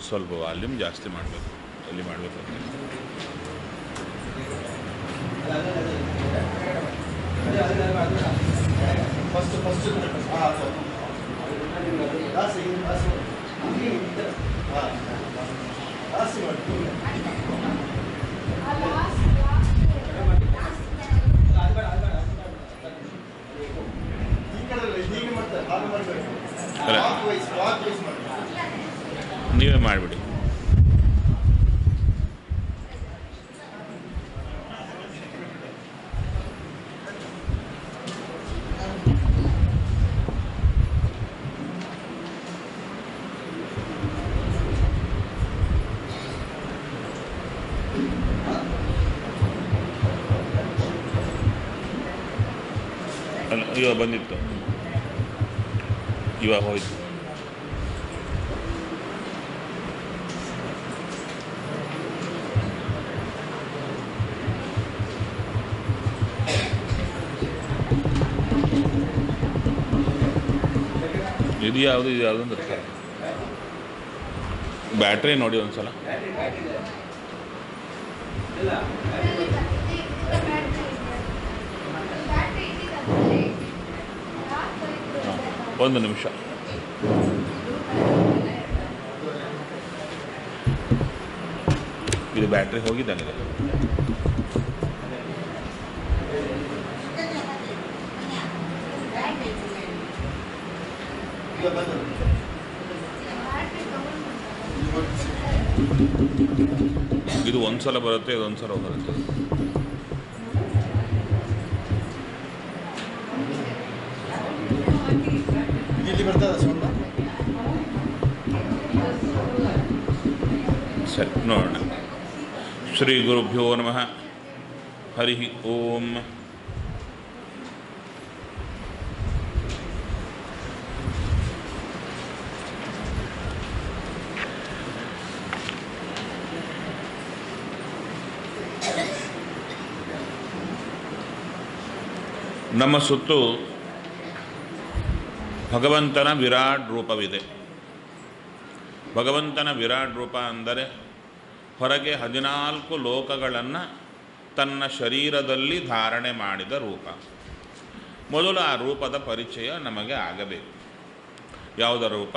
ಸ್ವಲ್ಪ ವಾಲ್ಯೂಮ್ ಜಾಸ್ತಿ ಮಾಡಬೇಕು. ಎಲ್ಲಿ ಮಾಡಬೇಕು ನೀವೇ ಮಾಡಿಬಿಡಿ. ಇವಾಗ ಬಂದಿತ್ತು, ಇವಾಗ ಹೋಯ್ತು. ಇದು ಯಾವುದು ಅಂದ್ರೆ ಬ್ಯಾಟ್ರಿ ನೋಡಿ ಒಂದ್ಸಲ. ಒಂದು ನಿಮಿಷ. ಇದು ಬ್ಯಾಟ್ರಿ ಹೋಗಿದ್ದಂಗಿದೆ. ಇದು ಒಂದ್ಸಲ ಬರುತ್ತೆ, ಇದು ಒಂದ್ಸಲ ಬರುತ್ತೆ. ಸರಿ ನೋಡೋಣ. ಶ್ರೀ ಗುರುಭ್ಯೋ ನಮಃ. ಹರಿ ಓಂ. ನಮ್ಮ ಸುತ್ತು ಭಗವಂತನ ವಿರಾಟ್ ರೂಪವಿದೆ. ಭಗವಂತನ ವಿರಾಟ್ ರೂಪ ಅಂದರೆ ಹೊರಗೆ 14 ಲೋಕಗಳನ್ನು ತನ್ನ ಶರೀರದಲ್ಲಿ ಧಾರಣೆ ಮಾಡಿದ ರೂಪ. ಮೊದಲು ಆ ರೂಪದ ಪರಿಚಯ ನಮಗೆ ಆಗಬೇಕು. ಯಾವುದರ ರೂಪ?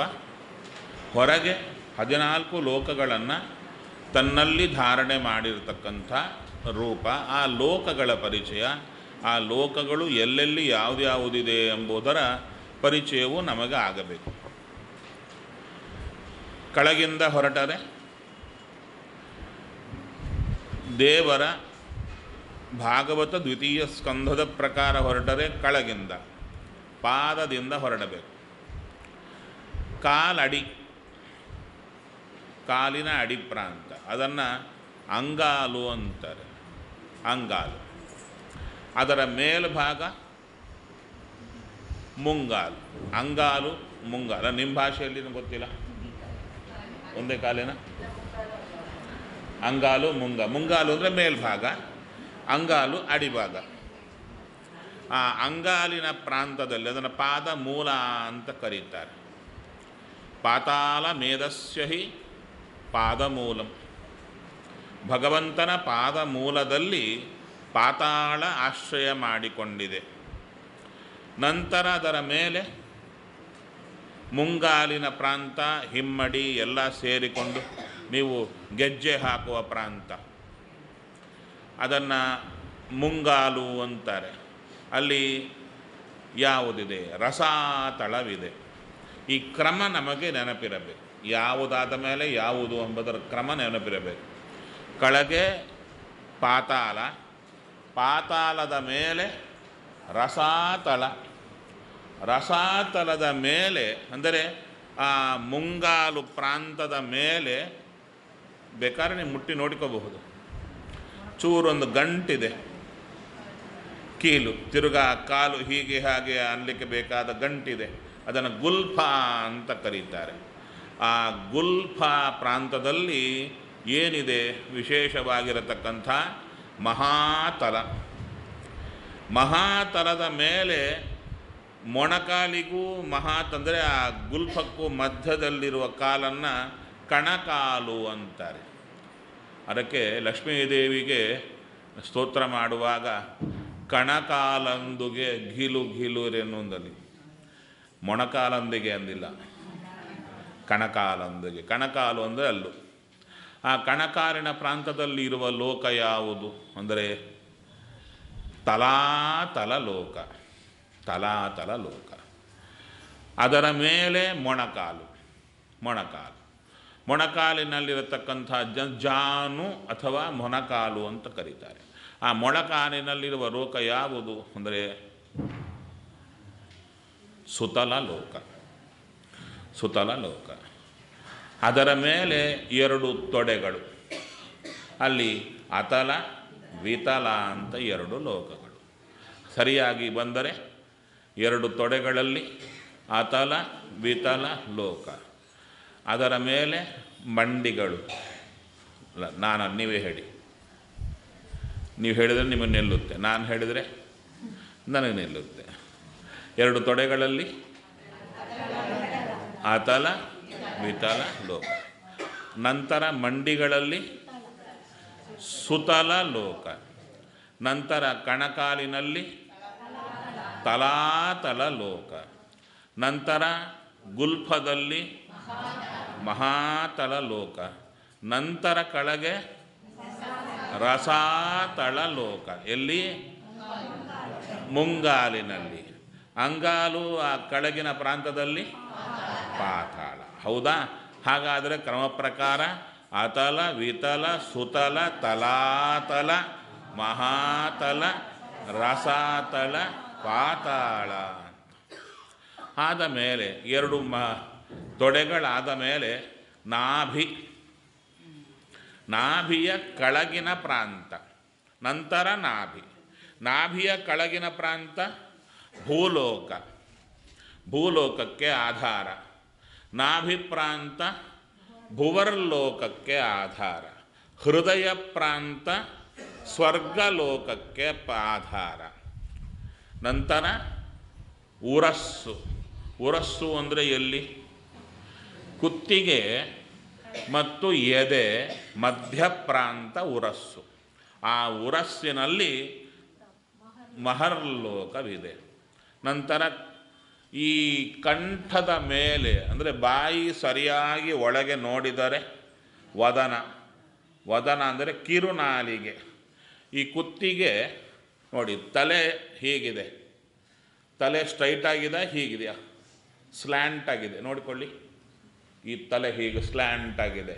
ಹೊರಗೆ 14 ಲೋಕಗಳನ್ನು ತನ್ನಲ್ಲಿ ಧಾರಣೆ ಮಾಡಿರತಕ್ಕಂಥ ರೂಪ. ಆ ಲೋಕಗಳ ಪರಿಚಯ, ಆ ಲೋಕಗಳು ಎಲ್ಲೆಲ್ಲಿ ಯಾವುದ್ಯಾವುದಿದೆ ಎಂಬುದರ ಪರಿಚಯವು ನಮಗೆ ಆಗಬೇಕು. ಕೆಳಗಿಂದ ಹೊರಟರೆ ದೇವರ ಭಾಗವತ ದ್ವಿತೀಯ ಸ್ಕಂಧದ ಪ್ರಕಾರ ಹೊರಟರೆ ಕೆಳಗಿಂದ ಪಾದದಿಂದ ಹೊರಡಬೇಕು. ಕಾಲಡಿ, ಕಾಲಿನ ಅಡಿ ಪ್ರಾಂತ, ಅದನ್ನು ಅಂಗಾಲು ಅಂತಾರೆ. ಅಂಗಾಲು. ಅದರ ಮೇಲ್ಭಾಗ ಮುಂಗಾಲು. ಅಂಗಾಲು ಮುಂಗಾಲು. ನಿಮ್ಮ ಭಾಷೆಯಲ್ಲಿ ಗೊತ್ತಿಲ್ಲ, ಒಂದೇ ಕಾಲಿನ ಅಂಗಾಲು ಮುಂಗಾಲು ಅಂದರೆ ಮೇಲ್ಭಾಗ, ಅಂಗಾಲು ಅಡಿಭಾಗ. ಆ ಅಂಗಾಲಿನ ಪ್ರಾಂತದಲ್ಲಿ ಅದನ್ನು ಪಾದ ಮೂಲ ಅಂತ ಕರೀತಾರೆ. ಪಾತಾಳ ಮೇಧಸ್ಯ ಹಿ ಪಾದಮೂಲಂ. ಭಗವಂತನ ಪಾದ ಮೂಲದಲ್ಲಿ ಪಾತಾಳ ಆಶ್ರಯ ಮಾಡಿಕೊಂಡಿದೆ. ನಂತರ ಅದರ ಮೇಲೆ ಮುಂಗಾಲಿನ ಪ್ರಾಂತ, ಹಿಮ್ಮಡಿ ಎಲ್ಲ ಸೇರಿಕೊಂಡು ನೀವು ಗೆಜ್ಜೆ ಹಾಕುವ ಪ್ರಾಂತ, ಅದನ್ನು ಮುಂಗಾಲು ಅಂತಾರೆ. ಅಲ್ಲಿ ಯಾವುದಿದೆ? ರಸಾತಳವಿದೆ. ಈ ಕ್ರಮ ನಮಗೆ ನೆನಪಿರಬೇಕು. ಯಾವುದಾದ ಮೇಲೆ ಯಾವುದು ಎಂಬುದರ ಕ್ರಮ ನೆನಪಿರಬೇಕು. ಕೆಳಗೆ ಪಾತಾಳ, ಪಾತಾಳದ ಮೇಲೆ ರಸಾತಳ, ರಸಾತಲದ ಮೇಲೆ ಅಂದರೆ ಆ ಮುಂಗಾಲು ಪ್ರಾಂತದ ಮೇಲೆ ಬೇಕಾದ್ರೆ ನೀವು ಮುಟ್ಟಿ ನೋಡ್ಕೋಬಹುದು. ಚೂರೊಂದು ಗಂಟಿದೆ, ಕೀಲು ತಿರುಗಾ ಕಾಲು ಹೀಗೆ ಹಾಗೆ ಅನ್ನಲಿಕ್ಕೆ ಬೇಕಾದ ಗಂಟಿದೆ. ಅದನ್ನು ಗುಲ್ಫ ಅಂತ ಕರೀತಾರೆ. ಆ ಗುಲ್ಫ ಪ್ರಾಂತದಲ್ಲಿ ಏನಿದೆ? ವಿಶೇಷವಾಗಿರತಕ್ಕಂಥ ಮಹಾತಲ. ಮಹಾತಲದ ಮೇಲೆ ಮೊಣಕಾಲಿಗೂ ಮಹಾತ್ ಅಂದರೆ ಆ ಗುಲ್ಫಕ್ಕೂ ಮಧ್ಯದಲ್ಲಿರುವ ಕಾಲನ್ನು ಕಣಕಾಲು ಅಂತಾರೆ. ಅದಕ್ಕೆ ಲಕ್ಷ್ಮೀದೇವಿಗೆ ಸ್ತೋತ್ರ ಮಾಡುವಾಗ ಕಣಕಾಲಂದುಗೆ ಘಿಲು ಘಿಲುರೆನ್ನುವುದಲ್ಲಿ, ಮೊಣಕಾಲಂದಿಗೆ ಅಂದಿಲ್ಲ, ಕಣಕಾಲಂದಿಗೆ. ಕಣಕಾಲು ಅಂದರೆ ಅಲ್ಲು. ಆ ಕಣಕಾಲಿನ ಪ್ರಾಂತದಲ್ಲಿ ಇರುವ ಲೋಕ ಯಾವುದು ಅಂದರೆ ತಲಾತಲ ಲೋಕ. ತಲಾತಲ ಲೋಕ. ಅದರ ಮೇಲೆ ಮೊಣಕಾಲು. ಮೊಣಕಾಲು ಮೊಣಕಾಲಿನಲ್ಲಿರತಕ್ಕಂಥ ಜಾನು ಅಥವಾ ಮೊಣಕಾಲು ಅಂತ ಕರೀತಾರೆ. ಆ ಮೊಣಕಾಲಿನಲ್ಲಿರುವ ಲೋಕ ಯಾವುದು ಅಂದರೆ ಸುತಲ ಲೋಕ. ಸುತಲ ಲೋಕ. ಅದರ ಮೇಲೆ 2 ತೊಡೆಗಳು. ಅಲ್ಲಿ ಅತಲ ವಿತಲ ಅಂತ 2 ಲೋಕಗಳು. ಸರಿಯಾಗಿ ಬಂದರೆ 2 ತೊಡೆಗಳಲ್ಲಿ ಅತಲ ವಿತಲ ಲೋಕ. ಅದರ ಮೇಲೆ ಮಂಡಿಗಳು. ನೀವೇ ಹೇಳಿ. ನೀವು ಹೇಳಿದರೆ ನಿಮಗೆ ನಿಲ್ಲುತ್ತೆ, ನಾನು ಹೇಳಿದರೆ ನನಗೆ ನಿಲ್ಲುತ್ತೆ. 2 ತೊಡೆಗಳಲ್ಲಿ ಅತಲ ವಿತಲ ಲೋಕ. ನಂತರ ಮಂಡಿಗಳಲ್ಲಿ ಸುತಲ ಲೋಕ. ನಂತರ ಕಣಕಾಲಿನಲ್ಲಿ ತಲಾತಲ ಲೋಕ. ನಂತರ ಗುಲ್ಫದಲ್ಲಿ ಮಹಾತಲ ಲೋಕ. ನಂತರ ಕೆಳಗೆ ರಸಾತಳ ಲೋಕ. ಎಲ್ಲಿ? ಮುಂಗಾಲಿನಲ್ಲಿ. ಅಂಗಾಲು ಆ ಕೆಳಗಿನ ಪ್ರಾಂತದಲ್ಲಿ ಪಾತಾಳ. ಹೌದಾ? ಹಾಗಾದರೆ ಕ್ರಮ ಪ್ರಕಾರ ಅತಲ ವಿತಲ ಸುತಲ ತಲಾತಲ ಮಹಾತಲ ರಸಾತಳ ಪಾತಾಳ. ಆದ ಮೇಲೆ 2 ತೊಡೆಗಳಾದ ಮೇಲೆ ನಾಭಿ. ನಾಭಿಯ ಕೆಳಗಿನ ಪ್ರಾಂತ. ನಂತರ ನಾಭಿ. ನಾಭಿಯ ಕೆಳಗಿನ ಪ್ರಾಂತ ಭೂಲೋಕ. ಭೂಲೋಕಕ್ಕೆ ಆಧಾರ. ನಾಭಿ ಪ್ರಾಂತ ಭುವರ್ಲೋಕಕ್ಕೆ ಆಧಾರ. ಹೃದಯ ಪ್ರಾಂತ ಸ್ವರ್ಗಲೋಕಕ್ಕೆ ಆಧಾರ. ನಂತರ ಉರಸ್ಸು. ಉರಸ್ಸು ಅಂದರೆ ಎಲ್ಲಿ? ಕುತ್ತಿಗೆ ಮತ್ತು ಎದೆ ಮಧ್ಯಪ್ರಾಂತ ಉರಸ್ಸು. ಆ ಉರಸ್ಸಿನಲ್ಲಿ ಮಹರ್ಲೋಕವಿದೆ. ನಂತರ ಈ ಕಂಠದ ಮೇಲೆ ಅಂದರೆ ಬಾಯಿ ಸರಿಯಾಗಿ ಒಳಗೆ ನೋಡಿದರೆ ವದನ. ವದನ ಅಂದರೆ ಕಿರುನಾಲಿಗೆ. ಈ ಕುತ್ತಿಗೆ ನೋಡಿ, ತಲೆ ಹೀಗಿದೆ. ತಲೆ ಸ್ಟ್ರೈಟ್ ಆಗಿದೆ, ಹೀಗಿದೆಯಾ? ಸ್ಲ್ಯಾಂಟ್ ಆಗಿದೆ. ನೋಡಿಕೊಳ್ಳಿ, ಈ ತಲೆ ಹೀಗೆ ಸ್ಲ್ಯಾಂಟ್ ಆಗಿದೆ.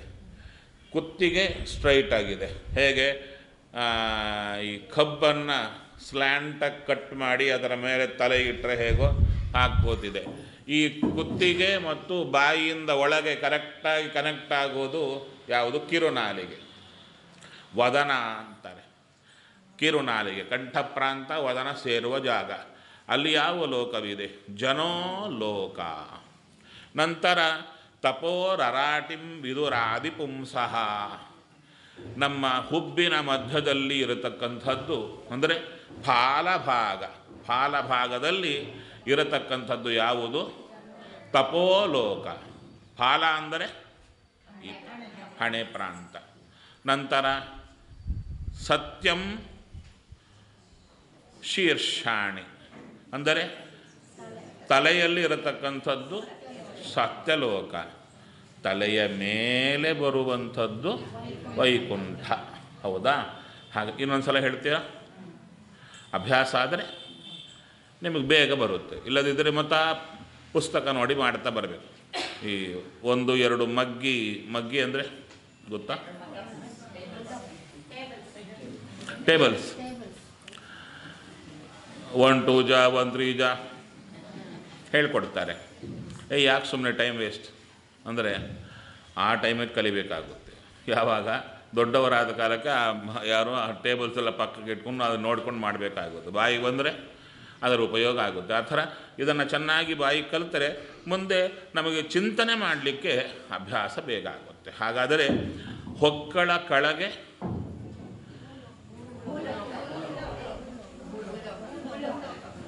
ಕುತ್ತಿಗೆ ಸ್ಟ್ರೈಟ್ ಆಗಿದೆ. ಹೇಗೆ ಈ ಕಬ್ಬನ್ನು ಸ್ಲ್ಯಾಂಟಾಗಿ ಕಟ್ ಮಾಡಿ ಅದರ ಮೇಲೆ ತಲೆ ಇಟ್ಟರೆ ಹೇಗೋ ಹಾಕೋತಿದೆ. ಈ ಕುತ್ತಿಗೆ ಮತ್ತು ಬಾಯಿಯಿಂದ ಒಳಗೆ ಕರೆಕ್ಟಾಗಿ ಕನೆಕ್ಟ್ ಆಗೋದು ಯಾವುದು? ಕಿರುನಾಲಿಗೆ. ವದನ ಅಂತಾರೆ. ಕಿರುನಾಲಿಗೆ ಕಂಠಪ್ರಾಂತ ವದನ ಸೇರುವ ಜಾಗ. ಅಲ್ಲಿ ಯಾವ ಲೋಕವಿದೆ? ಜನೋಲೋಕ. ನಂತರ ತಪೋರರಾಟಿಂ ವಿದುರಾದಿ ಪುಂಸಃ. ನಮ್ಮ ಹುಬ್ಬಿನ ಮಧ್ಯದಲ್ಲಿ ಇರತಕ್ಕಂಥದ್ದು ಅಂದರೆ ಫಾಲಭಾಗ. ಫಾಲಭಾಗದಲ್ಲಿ ಇರತಕ್ಕಂಥದ್ದು ಯಾವುದು? ತಪೋಲೋಕ. ಫಾಲ ಅಂದರೆ ಹಣೆ ಪ್ರಾಂತ. ನಂತರ ಸತ್ಯಂ ಶೀರ್ಷಾಣಿ ಅಂದರೆ ತಲೆಯಲ್ಲಿ ಇರತಕ್ಕಂಥದ್ದು ಸತ್ಯಲೋಕ. ತಲೆಯ ಮೇಲೆ ಬರುವಂಥದ್ದು ವೈಕುಂಠ. ಹೌದಾ? ಹಾಗೆ ಇನ್ನೊಂದು ಸಲ ಹೇಳ್ತೀರಾ? ಅಭ್ಯಾಸ ಆದರೆ ನಿಮಗೆ ಬೇಗ ಬರುತ್ತೆ. ಇಲ್ಲದಿದ್ದರೆ ಮತ್ತು ಪುಸ್ತಕ ನೋಡಿ ಮಾಡ್ತಾ ಬರಬೇಕು. ಈ 1 2 ಮಗ್ಗಿ ಅಂದರೆ ಗೊತ್ತಾ? ಟೇಬಲ್ಸ್. 1 2 ಜ 1 3 ಜ ಹೇಳ್ಕೊಡ್ತಾರೆ. ಯಾಕೆ ಸುಮ್ಮನೆ ಟೈಮ್ ವೇಸ್ಟ್ ಅಂದರೆ ಆ ಟೈಮಿಗೆ ಕಲಿಬೇಕಾಗುತ್ತೆ. ಯಾವಾಗ ದೊಡ್ಡವರಾದ ಕಾಲಕ್ಕೆ ಯಾರೋ ಆ ಟೇಬಲ್ಸ್ ಎಲ್ಲ ಪಕ್ಕಕ್ಕೆ ಇಟ್ಕೊಂಡು ಅದು ನೋಡ್ಕೊಂಡು ಮಾಡಬೇಕಾಗುತ್ತೆ. ಬಾಯಿಗೆ ಬಂದರೆ ಅದರ ಉಪಯೋಗ ಆಗುತ್ತೆ. ಆ ಥರ ಇದನ್ನು ಚೆನ್ನಾಗಿ ಬಾಯಿಗೆ ಕಲಿತರೆ ಮುಂದೆ ನಮಗೆ ಚಿಂತನೆ ಮಾಡಲಿಕ್ಕೆ ಅಭ್ಯಾಸ ಬೇಗ ಆಗುತ್ತೆ. ಹಾಗಾದರೆ ಹೊಕ್ಕಳ ಕೆಳಗೆ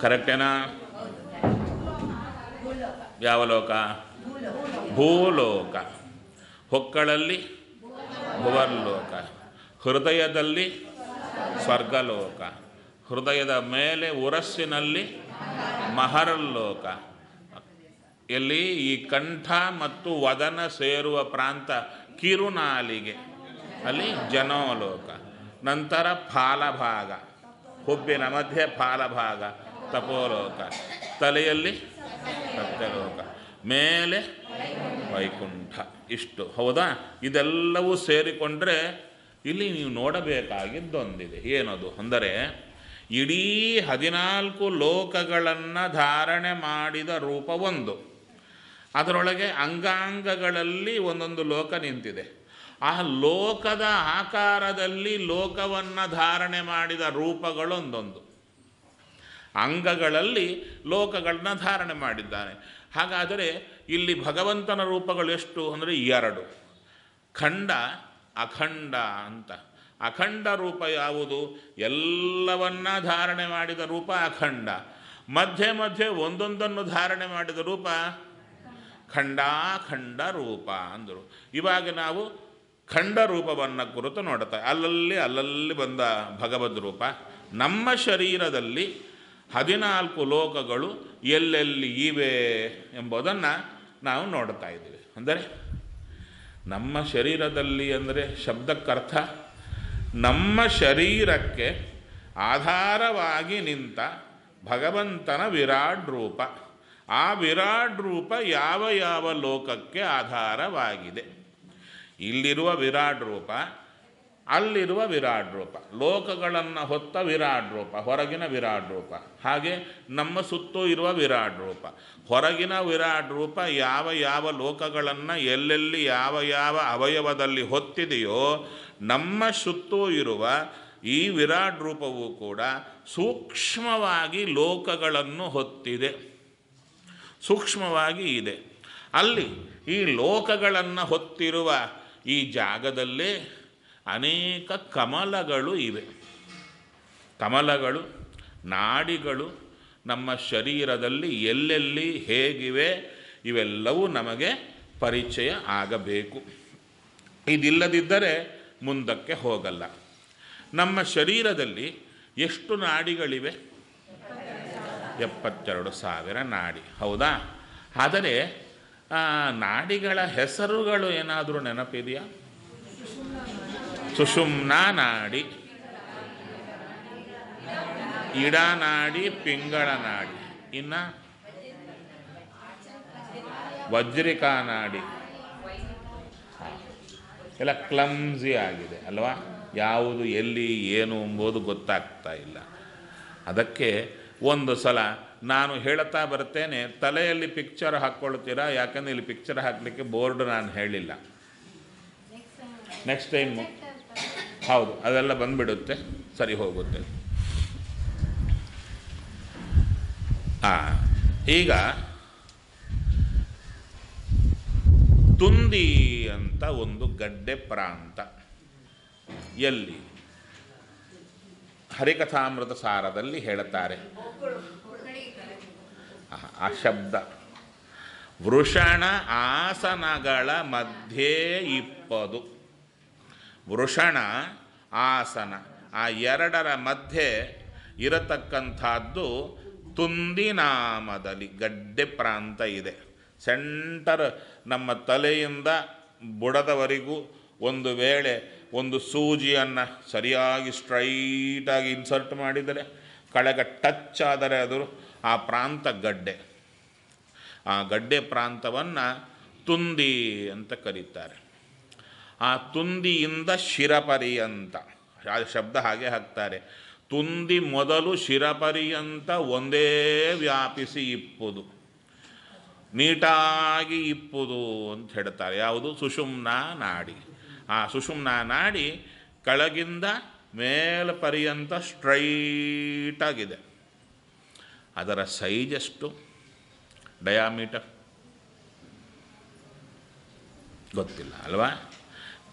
ಕರೆಕ್ಟೇನಾ? ಯಾವ ಲೋಕ? ಭೂಲೋಕ. ಹೊಕ್ಕಳಲ್ಲಿ ಭುವರ್ಲೋಕ, ಹೃದಯದಲ್ಲಿ ಸ್ವರ್ಗಲೋಕ, ಹೃದಯದ ಮೇಲೆ ಉರಸ್ಸಿನಲ್ಲಿ ಮಹರಲ್ಲೋಕ, ಎಲ್ಲಿ ಈ ಕಂಠ ಮತ್ತು ವದನ ಸೇರುವ ಪ್ರಾಂತ ಕಿರುನಾಲಿಗೆ ಅಲ್ಲಿ ಜನೋಲೋಕ, ನಂತರ ಫಾಲಭಾಗ ಹುಬ್ಬಿನ ಮಧ್ಯೆ ಫಾಲಭಾಗ ತಪೋಲೋಕ, ತಲೆಯಲ್ಲಿ ಸತ್ಯಲೋಕ, ಮೇಲೆ ವೈಕುಂಠ. ಇಷ್ಟು ಹೌದಾ? ಇದೆಲ್ಲವೂ ಸೇರಿಕೊಂಡ್ರೆ ಇಲ್ಲಿ ನೀವು ನೋಡಬೇಕಾಗಿದ್ದೊಂದಿದೆ. ಏನದು ಅಂದರೆ ಇಡೀ 14 ಲೋಕಗಳನ್ನು ಧಾರಣೆ ಮಾಡಿದ ರೂಪ ಒಂದು, ಅದರೊಳಗೆ ಅಂಗಾಂಗಗಳಲ್ಲಿ ಒಂದೊಂದು ಲೋಕ ನಿಂತಿದೆ. ಆ ಲೋಕದ ಆಕಾರದಲ್ಲಿ ಲೋಕವನ್ನು ಧಾರಣೆ ಮಾಡಿದ ರೂಪಗಳೊಂದೊಂದು, ಅಂಗಗಳಲ್ಲಿ ಲೋಕಗಳನ್ನ ಧಾರಣೆ ಮಾಡಿದ್ದಾನೆ. ಹಾಗಾದರೆ ಇಲ್ಲಿ ಭಗವಂತನ ರೂಪಗಳು ಎಷ್ಟು ಅಂದರೆ 2, ಖಂಡ ಅಖಂಡ ಅಂತ. ಅಖಂಡ ರೂಪ ಯಾವುದು? ಎಲ್ಲವನ್ನ ಧಾರಣೆ ಮಾಡಿದ ರೂಪ ಅಖಂಡ. ಮಧ್ಯೆ ಮಧ್ಯೆ ಒಂದೊಂದನ್ನು ಧಾರಣೆ ಮಾಡಿದ ರೂಪ ಖಂಡಾಖಂಡ ರೂಪ ಅಂದರು. ಇವಾಗ ನಾವು ಖಂಡ ರೂಪವನ್ನು ಕುರಿತು ನೋಡ್ತಾ ಅಲ್ಲಲ್ಲಿ ಬಂದ ಭಗವದ್ ರೂಪ. ನಮ್ಮ ಶರೀರದಲ್ಲಿ 14 ಲೋಕಗಳು ಎಲ್ಲೆಲ್ಲಿ ಇವೆ ಎಂಬುದನ್ನು ನಾವು ನೋಡ್ತಾ ಇದ್ದೀವಿ. ಅಂದರೆ ನಮ್ಮ ಶರೀರದಲ್ಲಿ ಅಂದರೆ ಶಬ್ದಕ್ಕರ್ಥ ನಮ್ಮ ಶರೀರಕ್ಕೆ ಆಧಾರವಾಗಿ ನಿಂತ ಭಗವಂತನ ವಿರಾಟ್ ರೂಪ. ಆ ವಿರಾಟ್ ರೂಪ ಯಾವ ಯಾವ ಲೋಕಕ್ಕೆ ಆಧಾರವಾಗಿದೆ. ಇಲ್ಲಿರುವ ವಿರಾಟ್ ರೂಪ, ಅಲ್ಲಿರುವ ವಿರಾಟ್ ರೂಪ, ಲೋಕಗಳನ್ನು ಹೊತ್ತ ವಿರಾಟ್ ರೂಪ, ಹೊರಗಿನ ವಿರಾಟ್ ರೂಪ. ಹಾಗೆ ನಮ್ಮ ಸುತ್ತೂ ಇರುವ ವಿರಾಟ್ ರೂಪ, ಹೊರಗಿನ ವಿರಾಟ್ ರೂಪ ಯಾವ ಯಾವ ಲೋಕಗಳನ್ನು ಎಲ್ಲೆಲ್ಲಿ ಯಾವ ಯಾವ ಅವಯವದಲ್ಲಿ ಹೊತ್ತಿದೆಯೋ ನಮ್ಮ ಸುತ್ತೂ ಇರುವ ಈ ವಿರಾಟ್ ರೂಪವೂ ಕೂಡ ಸೂಕ್ಷ್ಮವಾಗಿ ಲೋಕಗಳನ್ನು ಹೊತ್ತಿದೆ, ಸೂಕ್ಷ್ಮವಾಗಿ ಇದೆ. ಅಲ್ಲಿ ಈ ಲೋಕಗಳನ್ನು ಹೊತ್ತಿರುವ ಈ ಜಾಗದಲ್ಲೇ ಅನೇಕ ಕಮಲಗಳು ಇವೆ. ಕಮಲಗಳು, ನಾಡಿಗಳು ನಮ್ಮ ಶರೀರದಲ್ಲಿ ಎಲ್ಲೆಲ್ಲಿ ಹೇಗಿವೆ ಇವೆಲ್ಲವೂ ನಮಗೆ ಪರಿಚಯ ಆಗಬೇಕು. ಇದಿಲ್ಲದಿದ್ದರೆ ಮುಂದಕ್ಕೆ ಹೋಗಲ್ಲ. ನಮ್ಮ ಶರೀರದಲ್ಲಿ ಎಷ್ಟು ನಾಡಿಗಳಿವೆ? 72,000 ನಾಡಿ, ಹೌದಾ? ಆದರೆ ನಾಡಿಗಳ ಹೆಸರುಗಳು ಏನಾದರೂ ನೆನಪಿದೆಯಾ? ಸುಷುಮ್ನಾ ನಾಡಿ, ಇಡನಾಡಿ, ಪಿಂಗಳ ನಾಡಿ, ಇನ್ನು ವಜ್ರಿಕಾ ನಾಡಿ. ಎಲ್ಲ ಕ್ಲಮ್ಸಿ ಆಗಿದೆ ಅಲ್ವಾ? ಯಾವುದು ಎಲ್ಲಿ ಏನು ಎಂಬುದು ಗೊತ್ತಾಗ್ತಾ ಇಲ್ಲ. ಅದಕ್ಕೆ ಒಂದು ಸಲ ನಾನು ಹೇಳ್ತಾ ಬರ್ತೇನೆ, ತಲೆಯಲ್ಲಿ ಪಿಕ್ಚರ್ ಹಾಕ್ಕೊಳ್ತೀರಾ? ಯಾಕಂದರೆ ಇಲ್ಲಿ ಪಿಕ್ಚರ್ ಹಾಕಲಿಕ್ಕೆ ಬೋರ್ಡ್ ನಾನು ಹೇಳಿಲ್ಲ. ನೆಕ್ಸ್ಟ್ ಟೈಮು ಹೌದು ಅದೆಲ್ಲ ಬಂದುಬಿಡುತ್ತೆ, ಸರಿ ಹೋಗುತ್ತೆ. ಈಗ ತುಂದಿ ಅಂತ ಒಂದು ಗಡ್ಡೆ ಪ್ರಾಂತ, ಎಲ್ಲಿ ಹರಿಕಥಾಮೃತ ಸಾರದಲ್ಲಿ ಹೇಳುತ್ತಾರೆ. ಆ ಶಬ್ದ ವೃಷಣ ಆಸನಗಳ ಮಧ್ಯೆ 20. ವೃಷಣ ಆಸನ ಆ ಎರಡರ ಮಧ್ಯೆ ಇರತಕ್ಕಂಥದ್ದು ತುಂದಿ ನಾಮದಲ್ಲಿ ಗಡ್ಡೆ ಪ್ರಾಂತ ಇದೆ. ಸೆಂಟರ್ ನಮ್ಮ ತಲೆಯಿಂದ ಬುಡದವರೆಗೂ ಒಂದು ವೇಳೆ ಒಂದು ಸೂಜಿಯನ್ನು ಸರಿಯಾಗಿ ಸ್ಟ್ರೈಟಾಗಿ ಇನ್ಸರ್ಟ್ ಮಾಡಿದರೆ ಕೆಳಗೆ ಟಚ್ ಆದರೆ ಅದು ಆ ಪ್ರಾಂತ ಗಡ್ಡೆ. ಆ ಗಡ್ಡೆ ಪ್ರಾಂತವನ್ನು ತುಂದಿ ಅಂತ ಕರೀತಾರೆ. ಆ ತುಂದಿಯಿಂದ ಶಿರಪರ್ಯಂತ ಆ ಶಬ್ದ ಹಾಗೆ ಹಾಕ್ತಾರೆ. ತುಂದಿ ಮೊದಲು ಶಿರಪರ್ಯಂತ ಒಂದೇ ವ್ಯಾಪಿಸಿ ಇಪ್ಪುದು, ನೀಟಾಗಿ ಇಪ್ಪುದು ಅಂತ ಹೇಳ್ತಾರೆ. ಯಾವುದು? ಸುಷುಮ್ನಾ ನಾಡಿ. ಆ ಸುಷುಮ್ನಾ ನಾಡಿ ಕೆಳಗಿಂದ ಮೇಲ್ಪರ್ಯಂತ ಸ್ಟ್ರೈಟಾಗಿದೆ. ಅದರ ಸೈಜ್ ಎಷ್ಟು? ಡಯಾಮೀಟರ್ ಗೊತ್ತಿಲ್ಲ ಅಲ್ವಾ?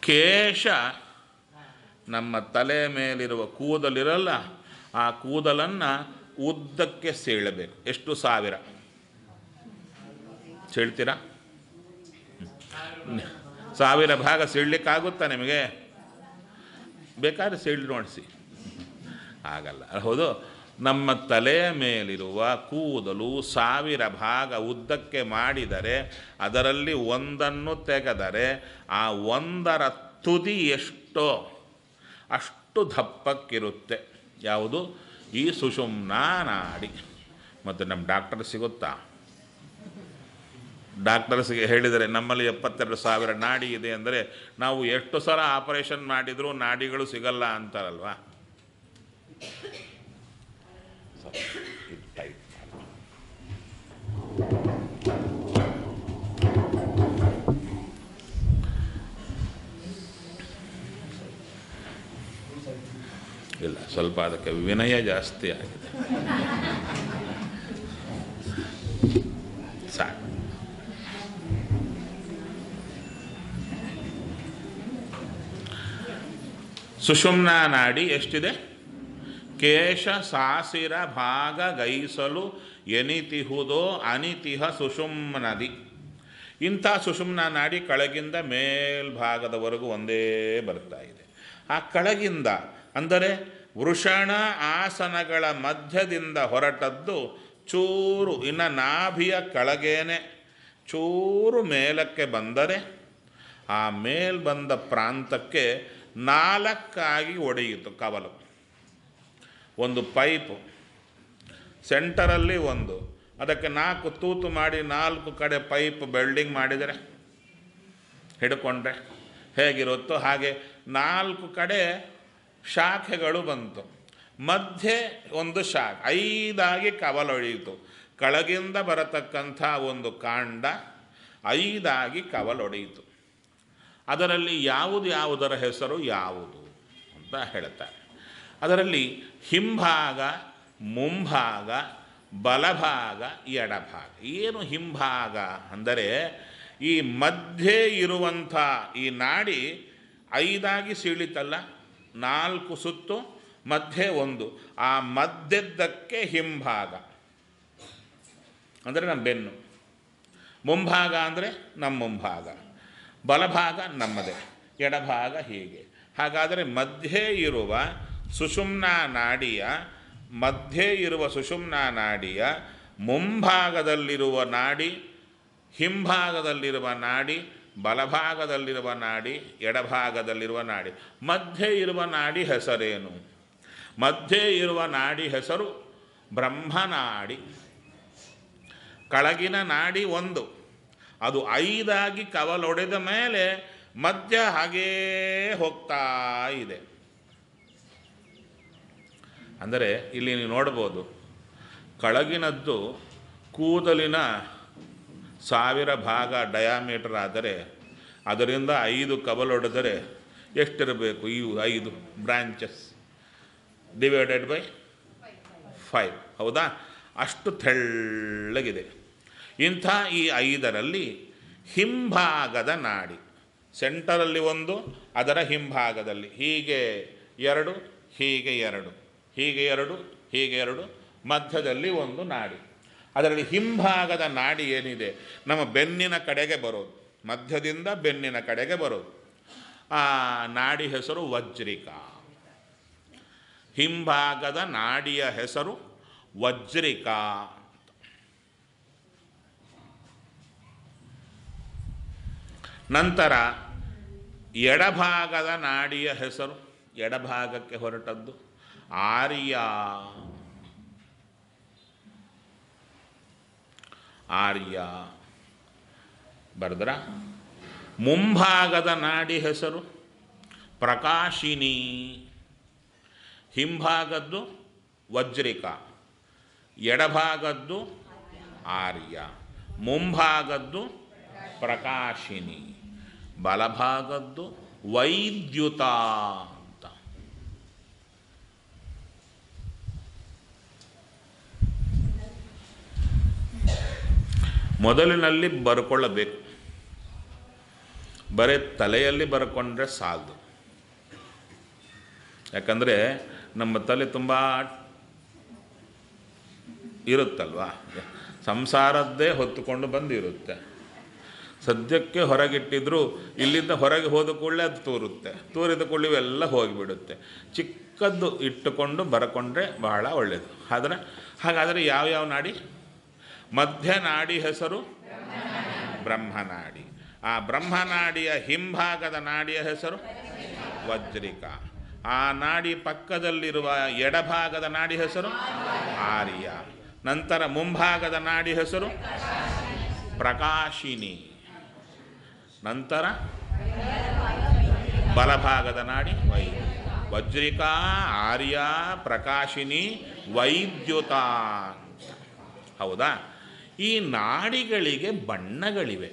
ಕೇಶ ನಮ್ಮ ತಲೆ ಮೇಲಿರುವ ಕೂದಲಿರಲ್ಲ, ಆ ಕೂದಲನ್ನು ಉದ್ದಕ್ಕೆ ಸೀಳಬೇಕು. ಎಷ್ಟು? 1000 ಸೀಳ್ತೀರಾ? 1000 ಭಾಗ ಸೀಳಲಿಕ್ಕಾಗುತ್ತಾ ನಿಮಗೆ? ಬೇಕಾದ್ರೆ ಸೀಳಿ ನೋಡಿಸಿ, ಆಗಲ್ಲ. ಹೌದು, ನಮ್ಮ ತಲೆಯ ಮೇಲಿರುವ ಕೂದಲು 1000 ಭಾಗ ಉದ್ದಕ್ಕೆ ಮಾಡಿದರೆ ಅದರಲ್ಲಿ ಒಂದನ್ನು ತೆಗೆದರೆ ಆ ಒಂದರ ತುದಿ ಎಷ್ಟೋ ಅಷ್ಟು ದಪ್ಪಕ್ಕಿರುತ್ತೆ. ಯಾವುದು? ಈ ಸುಷುಮ್ನಾ ನಾಡಿ. ಮತ್ತು ನಮ್ಮ ಡಾಕ್ಟರ್ ಸಿಗುತ್ತಾ? ಡಾಕ್ಟರ್ಸ್ಗೆ ಹೇಳಿದರೆ ನಮ್ಮಲ್ಲಿ 72,000 ನಾಡಿ ಇದೆ ಅಂದರೆ ನಾವು ಎಷ್ಟು ಸಲ ಆಪರೇಷನ್ ಮಾಡಿದರೂ ನಾಡಿಗಳು ಸಿಗಲ್ಲ ಅಂತಾರಲ್ವಾ? ಇಲ್ಲ, ಸ್ವಲ್ಪ ಅದಕ್ಕೆ ವಿನಯ ಜಾಸ್ತಿ ಆಗಿದೆ. ಸಾಕು. ಸುಷುಮ್ನಾ ನಾಡಿ ಎಷ್ಟಿದೆ? ಕೇಶ ಸಾಸಿರ ಭಾಗ ಗೈಸಲು ಎನಿತಿಹುದೋ ಅನಿತಿಹ ಸುಷುಮ್ನದಿ. ಇಂಥ ಸುಷುಮ್ನಾ ನಾಡಿ ಕೆಳಗಿಂದ ಮೇಲ್ಭಾಗದವರೆಗೂ ಒಂದೇ ಬರ್ತಾ ಇದೆ. ಆ ಕೆಳಗಿಂದ ಅಂದರೆ ವೃಷಣ ಆಸನಗಳ ಮಧ್ಯದಿಂದ ಹೊರಟದ್ದು ಚೂರು ಇನ್ನು ನಾಭಿಯ ಕೆಳಗೇನೆ ಚೂರು ಮೇಲಕ್ಕೆ ಬಂದರೆ ಆ ಮೇಲ್ ಬಂದ ಪ್ರಾಂತಕ್ಕೆ 4 ಒಡೆಯಿತು ಕವಲು. ಒಂದು ಪೈಪು ಸೆಂಟರಲ್ಲಿ ಒಂದು, ಅದಕ್ಕೆ 4 ತೂತು ಮಾಡಿ 4 ಕಡೆ ಪೈಪ್ ಬೆಲ್ಡಿಂಗ್ ಮಾಡಿದರೆ ಹಿಡ್ಕೊಂಡ್ರೆ ಹೇಗಿರುತ್ತೋ ಹಾಗೆ 4 ಕಡೆ ಶಾಖೆಗಳು ಬಂತು. ಮಧ್ಯೆ ಒಂದು ಶಾಖೆ 5 ಕವಲೊಡೆಯಿತು. ಕೆಳಗಿಂದ ಬರತಕ್ಕಂಥ ಒಂದು ಕಾಂಡ 5 ಕವಲೊಡೆಯಿತು. ಅದರಲ್ಲಿ ಯಾವುದರ ಹೆಸರು ಯಾವುದು ಅಂತ ಹೇಳ್ತಾರೆ. ಅದರಲ್ಲಿ ಹಿಂಭಾಗ, ಮುಂಭಾಗ, ಬಲಭಾಗ, ಎಡಭಾಗ. ಏನು ಹಿಂಭಾಗ ಅಂದರೆ ಈ ಮಧ್ಯೆ ಇರುವಂಥ ಈ ನಾಡಿ 5 ಸೀಳಿತಲ್ಲ, 4 ಸುತ್ತು ಮಧ್ಯೆ ಒಂದು, ಆ ಮಧ್ಯದ್ದಕ್ಕೆ ಹಿಂಭಾಗ ಅಂದರೆ ನಮ್ಮ ಬೆನ್ನು, ಮುಂಭಾಗ ಅಂದರೆ ನಮ್ಮ ಮುಂಭಾಗ, ಬಲಭಾಗ ನಮ್ಮದೇ, ಎಡಭಾಗ ಹೀಗೆ. ಹಾಗಾದರೆ ಮಧ್ಯೆ ಇರುವ ಸುಷುಮ್ನಾ ನಾಡಿಯ ಮುಂಭಾಗದಲ್ಲಿರುವ ನಾಡಿ, ಹಿಂಭಾಗದಲ್ಲಿರುವ ನಾಡಿ, ಬಲಭಾಗದಲ್ಲಿರುವ ನಾಡಿ, ಎಡಭಾಗದಲ್ಲಿರುವ ನಾಡಿ, ಮಧ್ಯೆ ಇರುವ ನಾಡಿ ಹೆಸರೇನು? ಮಧ್ಯೆ ಇರುವ ನಾಡಿ ಹೆಸರು ಬ್ರಹ್ಮನಾಡಿ. ಕೆಳಗಿನ ನಾಡಿ ಒಂದು, ಅದು 5 ಕವಲೊಡೆದ ಮೇಲೆ ಮಧ್ಯ ಹಾಗೇ ಹೋಗ್ತಾ ಇದೆ. ಅಂದರೆ ಇಲ್ಲಿ ನೀವು ನೋಡ್ಬೋದು, ಕೆಳಗಿನದ್ದು ಕೂದಲಿನ 1000 ಭಾಗ ಡಯಾಮೀಟರ್ ಆದರೆ ಅದರಿಂದ 5 ಕವಲೊಡೆದರೆ ಎಷ್ಟಿರಬೇಕು? ಈ 5 ಬ್ರಾಂಚಸ್ ಡಿವೈಡೆಡ್ ಬೈ 5, ಹೌದಾ? ಅಷ್ಟು ತೆಳ್ಳಗಿದೆ. ಇಂಥ ಈ 5ರಲ್ಲಿ ಹಿಂಭಾಗದ ನಾಡಿ, ಸೆಂಟರಲ್ಲಿ ಒಂದು, ಅದರ ಹಿಂಭಾಗದಲ್ಲಿ ಹೀಗೆ 2, ಹೀಗೆ 2, ಹೀಗೆ 2, ಹೀಗೆ 2, ಮಧ್ಯದಲ್ಲಿ ಒಂದು ನಾಡಿ. ಅದರಲ್ಲಿ ಹಿಂಭಾಗದ ನಾಡಿ ಏನಿದೆ ನಮ್ಮ ಬೆನ್ನಿನ ಕಡೆಗೆ ಬರೋದು, ಮಧ್ಯದಿಂದ ಬೆನ್ನಿನ ಕಡೆಗೆ ಬರೋದು. ಆ ನಾಡಿ ಹೆಸರು ವಜ್ರಿಕಾ. ಹಿಂಭಾಗದ ನಾಡಿಯ ಹೆಸರು ವಜ್ರಿಕಾ. ನಂತರ ಎಡಭಾಗದ ನಾಡಿಯ ಹೆಸರು, ಎಡಭಾಗಕ್ಕೆ ಹೊರಟದ್ದು ಆರ್ಯ. ಆರ್ಯ ಬರೆದ್ರ. ಮುಂಭಾಗದ ನಾಡಿ ಹೆಸರು ಪ್ರಕಾಶಿನಿ. ಹಿಂಭಾಗದ್ದು ವಜ್ರಿಕಾ, ಎಡಭಾಗದ್ದು ಆರ್ಯ, ಮುಂಭಾಗದ್ದು ಪ್ರಕಾಶಿನಿ, ಬಲಭಾಗದ್ದು ವೈದ್ಯುತ ಅಂತ. ಮೊದಲಿನಲ್ಲಿ ಬರ್ಕೊಳ್ಳಬೇಕು, ಬರೀ ತಲೆಯಲ್ಲಿ ಬರ್ಕೊಂಡ್ರೆ ಸಾಲದು. ಯಾಕಂದರೆ ನಮ್ಮ ತಲೆ ತುಂಬ ಇರುತ್ತಲ್ವ, ಸಂಸಾರದ್ದೇ ಹೊತ್ತುಕೊಂಡು ಬಂದಿರುತ್ತೆ. ಸದ್ಯಕ್ಕೆ ಹೊರಗಿಟ್ಟಿದ್ರು ಇಲ್ಲಿಂದ ಹೊರಗೆ ಹೋದ ಕೂಡಲೇ ಅದು ತೂರುತ್ತೆ, ತೂರಿದ ಕೂಡಲೇ ಇವೆಲ್ಲ ಹೋಗಿಬಿಡುತ್ತೆ. ಚಿಕ್ಕದ್ದು ಇಟ್ಟುಕೊಂಡು ಬರ್ಕೊಂಡ್ರೆ ಬಹಳ ಒಳ್ಳೆಯದು. ಆದರೆ ಹಾಗಾದರೆ ಯಾವ್ಯಾವ ನಾಡಿ? ಮಧ್ಯ ನಾಡಿ ಹೆಸರು ಬ್ರಹ್ಮನಾಡಿ. ಆ ಬ್ರಹ್ಮನಾಡಿಯ ಹಿಂಭಾಗದ ನಾಡಿಯ ಹೆಸರು ವಜ್ರಿಕ. ಆ ನಾಡಿ ಪಕ್ಕದಲ್ಲಿರುವ ಎಡಭಾಗದ ನಾಡಿ ಹೆಸರು ಆರ್ಯ. ನಂತರ ಮುಂಭಾಗದ ನಾಡಿ ಹೆಸರು ಪ್ರಕಾಶಿನಿ. ನಂತರ ಬಲಭಾಗದ ನಾಡಿ ವಜ್ರಿಕ, ಆರ್ಯ, ಪ್ರಕಾಶಿನಿ, ವೈದ್ಯುತ. ಹೌದಾ? ಈ ನಾಡಿಗಳಿಗೆ ಬಣ್ಣಗಳಿವೆ.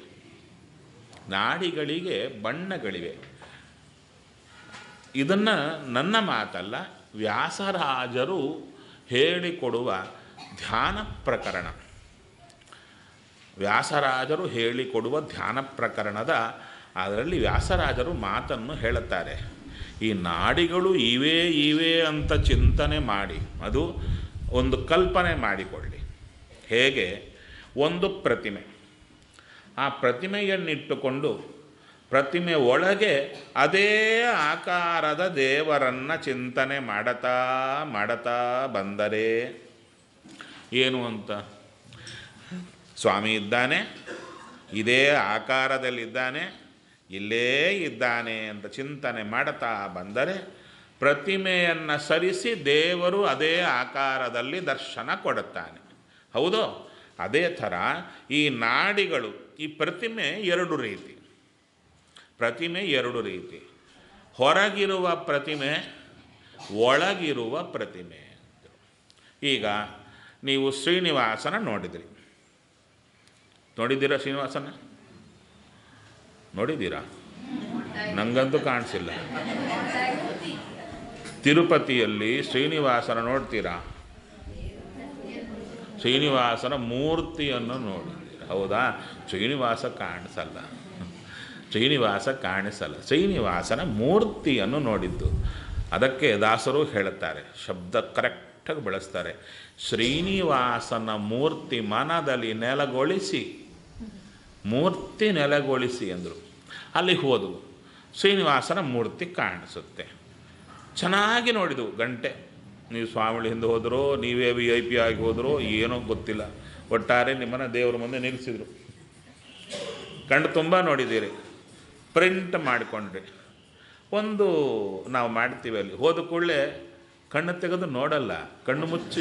ನಾಡಿಗಳಿಗೆ ಬಣ್ಣಗಳಿವೆ. ಇದನ್ನು ನನ್ನ ಮಾತಲ್ಲ, ವ್ಯಾಸರಾಜರು ಹೇಳಿಕೊಡುವ ಧ್ಯಾನ ಪ್ರಕರಣ. ವ್ಯಾಸರಾಜರು ಹೇಳಿಕೊಡುವ ಧ್ಯಾನ ಪ್ರಕರಣದ ಅದರಲ್ಲಿ ವ್ಯಾಸರಾಜರು ಮಾತನ್ನು ಹೇಳುತ್ತಾರೆ. ಈ ನಾಡಿಗಳು ಇವೆ ಅಂತ ಚಿಂತನೆ ಮಾಡಿ ಅದು ಒಂದು ಕಲ್ಪನೆ ಮಾಡಿಕೊಳ್ಳಿ. ಹೇಗೆ ಒಂದು ಪ್ರತಿಮೆ, ಆ ಪ್ರತಿಮೆಯನ್ನಿಟ್ಟುಕೊಂಡು ಪ್ರತಿಮೆ ಒಳಗೆ ಅದೇ ಆಕಾರದ ದೇವರನ್ನು ಚಿಂತನೆ ಮಾಡತಾ ಬಂದರೆ ಏನು ಅಂತ, ಸ್ವಾಮಿ ಇದ್ದಾನೆ, ಇದೇ ಆಕಾರದಲ್ಲಿದ್ದಾನೆ, ಇಲ್ಲೇ ಇದ್ದಾನೆ ಅಂತ ಚಿಂತನೆ ಮಾಡುತ್ತಾ ಬಂದರೆ ಪ್ರತಿಮೆಯನ್ನು ಸರಿಸಿ ದೇವರು ಅದೇ ಆಕಾರದಲ್ಲಿ ದರ್ಶನ ಕೊಡುತ್ತಾನೆ. ಹೌದು? ಅದೇ ಥರ ಈ ನಾಡಿಗಳು, ಈ ಪ್ರತಿಮೆ ಎರಡು ರೀತಿ. ಪ್ರತಿಮೆ ಎರಡು ರೀತಿ. ಹೊರಗಿರುವ ಪ್ರತಿಮೆ, ಒಳಗಿರುವ ಪ್ರತಿಮೆ. ಈಗ ನೀವು ಶ್ರೀನಿವಾಸನ ನೋಡಿದ್ದೀರಾ? ಶ್ರೀನಿವಾಸನ ನೋಡಿದ್ದೀರಾ? ನನಗಂತೂ ಕಾಣಿಸಿಲ್ಲ. ತಿರುಪತಿಯಲ್ಲಿ ಶ್ರೀನಿವಾಸನ ನೋಡ್ತೀರಾ? ಶ್ರೀನಿವಾಸನ ಮೂರ್ತಿಯನ್ನು ನೋಡಿದ್ದೀರಾ? ಹೌದಾ? ಶ್ರೀನಿವಾಸ ಕಾಣಿಸಲ್ಲ. ಶ್ರೀನಿವಾಸನ ಮೂರ್ತಿಯನ್ನು ನೋಡಿದ್ದು. ಅದಕ್ಕೆ ದಾಸರು ಹೇಳುತ್ತಾರೆ, ಶಬ್ದ ಕರೆಕ್ಟಾಗಿ ಬಳಸ್ತಾರೆ. ಶ್ರೀನಿವಾಸನ ಮೂರ್ತಿ ಮನದಲ್ಲಿ ನೆಲೆಗೊಳಿಸಿ ಅಂದರು. ಅಲ್ಲಿ ಹೋದವು, ಶ್ರೀನಿವಾಸನ ಮೂರ್ತಿ ಕಾಣಿಸುತ್ತೆ. ಚೆನ್ನಾಗಿ ನೋಡಿದವು ಗಂಟೆ. ನೀವು ಸ್ವಾಮಿಗಳ ಹಿಂದೆ ಹೋದರೋ, ನೀವೇ VIP ಆಗಿ ಹೋದರೋ ಏನೋ ಗೊತ್ತಿಲ್ಲ, ಒಟ್ಟಾರೆ ನಿಮ್ಮನ್ನು ದೇವರ ಮುಂದೆ ನಿಲ್ಲಿಸಿದರು. ಕಣ್ಣು ತುಂಬ ನೋಡಿದ್ದೀರಿ, ಪ್ರಿಂಟ್ ಮಾಡಿಕೊಂಡ್ರಿ. ಒಂದು ನಾವು ಮಾಡ್ತೀವಿ, ಅಲ್ಲಿ ಹೋದ ಕೂಡಲೇ ಕಣ್ಣು ತೆಗೆದು ನೋಡಲ್ಲ, ಕಣ್ಣು ಮುಚ್ಚಿ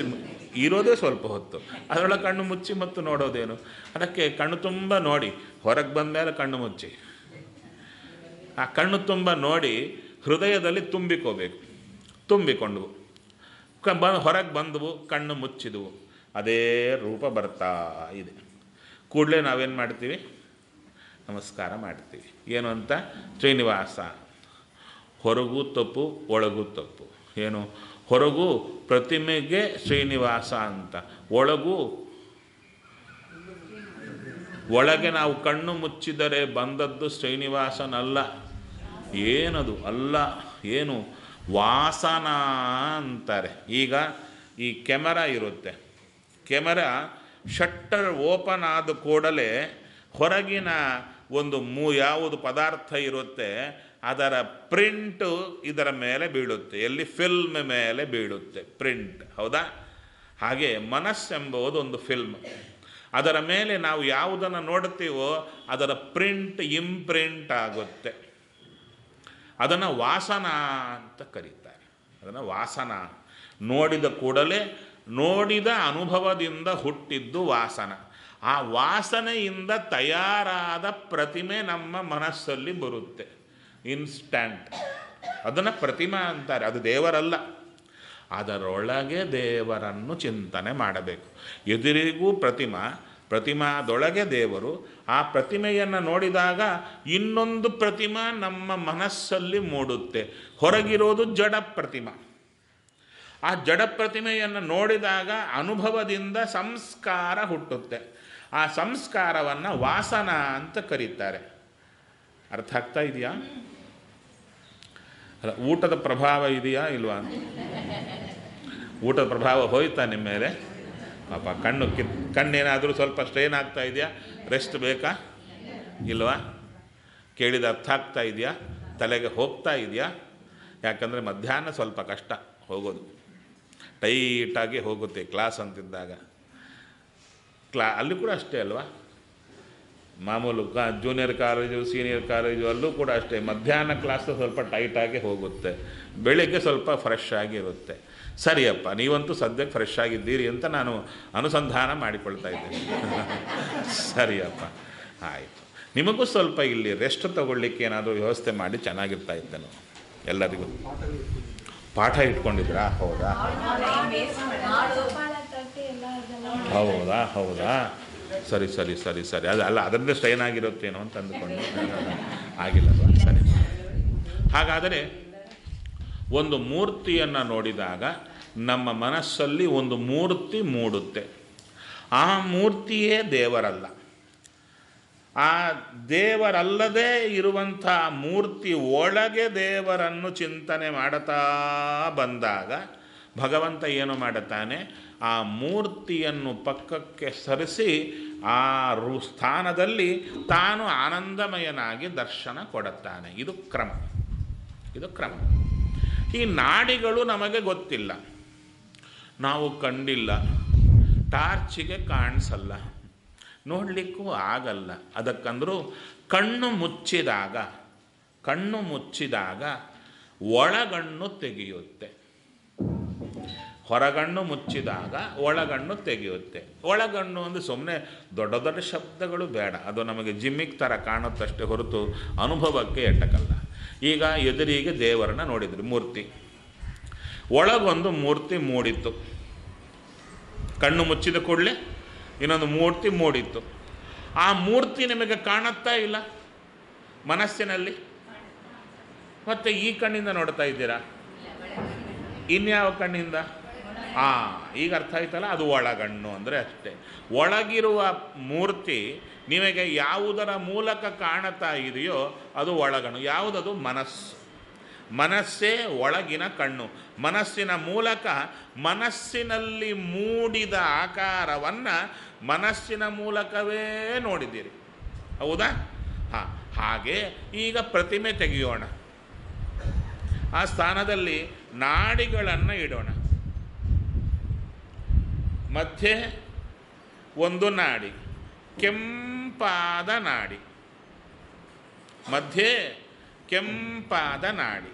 ಇರೋದೇ ಸ್ವಲ್ಪ ಹೊತ್ತು, ಅದರೊಳಗೆ ಕಣ್ಣು ಮುಚ್ಚಿ ಮತ್ತು ನೋಡೋದೇನು. ಅದಕ್ಕೆ ಕಣ್ಣು ತುಂಬ ನೋಡಿ ಹೊರಗೆ ಬಂದ ಮೇಲೆ ಕಣ್ಣು ಮುಚ್ಚಿ, ಆ ಕಣ್ಣು ತುಂಬ ನೋಡಿ ಹೃದಯದಲ್ಲಿ ತುಂಬಿಕೊಂಡವು. ಹೊರಗೆ ಬಂದವು, ಕಣ್ಣು ಮುಚ್ಚಿದವು, ಅದೇ ರೂಪ ಬರ್ತಾ ಇದೆ. ಕೂಡಲೇ ನಾವೇನು ಮಾಡ್ತೀವಿ? ನಮಸ್ಕಾರ ಮಾಡ್ತೀವಿ. ಏನು ಅಂತ? ಶ್ರೀನಿವಾಸ. ಹೊರಗೂ ತಪ್ಪು, ಒಳಗೂ ತಪ್ಪು. ಏನು? ಹೊರಗೂ ಪ್ರತಿಮೆಗೆ ಶ್ರೀನಿವಾಸ ಅಂತ, ಒಳಗೆ ನಾವು ಕಣ್ಣು ಮುಚ್ಚಿದರೆ ಬಂದದ್ದು ಶ್ರೀನಿವಾಸನಲ್ಲ. ಏನದು ಅಲ್ಲ, ಏನು? ವಾಸನ ಅಂತಾರೆ. ಈಗ ಈ ಕೆಮರಾ ಇರುತ್ತೆ, ಕೆಮರಾ ಶಟ್ಟರ್ ಓಪನ್ ಆದ ಕೂಡಲೇ ಹೊರಗಿನ ಒಂದು ಯಾವುದು ಪದಾರ್ಥ ಇರುತ್ತೆ ಅದರ ಪ್ರಿಂಟು ಇದರ ಮೇಲೆ ಬೀಳುತ್ತೆ. ಎಲ್ಲಿ? ಫಿಲ್ಮ್ ಮೇಲೆ ಬೀಳುತ್ತೆ ಪ್ರಿಂಟ್. ಹೌದಾ? ಹಾಗೆ ಮನಸ್ಸೆಂಬುದು ಒಂದು ಫಿಲ್ಮ್. ಅದರ ಮೇಲೆ ನಾವು ಯಾವುದನ್ನು ನೋಡ್ತೀವೋ ಅದರ ಇಂಪ್ರಿಂಟ್ ಆಗುತ್ತೆ. ಅದನ್ನು ವಾಸನ ಅಂತ ಕರೀತಾರೆ. ಅದನ್ನು ವಾಸನ. ನೋಡಿದ ಕೂಡಲೇ, ನೋಡಿದ ಅನುಭವದಿಂದ ಹುಟ್ಟಿದ್ದು ವಾಸನ. ಆ ವಾಸನೆಯಿಂದ ತಯಾರಾದ ಪ್ರತಿಮೆ ನಮ್ಮ ಮನಸ್ಸಲ್ಲಿ ಬರುತ್ತೆ, ಇನ್ಸ್ಟ್ಯಾಂಟ್. ಅದನ್ನು ಪ್ರತಿಮಾ ಅಂತಾರೆ. ಅದು ದೇವರಲ್ಲ, ಅದರೊಳಗೆ ದೇವರನ್ನು ಚಿಂತನೆ ಮಾಡಬೇಕು. ಎದುರಿಗೂ ಪ್ರತಿಮಾದೊಳಗೆ ದೇವರು. ಆ ಪ್ರತಿಮೆಯನ್ನು ನೋಡಿದಾಗ ಇನ್ನೊಂದು ಪ್ರತಿಮಾ ನಮ್ಮ ಮನಸ್ಸಲ್ಲಿ ಮೂಡುತ್ತೆ. ಹೊರಗಿರೋದು ಜಡ ಪ್ರತಿಮಾ. ಆ ಜಡ ಪ್ರತಿಮೆಯನ್ನು ನೋಡಿದಾಗ ಅನುಭವದಿಂದ ಸಂಸ್ಕಾರ ಹುಟ್ಟುತ್ತೆ. ಆ ಸಂಸ್ಕಾರವನ್ನು ವಾಸನ ಅಂತ ಕರೀತಾರೆ. ಅರ್ಥ ಆಗ್ತಾ ಇದೆಯಾ? ಅಲ್ಲ, ಊಟದ ಪ್ರಭಾವ ಇದೆಯಾ ಇಲ್ವಾ ಅಂತ. ಊಟದ ಪ್ರಭಾವ ಹೋಯ್ತಾ ನಿಮ್ಮ ಮೇಲೆ? ಪಾಪ ಕಣ್ಣೇನಾದರೂ ಸ್ವಲ್ಪ ಸ್ಟ್ರೈನ್ ಆಗ್ತಾ ಇದೆಯಾ? ರೆಸ್ಟ್ ಬೇಕಾ? ಇಲ್ವಾ? ಕೇಳಿದ ಅರ್ಥ ಆಗ್ತಾ ಇದೆಯಾ? ತಲೆಗೆ ಹೋಗ್ತಾ ಇದೆಯಾ? ಯಾಕಂದರೆ ಮಧ್ಯಾಹ್ನ ಸ್ವಲ್ಪ ಕಷ್ಟ ಹೋಗೋದು, ಟೈಟಾಗಿ ಹೋಗುತ್ತೆ ಕ್ಲಾಸ್ ಅಂತಿದ್ದಾಗ. ಅಲ್ಲಿ ಕೂಡ ಅಷ್ಟೇ ಅಲ್ವಾ? ಮಾಮೂಲು ಜೂನಿಯರ್ ಕಾಲೇಜು, ಸೀನಿಯರ್ ಕಾಲೇಜು ಅಲ್ಲೂ ಕೂಡ ಅಷ್ಟೇ. ಮಧ್ಯಾಹ್ನ ಕ್ಲಾಸು ಸ್ವಲ್ಪ ಟೈಟಾಗಿ ಹೋಗುತ್ತೆ, ಬೆಳಗ್ಗೆ ಸ್ವಲ್ಪ ಫ್ರೆಶ್ ಆಗಿರುತ್ತೆ. ಸರಿಯಪ್ಪ, ನೀವಂತೂ ಸದ್ಯಕ್ಕೆ ಫ್ರೆಶ್ ಆಗಿದ್ದೀರಿ ಅಂತ ನಾನು ಅನುಸಂಧಾನ ಮಾಡಿಕೊಳ್ತಾ ಇದ್ದೀನಿ. ಸರಿಯಪ್ಪ, ಆಯಿತು. ನಿಮಗೂ ಸ್ವಲ್ಪ ಇಲ್ಲಿ ರೆಸ್ಟ್ ತಗೊಳ್ಳಿಕ್ಕೆ ಏನಾದರೂ ವ್ಯವಸ್ಥೆ ಮಾಡಿ ಚೆನ್ನಾಗಿರ್ತಾ ಇದ್ದೇನೆ. ಎಲ್ಲರಿಗೂ ಪಾಠ ಇಟ್ಕೊಂಡಿದ್ರಾ? ಹೌದಾ ಹೌದಾ ಹೌದಾ ಸರಿ ಸರಿ ಸರಿ ಸರಿ. ಅಲ್ಲ ಅದರಿಂದ ಸ್ಟ್ರೈನ್ ಆಗಿರುತ್ತೇನೋ ಅಂತ ಅಂದುಕೊಂಡು ಆಗಿಲ್ಲ. ಸರಿ. ಹಾಗಾದರೆ ಒಂದು ಮೂರ್ತಿಯನ್ನು ನೋಡಿದಾಗ ನಮ್ಮ ಮನಸ್ಸಲ್ಲಿ ಒಂದು ಮೂರ್ತಿ ಮೂಡುತ್ತೆ. ಆ ಮೂರ್ತಿಯೇ ದೇವರಲ್ಲ. ಆ ದೇವರಲ್ಲದೇ ಇರುವಂಥ ಮೂರ್ತಿ ಒಳಗೆ ದೇವರನ್ನು ಚಿಂತನೆ ಮಾಡುತ್ತಾ ಬಂದಾಗ ಭಗವಂತ ಏನು ಮಾಡುತ್ತಾನೆ? ಆ ಮೂರ್ತಿಯನ್ನು ಪಕ್ಕಕ್ಕೆ ಸರಿಸಿ ಆ ಸ್ಥಾನದಲ್ಲಿ ತಾನು ಆನಂದಮಯನಾಗಿ ದರ್ಶನ ಕೊಡುತ್ತಾನೆ. ಇದು ಕ್ರಮ, ಇದು ಕ್ರಮ. ಈ ನಾಡಿಗಳು ನಮಗೆ ಗೊತ್ತಿಲ್ಲ, ನಾವು ಕಂಡಿಲ್ಲ, ಟಾರ್ಚಿಗೆ ಕಾಣಿಸಲ್ಲ, ನೋಡಲಿಕ್ಕೂ ಆಗಲ್ಲ. ಅದಕ್ಕಂದರೂ ಕಣ್ಣು ಮುಚ್ಚಿದಾಗ ಒಳಗಣ್ಣು ತೆಗೆಯುತ್ತೆ. ಹೊರಗಣ್ಣು ಮುಚ್ಚಿದಾಗ ಒಳಗಣ್ಣು ತೆಗೆಯುತ್ತೆ. ಒಳಗಣ್ಣು ಅಂದರೆ ಸುಮ್ಮನೆ ದೊಡ್ಡ ದೊಡ್ಡ ಶಬ್ದಗಳು ಬೇಡ, ಅದು ನಮಗೆ ಜಿಮ್ಮಿಕ್ ಥರ ಕಾಣುತ್ತಷ್ಟೇ ಹೊರತು ಅನುಭವಕ್ಕೆ ಎಟಕಲ್ಲ. ಈಗ ಎದುರಿಗೆ ದೇವರನ್ನ ನೋಡಿದ್ರಿ, ಮೂರ್ತಿ ಒಳಗೊಂದು ಮೂರ್ತಿ ಮೂಡಿತ್ತು. ಕಣ್ಣು ಮುಚ್ಚಿದ ಕೂಡಲೇ ಇನ್ನೊಂದು ಮೂರ್ತಿ ಮೂಡಿತ್ತು. ಆ ಮೂರ್ತಿ ನಿಮಗೆ ಕಾಣುತ್ತಾ ಇಲ್ಲ ಮನಸ್ಸಿನಲ್ಲಿ? ಮತ್ತು ಈ ಕಣ್ಣಿಂದ ನೋಡ್ತಾ ಇದ್ದೀರಾ? ಇನ್ಯಾವ ಕಣ್ಣಿಂದ? ಈಗ ಅರ್ಥ ಆಯ್ತಲ್ಲ, ಅದು ಒಳಗಣ್ಣು ಅಂದರೆ ಅಷ್ಟೇ. ಒಳಗಿರುವ ಮೂರ್ತಿ ನಿಮಗೆ ಯಾವುದರ ಮೂಲಕ ಕಾಣುತ್ತಾ ಇದೆಯೋ ಅದು ಒಳಗಣ್ಣು. ಯಾವುದದು? ಮನಸ್ಸು. ಮನಸ್ಸೇ ಒಳಗಿನ ಕಣ್ಣು. ಮನಸ್ಸಿನ ಮೂಲಕ ಮನಸ್ಸಿನಲ್ಲಿ ಮೂಡಿದ ಆಕಾರವನ್ನು ಮನಸ್ಸಿನ ಮೂಲಕವೇ ನೋಡಿದ್ದೀರಿ, ಹೌದಾ? ಹಾಗೆ ಈಗ ಪ್ರತಿಮೆ ತೆಗೆಯೋಣ. ಆ ಸ್ಥಾನದಲ್ಲಿ ನಾಡಿಗಳನ್ನು ಇಡೋಣ. ಮಧ್ಯೆ ಒಂದು ನಾಡಿ, ಕೆಂಪಾದ ನಾಡಿ, ಮಧ್ಯೆ ಕೆಂಪಾದ ನಾಡಿ.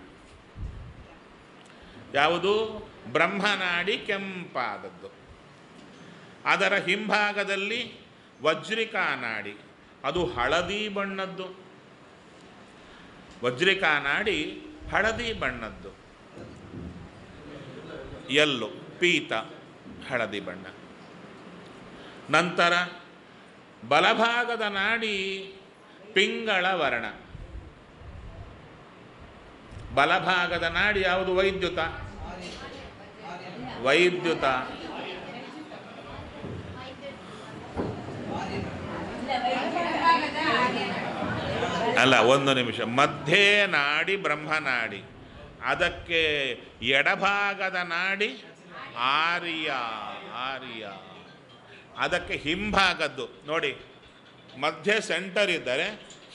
ಯಾವುದು? ಬ್ರಹ್ಮನಾಡಿ, ಕೆಂಪಾದದ್ದು. ಅದರ ಹಿಂಭಾಗದಲ್ಲಿ ವಜ್ರಿಕಾ ನಾಡಿ, ಅದು ಹಳದಿ ಬಣ್ಣದ್ದು. ವಜ್ರಿಕಾ ನಾಡಿ ಹಳದಿ ಬಣ್ಣದ್ದು. ಎಲ್ಲೋ ಪೀತ ಹಳದಿ ಬಣ್ಣ. ನಂತರ ಬಲಭಾಗದ ನಾಡಿ ಪಿಂಗಳ ವರ್ಣ. ಬಲಭಾಗದ ನಾಡಿ ಯಾವುದು? ವೈದ್ಯುತ. ವೈದ್ಯುತ. ಅಲ್ಲ, ಒಂದು ನಿಮಿಷ. ಮಧ್ಯೆ ನಾಡಿ ಬ್ರಹ್ಮನಾಡಿ, ಅದಕ್ಕೆ ಎಡಭಾಗದ ನಾಡಿ ಆರ್ಯ. ಆರ್ಯ. ಅದಕ್ಕೆ ಹಿಂಭಾಗದ್ದು ನೋಡಿ, ಮಧ್ಯೆ ಸೆಂಟರ್ ಇದ್ದರೆ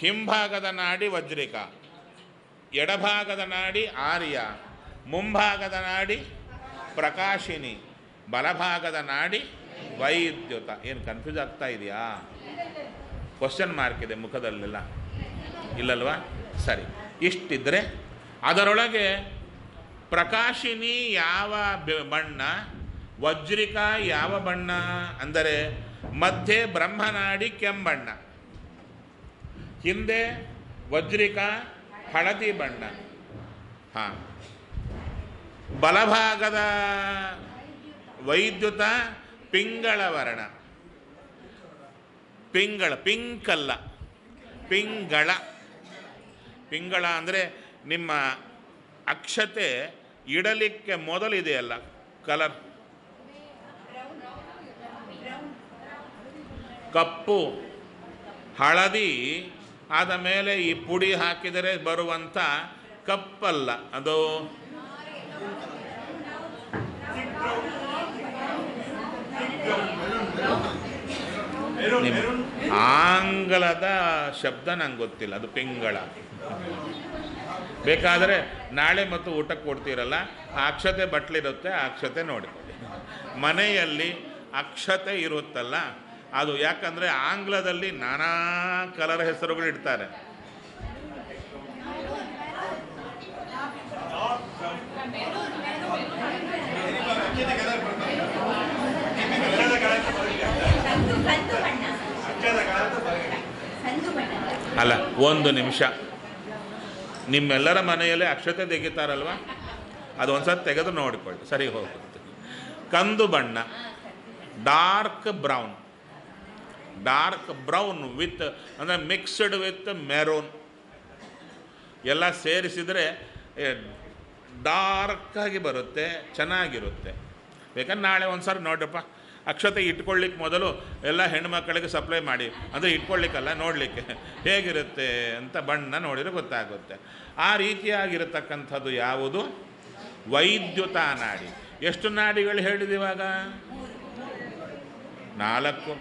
ಹಿಂಭಾಗದ ನಾಡಿ ವಜ್ರಿಕ, ಎಡಭಾಗದ ನಾಡಿ ಆರ್ಯ, ಮುಂಭಾಗದ ನಾಡಿ ಪ್ರಕಾಶಿನಿ, ಬಲಭಾಗದ ನಾಡಿ ವೈದ್ಯುತ. ಏನು ಕನ್ಫ್ಯೂಸ್ ಆಗ್ತಾ ಇದೆಯಾ? ಕ್ವಶನ್ ಮಾರ್ಕ್ ಇದೆ ಮುಖದಲ್ಲೆಲ್ಲ, ಇಲ್ಲಲ್ವಾ? ಸರಿ. ಇಷ್ಟಿದ್ರೆ ಅದರೊಳಗೆ ಪ್ರಕಾಶಿನಿ ಯಾವ ಬಣ್ಣ, ವಜ್ರಿಕ ಯಾವ ಬಣ್ಣ ಅಂದರೆ ಮಧ್ಯೆ ಬ್ರಹ್ಮನಾಡಿ ಕೆಂಬಣ್ಣ, ಹಿಂದೆ ವಜ್ರಿಕ ಹಳದಿ ಬಣ್ಣ. ಬಲಭಾಗದ ವೈದ್ಯುತ ಪಿಂಗಳ ವರ್ಣ. ಪಿಂಗಳ, ಪಿಂಕಲ್ಲ, ಪಿಂಗಳ. ಪಿಂಗಳ ಅಂದರೆ ನಿಮ್ಮ ಅಕ್ಷತೆ ಇಡಲಿಕ್ಕೆ ಮೊದಲಿದೆಯಲ್ಲ ಕಲರ್, ಕಪ್ಪು ಹಳದಿ ಆದ ಮೇಲೆ ಈ ಪುಡಿ ಹಾಕಿದರೆ ಬರುವಂಥ ಕಪ್ಪಲ್ಲ, ಅದು ನಿಮ್ಮ ಆಂಗ್ಲದ ಶಬ್ದ ನಂಗೆ ಗೊತ್ತಿಲ್ಲ, ಅದು ಪಿಂಗಳ. ಬೇಕಾದರೆ ನಾಳೆ ಮತ್ತು ಊಟಕ್ಕೆ ಕೊಡ್ತೀರಲ್ಲ, ಆ ಅಕ್ಷತೆ ಬಟ್ಲಿರುತ್ತೆ, ಆ ಅಕ್ಷತೆ ನೋಡಿಕೊಳ್ಳಿ. ಮನೆಯಲ್ಲಿ ಅಕ್ಷತೆ ಇರುತ್ತಲ್ಲ ಅದು, ಯಾಕಂದರೆ ಆಂಗ್ಲದಲ್ಲಿ ನಾನಾ ಕಲರ್ ಹೆಸರುಗಳು ಇಡ್ತಾರೆ. ಅಲ್ಲ, ಒಂದು ನಿಮಿಷ, ನಿಮ್ಮೆಲ್ಲರ ಮನೆಯಲ್ಲಿ ಅಕ್ಷತೆ ತೆಗಿತಾರಲ್ವ, ಅದು ಒಂದ್ಸತಿ ತೆಗೆದು ನೋಡಿಕೊಳ್ಳಿ, ಸರಿ ಹೋಗುತ್ತೆ. ಕಂದು ಬಣ್ಣ, dark brown, dark brown with ಅಂದರೆ ಮಿಕ್ಸ್ಡ್ ವಿತ್ ಮೆರೂನ್ ಎಲ್ಲ ಸೇರಿಸಿದರೆ ಡಾರ್ಕಾಗಿ ಬರುತ್ತೆ, ಚೆನ್ನಾಗಿರುತ್ತೆ. ಬೇಕಾದ್ರೆ ನಾಳೆ ಒಂದು ಸಾರಿ ನೋಡ್ರಪ್ಪ, ಅಕ್ಷತೆ ಇಟ್ಕೊಳ್ಳಿಕ್ಕೆ ಮೊದಲು ಎಲ್ಲ ಹೆಣ್ಮಕ್ಕಳಿಗೆ ಸಪ್ಲೈ ಮಾಡಿ, ಅಂದರೆ ಇಟ್ಕೊಳ್ಳಿಕ್ಕಲ್ಲ, ನೋಡಲಿಕ್ಕೆ ಹೇಗಿರುತ್ತೆ ಅಂತ ಬಣ್ಣ ನೋಡಿದರೆ ಗೊತ್ತಾಗುತ್ತೆ. ಆ ರೀತಿಯಾಗಿರತಕ್ಕಂಥದ್ದು ಯಾವುದು? ವೈದ್ಯುತ ನಾಡಿ. ಎಷ್ಟು ನಾಡಿಗಳು ಹೇಳಿದಿವಾಗ? 4.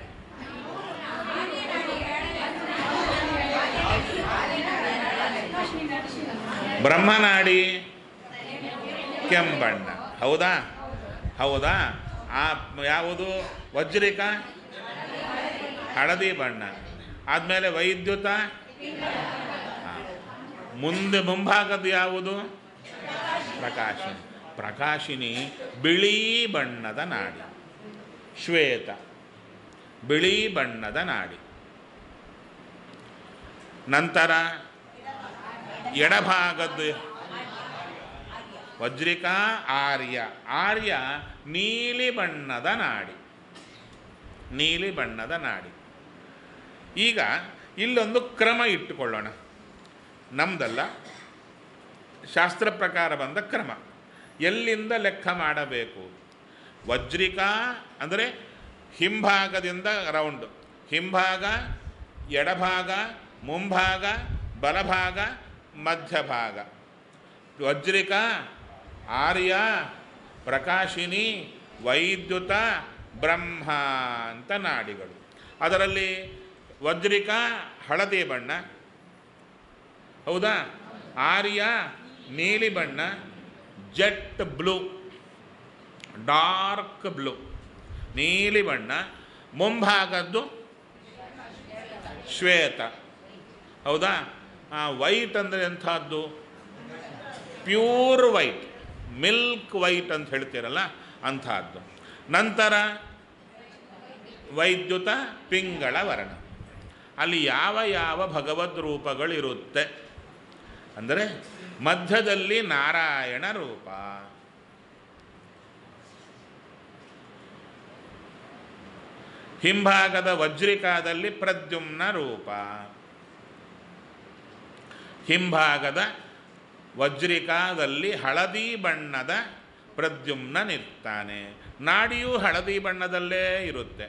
ಬ್ರಹ್ಮನಾಡಿ ಕೆಂಬಣ್ಣ, ಹೌದಾ? ಹೌದಾ? ಆ ಯಾವುದು? ವಜ್ರಿಕ ಹಳದಿ ಬಣ್ಣ, ಆದಮೇಲೆ ವೈದ್ಯುತ, ಮುಂದೆ ಮುಂಭಾಗದ ಯಾವುದು? ಪ್ರಕಾಶಿನಿ. ಪ್ರಕಾಶಿನಿ ಬಿಳಿ ಬಣ್ಣದ ನಾಡಿ, ಶ್ವೇತ ಬಿಳಿ ಬಣ್ಣದ ನಾಡಿ. ನಂತರ ಎಡಭಾಗದ್ದು ವಜ್ರಿಕಾ ಆರ್ಯ, ಆರ್ಯ ನೀಲಿ ಬಣ್ಣದ ನಾಡಿ, ನೀಲಿ ಬಣ್ಣದ ನಾಡಿ. ಈಗ ಇಲ್ಲೊಂದು ಕ್ರಮ ಇಟ್ಟುಕೊಳ್ಳೋಣ, ನಮ್ದಲ್ಲ, ಶಾಸ್ತ್ರ ಪ್ರಕಾರ ಬಂದ ಕ್ರಮ. ಎಲ್ಲಿಂದ ಲೆಕ್ಕ ಮಾಡಬೇಕು? ವಜ್ರಿಕಾ ಅಂದರೆ ಹಿಂಭಾಗದಿಂದ ರೌಂಡ್, ಹಿಂಭಾಗ, ಎಡಭಾಗ, ಮುಂಭಾಗ, ಬಲಭಾಗ, ಮಧ್ಯಭಾಗ. ವಜ್ರಿಕಾ, ಆರ್ಯ, ಪ್ರಕಾಶಿನಿ, ವೈದ್ಯುತ, ಬ್ರಹ್ಮ ಅಂತ ನಾಡಿಗಳು. ಅದರಲ್ಲಿ ವಜ್ರಿಕಾ ಹಳದಿ ಬಣ್ಣ, ಹೌದಾ? ಆರ್ಯ ನೀಲಿ ಬಣ್ಣ, ಜೆಟ್ ಬ್ಲೂ, ಡಾರ್ಕ್ ಬ್ಲೂ, ನೀಲಿ ಬಣ್ಣ. ಮುಂಭಾಗದ್ದು ಶ್ವೇತ, ಹೌದಾ? ವೈಟ್ ಅಂದರೆ ಎಂಥದ್ದು? ಪ್ಯೂರ್ ವೈಟ್, ಮಿಲ್ಕ್ ವೈಟ್ ಅಂತ ಹೇಳ್ತೀರಲ್ಲ ಅಂಥದ್ದು. ನಂತರ ವೈದ್ಯುತ ಪಿಂಗಳ ವರ್ಣ. ಅಲ್ಲಿ ಯಾವ ಯಾವ ಭಗವದ್ ರೂಪಗಳಿರುತ್ತೆ ಅಂದರೆ ಮಧ್ಯದಲ್ಲಿ ನಾರಾಯಣ ರೂಪ, ಹಿಂಭಾಗದ ವಜ್ರಿಕಾದಲ್ಲಿ ಪ್ರದ್ಯುಮ್ನ ರೂಪ, ಹಿಂಭಾಗದ ವಜ್ರಿಕಾದಲ್ಲಿ ಹಳದಿ ಬಣ್ಣದ ಪ್ರದ್ಯುಮ್ನನಿರ್ತಾನೆ. ನಾಡಿಯೂ ಹಳದಿ ಬಣ್ಣದಲ್ಲೇ ಇರುತ್ತೆ.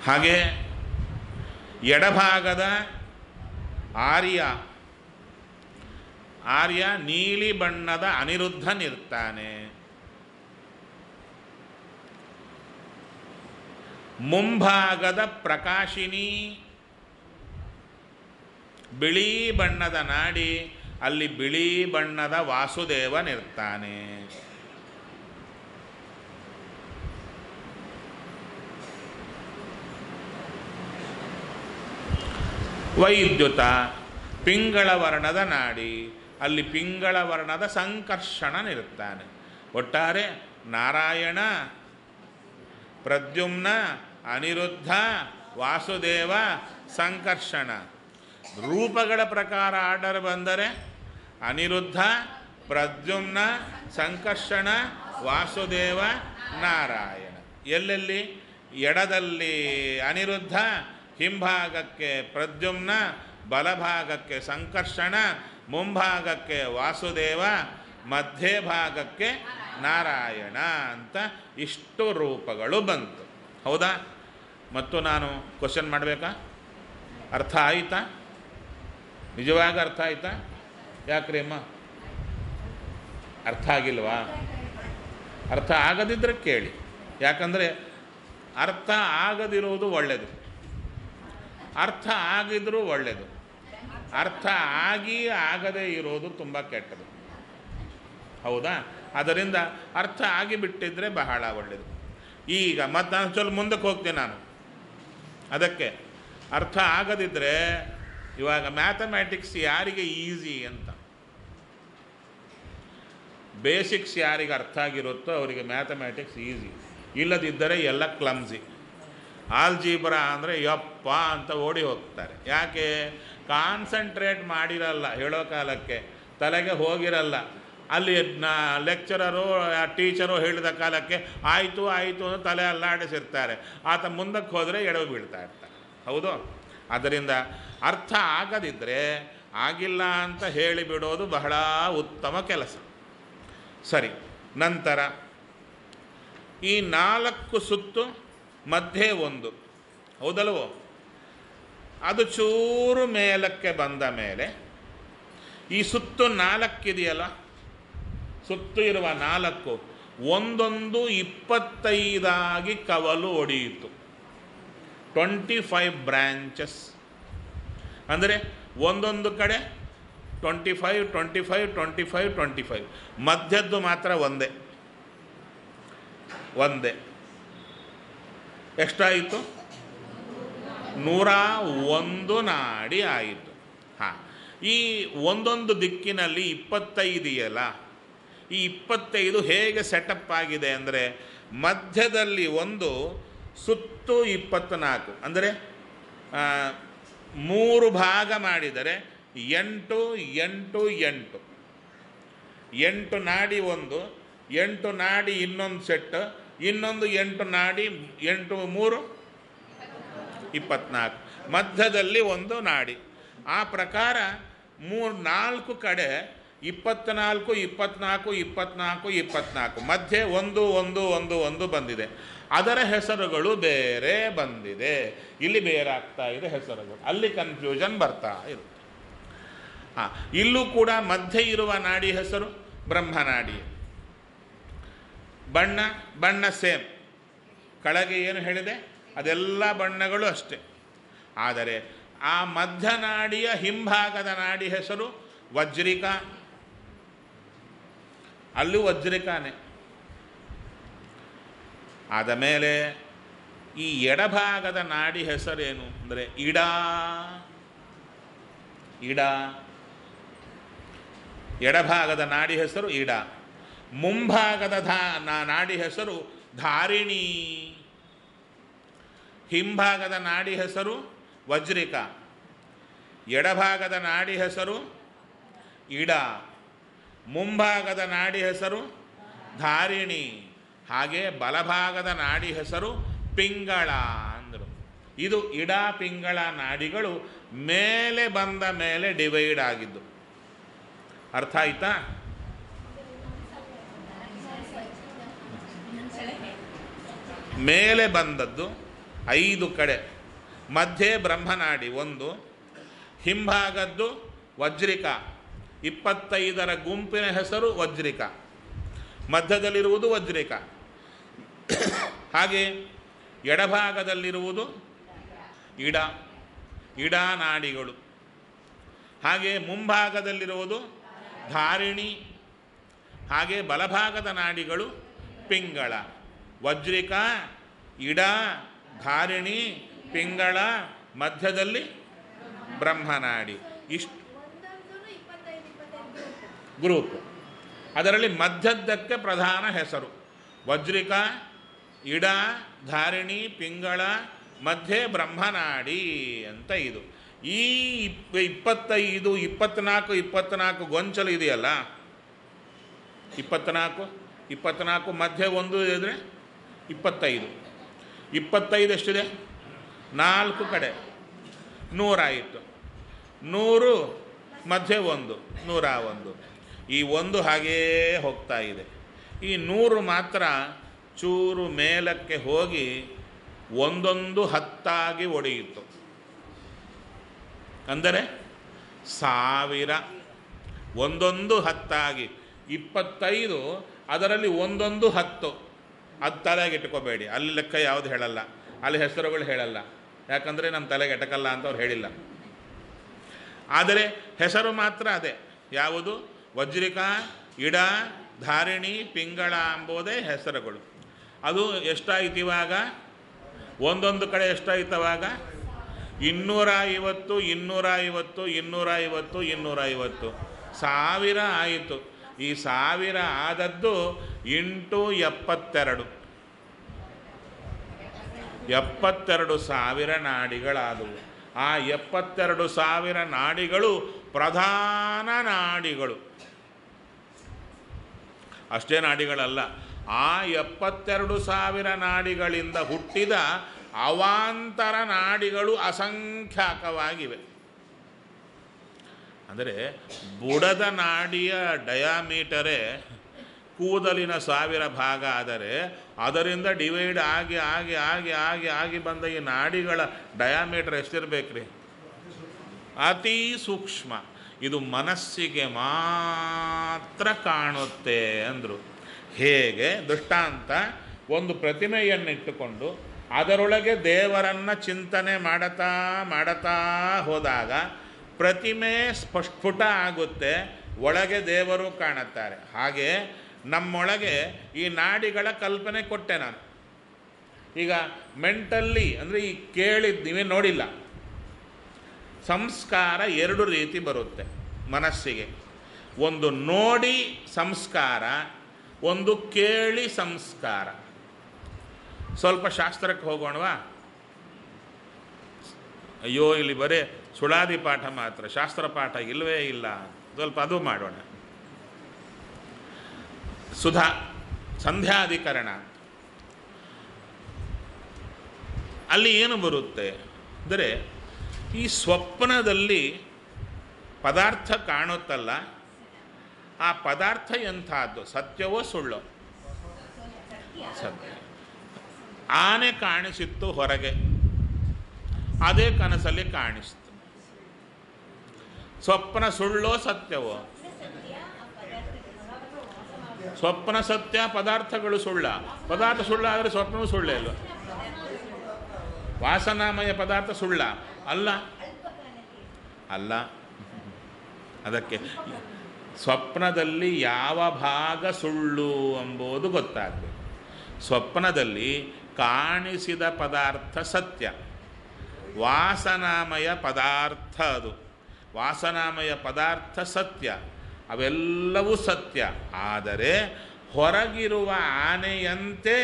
ಹಾಗೆ ಎಡಭಾಗದ ಆರ್ಯ, ಆರ್ಯ ನೀಲಿ ಬಣ್ಣದ ಅನಿರುದ್ಧನಿರ್ತಾನೆ. ಮುಂಭಾಗದ ಪ್ರಕಾಶಿನಿ ಬಿಳಿ ಬಣ್ಣದ ನಾಡಿ, ಅಲ್ಲಿ ಬಿಳಿ ಬಣ್ಣದ ವಾಸುದೇವನಿರ್ತಾನೆ. ವೈದ್ಯುತ ಪಿಂಗಳ ವರ್ಣದ ನಾಡಿ, ಅಲ್ಲಿ ಪಿಂಗಳ ವರ್ಣದ ಸಂಕರ್ಷಣನಿರ್ತಾನೆ. ಒಟ್ಟಾರೆ ನಾರಾಯಣ, ಪ್ರದ್ಯುಮ್ನ, ಅನಿರುದ್ಧ, ವಾಸುದೇವ, ಸಂಕರ್ಷಣ. ರೂಪಗಳ ಪ್ರಕಾರ ಆರ್ಡರ್ ಬಂದರೆ ಅನಿರುದ್ಧ, ಪ್ರದ್ಯುಮ್ನ, ಸಂಕರ್ಷಣ, ವಾಸುದೇವ, ನಾರಾಯಣ. ಎಲ್ಲೆಲ್ಲಿ? ಎಡದಲ್ಲಿ ಅನಿರುದ್ಧ, ಹಿಂಭಾಗಕ್ಕೆ ಪ್ರದ್ಯುಮ್ನ, ಬಲಭಾಗಕ್ಕೆ ಸಂಕರ್ಷಣ, ಮುಂಭಾಗಕ್ಕೆ ವಾಸುದೇವ, ಮಧ್ಯಭಾಗಕ್ಕೆ ನಾರಾಯಣ ಅಂತ ಇಷ್ಟು ರೂಪಗಳು ಬಂತು. ಹೌದಾ? ಮತ್ತು ನಾನು ಕ್ವಶನ್ ಮಾಡಬೇಕಾ? ಅರ್ಥ ಆಯಿತಾ? ನಿಜವಾಗ ಅರ್ಥ ಆಯಿತಾ? ಯಾಕ್ರಿ ಅಮ್ಮ? ಅರ್ಥ ಆಗಿಲ್ವಾ? ಅರ್ಥ ಆಗದಿದ್ದರೆ ಕೇಳಿ. ಯಾಕಂದರೆ ಅರ್ಥ ಆಗದಿರುವುದು ಒಳ್ಳೆಯದು, ಅರ್ಥ ಆಗಿದ್ರೂ ಒಳ್ಳೆಯದು, ಅರ್ಥ ಆಗಿ ಆಗದೇ ಇರೋದು ತುಂಬ ಕೆಟ್ಟದು. ಹೌದಾ? ಅದರಿಂದ ಅರ್ಥ ಆಗಿಬಿಟ್ಟಿದ್ರೆ ಬಹಳ ಒಳ್ಳೆಯದು. ಈಗ ಮತ್ತು ನಾನು ಸ್ವಲ್ಪ ಮುಂದಕ್ಕೆ ಹೋಗ್ತೀನಿ ನಾನು. ಅದಕ್ಕೆ ಅರ್ಥ ಆಗದಿದ್ದರೆ ಇವಾಗ ಮ್ಯಾಥಮ್ಯಾಟಿಕ್ಸ್ ಯಾರಿಗೆ ಈಸಿ ಅಂತ, ಬೇಸಿಕ್ಸ್ ಯಾರಿಗೆ ಅರ್ಥ ಆಗಿರುತ್ತೋ ಅವರಿಗೆ ಮ್ಯಾಥಮ್ಯಾಟಿಕ್ಸ್ ಈಸಿ. ಇಲ್ಲದಿದ್ದರೆ ಎಲ್ಲ ಕ್ಲಮ್ಸಿ. ಆಲ್ಜೀಬ್ರಾ ಅಂದರೆ ಯಪ್ಪ ಅಂತ ಓಡಿ ಹೋಗ್ತಾರೆ. ಯಾಕೆ? ಕಾನ್ಸಂಟ್ರೇಟ್ ಮಾಡಿರಲ್ಲ, ಹೇಳೋ ಕಾಲಕ್ಕೆ ತಲೆಗೆ ಹೋಗಿರಲ್ಲ. ಅಲ್ಲಿ ಲೆಕ್ಚರರು ಟೀಚರು ಹೇಳಿದ ಕಾಲಕ್ಕೆ ಆಯಿತು ಆಯಿತು ಅಂತ ತಲೆ ಅಲ್ಲಾಡಿಸಿರ್ತಾರೆ. ಆತ ಮುಂದಕ್ಕೆ ಹೋದರೆ ಎಡವು ಬೀಳ್ತಾ ಇರ್ತಾರೆ. ಹೌದು? ಆದ್ದರಿಂದ ಅರ್ಥ ಆಗದಿದ್ದರೆ ಆಗಿಲ್ಲ ಅಂತ ಹೇಳಿಬಿಡೋದು ಬಹಳ ಉತ್ತಮ ಕೆಲಸ. ಸರಿ, ನಂತರ ಈ 4 ಸುತ್ತು ಮಧ್ಯೆ 1, ಹೌದಲ್ವೋ? ಅದು ಚೂರು ಮೇಲಕ್ಕೆ ಬಂದ ಮೇಲೆ ಈ ಸುತ್ತು 4 ಇದೆಯಲ್ಲ, ಸುತ್ತು ಇರುವ 4 ಒಂದೊಂದು 25 ಕವಲು ಒಡೆಯಿತು. 25 ಬ್ರ್ಯಾಂಚಸ್ ಅಂದರೆ ಒಂದೊಂದು ಕಡೆ 25 25 25 25. ಮಧ್ಯದ್ದು ಮಾತ್ರ ಒಂದೇ. ಎಷ್ಟಾಯಿತು? 101 ನಾಡಿ ಆಯಿತು. ಹಾಂ, ಈ ಒಂದೊಂದು ದಿಕ್ಕಿನಲ್ಲಿ 25 ಇದೆಯಲ್ಲ, ಈ 25 ಹೇಗೆ ಸೆಟಪ್ ಆಗಿದೆ ಅಂದರೆ ಮಧ್ಯದಲ್ಲಿ ಒಂದು ಸುತ್ತು 24 ಅಂದರೆ 3 ಭಾಗ ಮಾಡಿದರೆ 8 8 8 8 ನಾಡಿ ಒಂದು, 8 ನಾಡಿ ಇನ್ನೊಂದು ಸೆಟ್, ಇನ್ನೊಂದು 8 ನಾಡಿ, 8 3 24, ಮಧ್ಯದಲ್ಲಿ ಒಂದು ನಾಡಿ. ಆ ಪ್ರಕಾರ 4 ಕಡೆ 24 24 24 24, ಮಧ್ಯೆ 1 1 1 1 ಬಂದಿದೆ. ಅದರ ಹೆಸರುಗಳು ಬೇರೆ ಬಂದಿದೆ, ಇಲ್ಲಿ ಬೇರೆ ಆಗ್ತಾ ಇದೆ ಹೆಸರುಗಳು, ಅಲ್ಲಿ ಕನ್ಫ್ಯೂಷನ್ ಬರ್ತಾ ಇರುತ್ತೆ. ಇಲ್ಲೂ ಕೂಡ ಮಧ್ಯೆ ಇರುವ ನಾಡಿ ಹೆಸರು ಬ್ರಹ್ಮನಾಡಿ. ಬಣ್ಣ ಸೇಮ್, ಕೆಳಗೆ ಏನು ಹೇಳಿದೆ ಅದೆಲ್ಲ ಬಣ್ಣಗಳು ಅಷ್ಟೆ. ಆದರೆ ಆ ಮಧ್ಯನಾಡಿಯ ಹಿಂಭಾಗದ ನಾಡಿ ಹೆಸರು ವಜ್ರಿಕ, ಅಲ್ಲೂ ವಜ್ರಿಕಾನೆ. ಆದ ಮೇಲೆ ಈ ಎಡಭಾಗದ ನಾಡಿ ಹೆಸರೇನು ಅಂದರೆ ಇಡ. ಎಡಭಾಗದ ನಾಡಿ ಹೆಸರು ಇಡ. ಮುಂಭಾಗದ ನಾಡಿ ಹೆಸರು ಧಾರಿಣಿ. ಹಿಂಭಾಗದ ನಾಡಿ ಹೆಸರು ವಜ್ರಿಕ. ಎಡಭಾಗದ ನಾಡಿ ಹೆಸರು ಇಡ, ಮುಂಭಾಗದ ನಾಡಿ ಹೆಸರು ಧಾರಿಣಿ. ಹಾಗೆ ಬಲಭಾಗದ ನಾಡಿ ಹೆಸರು ಪಿಂಗಳ ಅಂದರು. ಇದು ಇಡ ಪಿಂಗಳ ನಾಡಿಗಳು ಮೇಲೆ ಬಂದ ಮೇಲೆ ಡಿವೈಡ್ ಆಗಿದ್ದು. ಅರ್ಥ ಆಯ್ತಾ? ಮೇಲೆ ಬಂದದ್ದು 5 ಕಡೆ, ಮಧ್ಯೆ ಬ್ರಹ್ಮನಾಡಿ 1, ಹಿಂಭಾಗದ್ದು ವಜ್ರಿಕ. 25ರ ಗುಂಪಿನ ಹೆಸರು ವಜ್ರಿಕ, ಮಧ್ಯದಲ್ಲಿರುವುದು ವಜ್ರಿಕ. ಹಾಗೆ ಎಡಭಾಗದಲ್ಲಿರುವುದು ಇಡ ನಾಡಿಗಳು. ಹಾಗೆ ಮುಂಭಾಗದಲ್ಲಿರುವುದು ಧಾರಿಣಿ. ಹಾಗೆ ಬಲಭಾಗದ ನಾಡಿಗಳು ಪಿಂಗಳ. ವಜ್ರಿಕ, ಇಡ, ಧಾರಿಣಿ, ಪಿಂಗಳ, ಮಧ್ಯದಲ್ಲಿ ಬ್ರಹ್ಮನಾಡಿ. ಇಷ್ಟು ಗ್ರೂಪ್. ಅದರಲ್ಲಿ ಮಧ್ಯದ್ದಕ್ಕೆ ಪ್ರಧಾನ ಹೆಸರು ವಜ್ರಿಕ, ಇಡ, ಧಾರಿಣಿ, ಪಿಂಗಳ, ಮಧ್ಯೆ ಬ್ರಹ್ಮನಾಡಿ ಅಂತ. ಇದು ಈ 25 24 24 ಗೊಂಚಲು ಇದೆಯಲ್ಲ, 24 ಮಧ್ಯೆ 1 ಇದ್ದರೆ 25. 25 ಎಷ್ಟಿದೆ? 4 ಕಡೆ 100 ಆಯಿತು. 100 ಮಧ್ಯೆ 1, 101. ಈ 1 ಹಾಗೇ ಹೋಗ್ತಾ ಇದೆ. ಈ 100 ಮಾತ್ರ ಚೂರು ಮೇಲಕ್ಕೆ ಹೋಗಿ 1 10 ಒಡೆಯಿತು. ಅಂದರೆ 1000. 1 10. 25 ಅದರಲ್ಲಿ ಒಂದೊಂದು 10. ಅದು ತಲೆಗೆ ಇಟ್ಕೋಬೇಡಿ, ಅಲ್ಲಿ ಲೆಕ್ಕ ಯಾವುದು ಹೇಳಲ್ಲ, ಅಲ್ಲಿ ಹೆಸರುಗಳು ಹೇಳಲ್ಲ, ಯಾಕಂದರೆ ನಮ್ಮ ತಲೆಗೆ ಎಟಕಲ್ಲ ಅಂತ ಅವ್ರು ಹೇಳಿಲ್ಲ. ಆದರೆ ಹೆಸರು ಮಾತ್ರ ಅದೇ. ಯಾವುದು? ವಜ್ರಿಕಾ, ಇಡ, ಧಾರಿಣಿ, ಪಿಂಗಳ ಎಂಬುದೇ ಹೆಸರುಗಳು. ಅದು ಎಷ್ಟಾಯ್ತು ಇವಾಗ? ಒಂದೊಂದು ಕಡೆ ಎಷ್ಟಾಯ್ತವಾಗ? 250, 250, 250, 250 1000 ಆಯಿತು. ಈ 1000 ಆದದ್ದು 8 72 72,000 ನಾಡಿಗಳಾದವು. ಆ 72,000 ನಾಡಿಗಳು ಪ್ರಧಾನ ನಾಡಿಗಳು. ಅಷ್ಟೇ ನಾಡಿಗಳಲ್ಲ, ಆ 72,000 ನಾಡಿಗಳಿಂದ ಹುಟ್ಟಿದ ಅವಾಂತರ ನಾಡಿಗಳು ಅಸಂಖ್ಯಾಕವಾಗಿವೆ. ಅಂದರೆ ಬುಡದ ನಾಡಿಯ ಡಯಾಮೀಟರೇ ಕೂದಲಿನ 1000 ಭಾಗ ಆದರೆ ಅದರಿಂದ ಡಿವೈಡ್ ಆಗಿ ಆಗಿ ಆಗಿ ಆಗಿ ಆಗಿ ಬಂದ ಈ ನಾಡಿಗಳ ಡಯಾಮೀಟರ್ ಎಷ್ಟಿರಬೇಕ್ರಿ? ಅತಿ ಸೂಕ್ಷ್ಮ. ಇದು ಮನಸ್ಸಿಗೆ ಮಾತ್ರ ಕಾಣುತ್ತೆ ಅಂದರು. ಹೇಗೆ? ದೃಷ್ಟಾಂತ, ಒಂದು ಪ್ರತಿಮೆಯನ್ನಿಟ್ಟುಕೊಂಡು ಅದರೊಳಗೆ ದೇವರನ್ನು ಚಿಂತನೆ ಮಾಡುತ್ತಾ ಮಾಡುತ್ತಾ ಹೋದಾಗ ಪ್ರತಿಮೆ ಸ್ಫುಟ ಆಗುತ್ತೆ, ಒಳಗೆ ದೇವರು ಕಾಣುತ್ತಾರೆ. ಹಾಗೆ ನಮ್ಮೊಳಗೆ ಈ ನಾಡಿಗಳ ಕಲ್ಪನೆ ಕೊಟ್ಟೆ ನಾನು. ಈಗ ಮೆಂಟಲ್ಲಿ ಅಂದರೆ ಈ ಕೇಳಿದ್ದು ನೀವೇ ನೋಡಿಲ್ಲ, ಸಂಸ್ಕಾರ 2 ರೀತಿ ಬರುತ್ತೆ ಮನಸ್ಸಿಗೆ. ಒಂದು ನೋಡಿ ಸಂಸ್ಕಾರ, ಒಂದು ಕೇಳಿ ಸಂಸ್ಕಾರ. ಸ್ವಲ್ಪ ಶಾಸ್ತ್ರಕ್ಕೆ ಹೋಗೋಣವಾ? ಅಯ್ಯೋ ಇಲ್ಲಿ ಬರೀ ಸುಳಾದಿ ಪಾಠ ಮಾತ್ರ, ಶಾಸ್ತ್ರ ಪಾಠ ಇಲ್ಲವೇ ಇಲ್ಲ. ಸ್ವಲ್ಪ ಅದು ಮಾಡೋಣ. ಸುಧಾ ಸಂಧ್ಯಾಧಿಕರಣ, ಅಲ್ಲಿ ಏನು ಬರುತ್ತೆ ಅಂದರೆ, ಈ ಸ್ವಪ್ನದಲ್ಲಿ ಪದಾರ್ಥ ಕಾಣುತ್ತಲ್ಲ, ಆ ಪದಾರ್ಥ ಎಂಥದ್ದು? ಸತ್ಯವೋ ಸುಳ್ಳೋ? ಸತ್ಯ. ಆನೆ ಕಾಣಿಸಿತ್ತು ಹೊರಗೆ, ಅದೇ ಕನಸಲ್ಲಿ ಕಾಣಿಸ್ತು. ಸ್ವಪ್ನ ಸುಳ್ಳೋ ಸತ್ಯವೋ? ಸ್ವಪ್ನ ಸತ್ಯ, ಪದಾರ್ಥಗಳು ಸುಳ್ಳ. ಪದಾರ್ಥ ಸುಳ್ಳ ಆದರೆ ಸ್ವಪ್ನವೂ ಸುಳ್ಳೇ ಅಲ್ವ? ವಾಸನಾಮಯ ಪದಾರ್ಥ ಸುಳ್ಳ ಅಲ್ಲ? ಅಲ್ಲ. ಅದಕ್ಕೆ ಸ್ವಪ್ನದಲ್ಲಿ ಯಾವ ಭಾಗ ಸುಳ್ಳು ಎಂಬುದು ಗೊತ್ತಾಗಬೇಕು. ಸ್ವಪ್ನದಲ್ಲಿ ಕಾಣಿಸಿದ ಪದಾರ್ಥ ಸತ್ಯ, ವಾಸನಾಮಯ ಪದಾರ್ಥ ಅದು. ವಾಸನಾಮಯ ಪದಾರ್ಥ ಸತ್ಯ, ಅವೆಲ್ಲವೂ ಸತ್ಯ. ಆದರೆ ಹೊರಗಿರುವ ಆನೆಯಂತೆ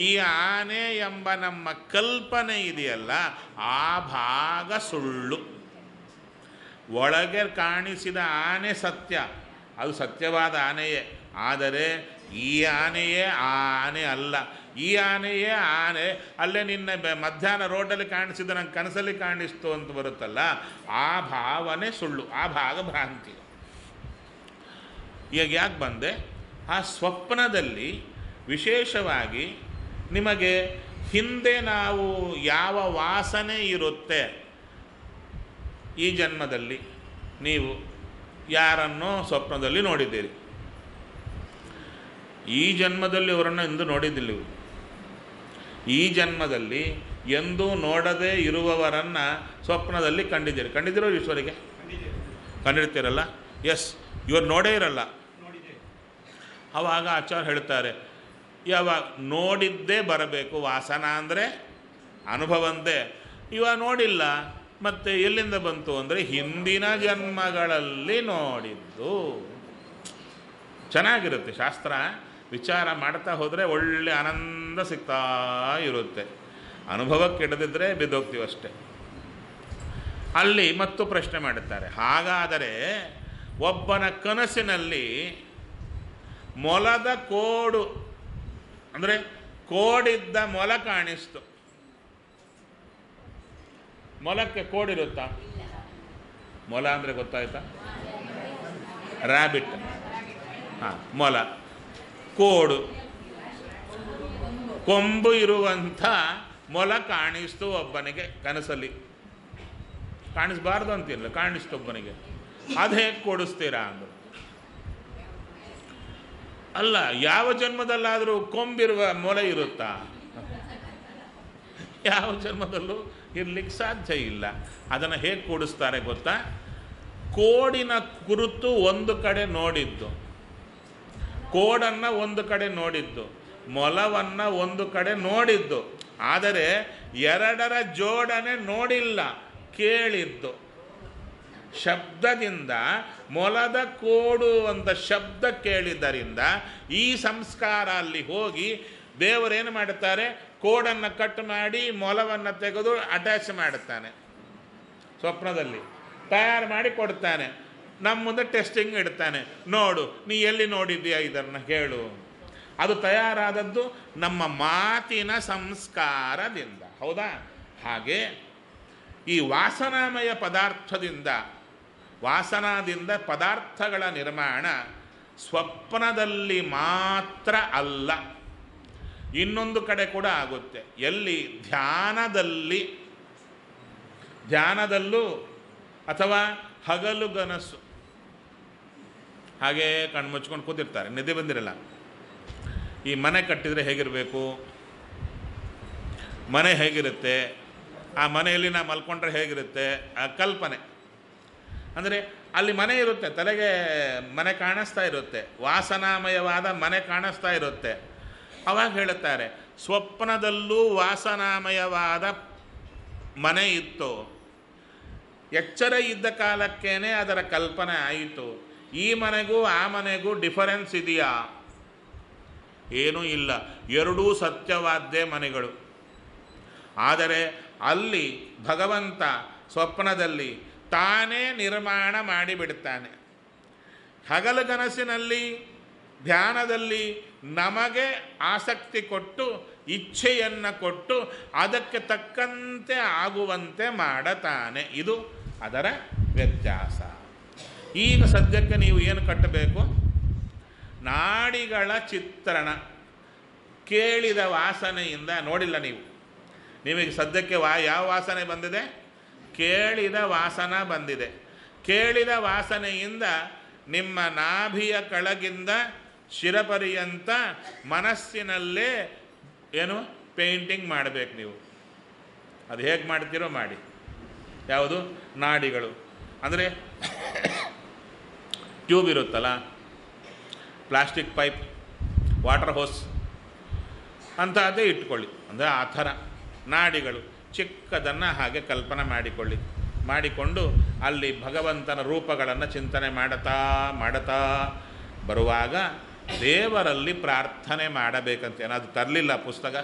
ಈ ಆನೆ ಎಂಬ ನಮ್ಮ ಕಲ್ಪನೆ ಇದೆಯಲ್ಲ, ಆ ಭಾಗ ಸುಳ್ಳು. ಒಳಗೆ ಕಾಣಿಸಿದ ಆನೆ ಸತ್ಯ, ಅದು ಸತ್ಯವಾದ ಆನೆಯೇ. ಆದರೆ ಈ ಆನೆಯೇ ಆ ಆನೆ ಅಲ್ಲ. ಈ ಆನೆಯೇ ಆನೆ. ಅಲ್ಲೇ ನಿನ್ನೆ ಮಧ್ಯಾಹ್ನ ರೋಡಲ್ಲಿ ಕಾಣಿಸಿದ ನಂಗೆ ಕನಸಲ್ಲಿ ಕಾಣಿಸ್ತು ಅಂತ ಬರುತ್ತಲ್ಲ, ಆ ಭಾವನೆ ಸುಳ್ಳು, ಆ ಭಾಗ ಭ್ರಾಂತಿ. ಈಗ ಯಾಕೆ ಬಂದೆ? ಆ ಸ್ವಪ್ನದಲ್ಲಿ ವಿಶೇಷವಾಗಿ ನಿಮಗೆ ಹಿಂದೆ ನಾವು ಯಾವ ವಾಸನೆ ಇರುತ್ತೆ, ಈ ಜನ್ಮದಲ್ಲಿ ನೀವು ಯಾರನ್ನೋ ಸ್ವಪ್ನದಲ್ಲಿ ನೋಡಿದ್ದೀರಿ, ಈ ಜನ್ಮದಲ್ಲಿ ಅವರನ್ನು ಎಂದೂ ನೋಡಿದ್ದಿಲ್ಲ. ಇವರು ಈ ಜನ್ಮದಲ್ಲಿ ಎಂದೂ ನೋಡದೇ ಇರುವವರನ್ನು ಸ್ವಪ್ನದಲ್ಲಿ ಕಂಡಿದ್ದೀರಿ. ಕಂಡಿದ್ದೀರೋ ಈಶ್ವರಿಗೆ? ಕಂಡಿರ್ತೀರಲ್ಲ? ಎಸ್, ಇವರು ನೋಡೇ ಇರಲ್ಲ. ಆವಾಗ ಆಚಾರ್ಯ ಹೇಳ್ತಾರೆ, ಯಾವಾಗ ನೋಡಿದ್ದೇ ಬರಬೇಕು. ವಾಸನ ಅಂದರೆ ಅನುಭವಂದೇ. ಇವಾಗ ನೋಡಿಲ್ಲ, ಮತ್ತು ಎಲ್ಲಿಂದ ಬಂತು ಅಂದರೆ ಹಿಂದಿನ ಜನ್ಮಗಳಲ್ಲಿ ನೋಡಿದ್ದು. ಚೆನ್ನಾಗಿರುತ್ತೆ ಶಾಸ್ತ್ರ ವಿಚಾರ ಮಾಡ್ತಾ ಹೋದರೆ, ಒಳ್ಳೆ ಆನಂದ ಸಿಗ್ತಾ ಇರುತ್ತೆ. ಅನುಭವಕ್ಕೆ ಹಿಡಿದಿದ್ರೆ ಬಿದ್ದೋಗ್ತೀವಷ್ಟೆ. ಅಲ್ಲಿ ಮತ್ತು ಪ್ರಶ್ನೆ ಮಾಡುತ್ತಾರೆ, ಹಾಗಾದರೆ ಒಬ್ಬನ ಕನಸಿನಲ್ಲಿ ಮೊಲದ ಕೋಡು ಅಂದರೆ ಕೋಡಿದ್ದ ಮೊಲ ಕಾಣಿಸ್ತು. ಮೊಲಕ್ಕೆ ಕೋಡಿರುತ್ತಾ? ಮೊಲ ಅಂದರೆ ಗೊತ್ತಾಯ್ತಾ? ರ್ಯಾಬಿಟ್. ಹಾಂ, ಮೊಲ. ಕೋಡು, ಕೊಂಬು ಇರುವಂಥ ಮೊಲ ಕಾಣಿಸ್ತು ಒಬ್ಬನಿಗೆ ಕನಸಲ್ಲಿ. ಕಾಣಿಸ್ಬಾರ್ದು ಅಂತಿಲ್ಲ, ಕಾಣಿಸ್ತು ಒಬ್ಬನಿಗೆ. ಅದು ಹೇಗೆ ಕೊಡಿಸ್ತೀರಾ ಅಂದರು. ಅಲ್ಲ, ಯಾವ ಜನ್ಮದಲ್ಲಾದರೂ ಕೊಂಬಿರುವ ಮೊಲೆ ಇರುತ್ತಾ? ಯಾವ ಜನ್ಮದಲ್ಲೂ ಇರ್ಲಿಕ್ಕೆ ಸಾಧ್ಯ ಇಲ್ಲ. ಅದನ್ನು ಹೇಗೆ ಕೂಡಿಸ್ತಾರೆ ಗೊತ್ತಾ? ಕೋಡಿನ ಕುರಿತು ಒಂದು ಕಡೆ ನೋಡಿದ್ದು, ಕೋಡನ್ನು ಒಂದು ಕಡೆ ನೋಡಿದ್ದು, ಮೊಲವನ್ನು ಒಂದು ಕಡೆ ನೋಡಿದ್ದು, ಆದರೆ ಎರಡರ ಜೋಡಣೆ ನೋಡಿಲ್ಲ, ಕೇಳಿದ್ದು. ಶಬ್ದದಿಂದ ಮೊಲದ ಕೋಡು ಅಂತ ಶಬ್ದ ಕೇಳಿದ್ದರಿಂದ ಈ ಸಂಸ್ಕಾರ ಅಲ್ಲಿ ಹೋಗಿ ದೇವರೇನು ಮಾಡುತ್ತಾರೆ, ಕೋಡನ್ನು ಕಟ್ ಮಾಡಿ ಮೊಲವನ್ನು ತೆಗೆದು ಅಟ್ಯಾಚ್ ಮಾಡುತ್ತಾನೆ. ಸ್ವಪ್ನದಲ್ಲಿ ತಯಾರು ಮಾಡಿ ಕೊಡ್ತಾನೆ. ನಮ್ಮ ಮುಂದೆ ಟೆಸ್ಟಿಂಗ್ ಇಡ್ತಾನೆ. ನೋಡು, ನೀ ಎಲ್ಲಿ ನೋಡಿದ್ದೀಯಾ ಇದನ್ನು ಹೇಳು. ಅದು ತಯಾರಾದದ್ದು ನಮ್ಮ ಮಾತಿನ ಸಂಸ್ಕಾರದಿಂದ. ಹೌದಾ? ಹಾಗೆ ಈ ವಾಸನಾಮಯ ಪದಾರ್ಥದಿಂದ, ವಾಸನಾದಿಂದ ಪದಾರ್ಥಗಳ ನಿರ್ಮಾಣ ಸ್ವಪ್ನದಲ್ಲಿ ಮಾತ್ರ ಅಲ್ಲ, ಇನ್ನೊಂದು ಕಡೆ ಕೂಡ ಆಗುತ್ತೆ. ಎಲ್ಲಿ? ಧ್ಯಾನದಲ್ಲೂ ಅಥವಾ ಹಗಲುಗನಸು. ಹಾಗೇ ಕಣ್ಮುಚ್ಕೊಂಡು ಕೂತಿರ್ತಾರೆ, ನಿದ್ದೆ ಬಂದಿರಲ್ಲ. ಈ ಮನೆ ಕಟ್ಟಿದರೆ ಹೇಗಿರಬೇಕು, ಮನೆ ಹೇಗಿರುತ್ತೆ, ಆ ಮನೆಯಲ್ಲಿ ನಾವು ಮಲ್ಕೊಂಡ್ರೆ ಹೇಗಿರುತ್ತೆ, ಆ ಕಲ್ಪನೆ. ಅಂದರೆ ಅಲ್ಲಿ ಮನೆ ಇರುತ್ತೆ, ತಲೆಗೆ ಮನೆ ಕಾಣಿಸ್ತಾ ಇರುತ್ತೆ, ವಾಸನಾಮಯವಾದ ಮನೆ ಕಾಣಿಸ್ತಾ ಇರುತ್ತೆ. ಅವಾಗ ಹೇಳುತ್ತಾರೆ, ಸ್ವಪ್ನದಲ್ಲೂ ವಾಸನಾಮಯವಾದ ಮನೆ ಇತ್ತು, ಎಚ್ಚರ ಇದ್ದ ಕಾಲಕ್ಕೇನೆ ಅದರ ಕಲ್ಪನೆ ಆಯಿತು. ಈ ಮನೆಗೂ ಆ ಮನೆಗೂ ಡಿಫರೆನ್ಸ್ ಇದೆಯಾ? ಏನೂ ಇಲ್ಲ, ಎರಡೂ ಸತ್ಯವಾದ್ದೇ ಮನೆಗಳು. ಆದರೆ ಅಲ್ಲಿ ಭಗವಂತ ಸ್ವಪ್ನದಲ್ಲಿ ತಾನೇ ನಿರ್ಮಾಣ ಮಾಡಿಬಿಡ್ತಾನೆ. ಹಗಲುಗನಸಿನಲ್ಲಿ, ಧ್ಯಾನದಲ್ಲಿ ನಮಗೆ ಆಸಕ್ತಿ ಕೊಟ್ಟು, ಇಚ್ಛೆಯನ್ನು ಕೊಟ್ಟು, ಅದಕ್ಕೆ ತಕ್ಕಂತೆ ಆಗುವಂತೆ ಮಾಡತಾನೆ. ಇದು ಅದರ ವ್ಯತ್ಯಾಸ. ಈಗ ಸದ್ಯಕ್ಕೆ ನೀವು ಏನು ಕಟ್ಟಬೇಕು? ನಾಡಿಗಳ ಚಿತ್ರಣ. ಕೇಳಿದ ವಾಸನೆಯಿಂದ, ನೋಡಿಲ್ಲ ನೀವು, ನಿಮಗೆ ಸದ್ಯಕ್ಕೆ ಯಾವ ವಾಸನೆ ಬಂದಿದೆ? ಕೇಳಿದ ವಾಸನ ಬಂದಿದೆ. ಕೇಳಿದ ವಾಸನೆಯಿಂದ ನಿಮ್ಮ ನಾಭಿಯ ಕೆಳಗಿಂದ ಶಿರಪರ್ಯಂತ ಮನಸ್ಸಿನಲ್ಲೇ ಏನು ಪೇಂಟಿಂಗ್ ಮಾಡಬೇಕು ನೀವು. ಅದು ಹೇಗೆ ಮಾಡ್ತೀರೋ ಮಾಡಿ. ಯಾವುದು? ನಾಡಿಗಳು. ಅಂದರೆ ಟ್ಯೂಬ್ ಇರುತ್ತಲ್ಲ, ಪ್ಲಾಸ್ಟಿಕ್ ಪೈಪ್, ವಾಟರ್ ಹೋಸ್ ಅಂತಹದ್ದೇ ಇಟ್ಕೊಳ್ಳಿ. ಅಂದರೆ ಆ ಥರ ನಾಡಿಗಳು ಚಿಕ್ಕದನ್ನು ಹಾಗೆ ಕಲ್ಪನೆ ಮಾಡಿಕೊಂಡು ಅಲ್ಲಿ ಭಗವಂತನ ರೂಪಗಳನ್ನು ಚಿಂತನೆ ಮಾಡುತ್ತಾ ಬರುವಾಗ ದೇವರಲ್ಲಿ ಪ್ರಾರ್ಥನೆ ಮಾಡಬೇಕಂತೇನು. ಅದು ತರಲಿಲ್ಲ ಪುಸ್ತಕ,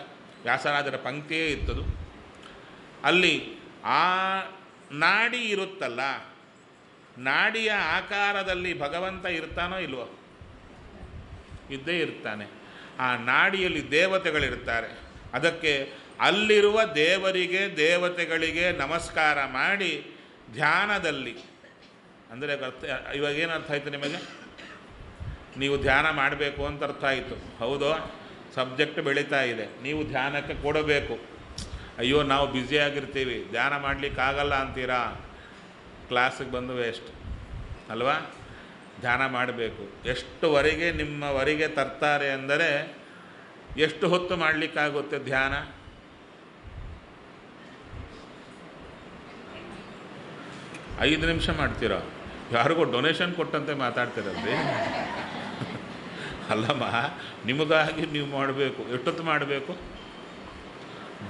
ವ್ಯಾಸರಾಜರ ಪಂಕ್ತಿಯೇ ಇತ್ತದು. ಅಲ್ಲಿ ಆ ನಾಡಿ ಇರುತ್ತಲ್ಲ, ನಾಡಿಯ ಆಕಾರದಲ್ಲಿ ಭಗವಂತ ಇರ್ತಾನೋ ಇಲ್ವೋ? ಇದ್ದೇ ಇರ್ತಾನೆ. ಆ ನಾಡಿಯಲ್ಲಿ ದೇವತೆಗಳಿರ್ತಾರೆ. ಅದಕ್ಕೆ ಅಲ್ಲಿರುವ ದೇವರಿಗೆ, ದೇವತೆಗಳಿಗೆ ನಮಸ್ಕಾರ ಮಾಡಿ ಧ್ಯಾನದಲ್ಲಿ, ಅಂದರೆ ಇವಾಗೇನು ಅರ್ಥ ಆಯಿತು ನಿಮಗೆ? ನೀವು ಧ್ಯಾನ ಮಾಡಬೇಕು ಅಂತ ಅರ್ಥ ಆಯಿತು. ಹೌದು, ಸಬ್ಜೆಕ್ಟ್ ಬೆಳೀತಾ ಇದೆ, ನೀವು ಧ್ಯಾನಕ್ಕೆ ಕೊಡಬೇಕು. ಅಯ್ಯೋ ನಾವು ಬ್ಯುಸಿಯಾಗಿರ್ತೀವಿ, ಧ್ಯಾನ ಮಾಡಲಿಕ್ಕಾಗಲ್ಲ ಅಂತೀರಾ, ಕ್ಲಾಸಿಗೆ ಬಂದು ವೇಸ್ಟ್ ಅಲ್ವಾ? ಧ್ಯಾನ ಮಾಡಬೇಕು. ಎಷ್ಟುವರೆಗೆ ನಿಮ್ಮವರೆಗೆ ತರ್ತಾರೆ ಅಂದರೆ ಎಷ್ಟು ಹೊತ್ತು ಮಾಡಲಿಕ್ಕಾಗುತ್ತೆ ಧ್ಯಾನ? ಐದು ನಿಮಿಷ ಮಾಡ್ತೀರಾ? ಯಾರಿಗೋ ಡೊನೇಷನ್ ಕೊಟ್ಟಂತೆ ಮಾತಾಡ್ತೀರಲ್ರಿ. ಅಲ್ಲಮ್ಮ, ನಿಮಗಾಗಿ ನೀವು ಮಾಡಬೇಕು. ಎಷ್ಟೊತ್ತು ಮಾಡಬೇಕು?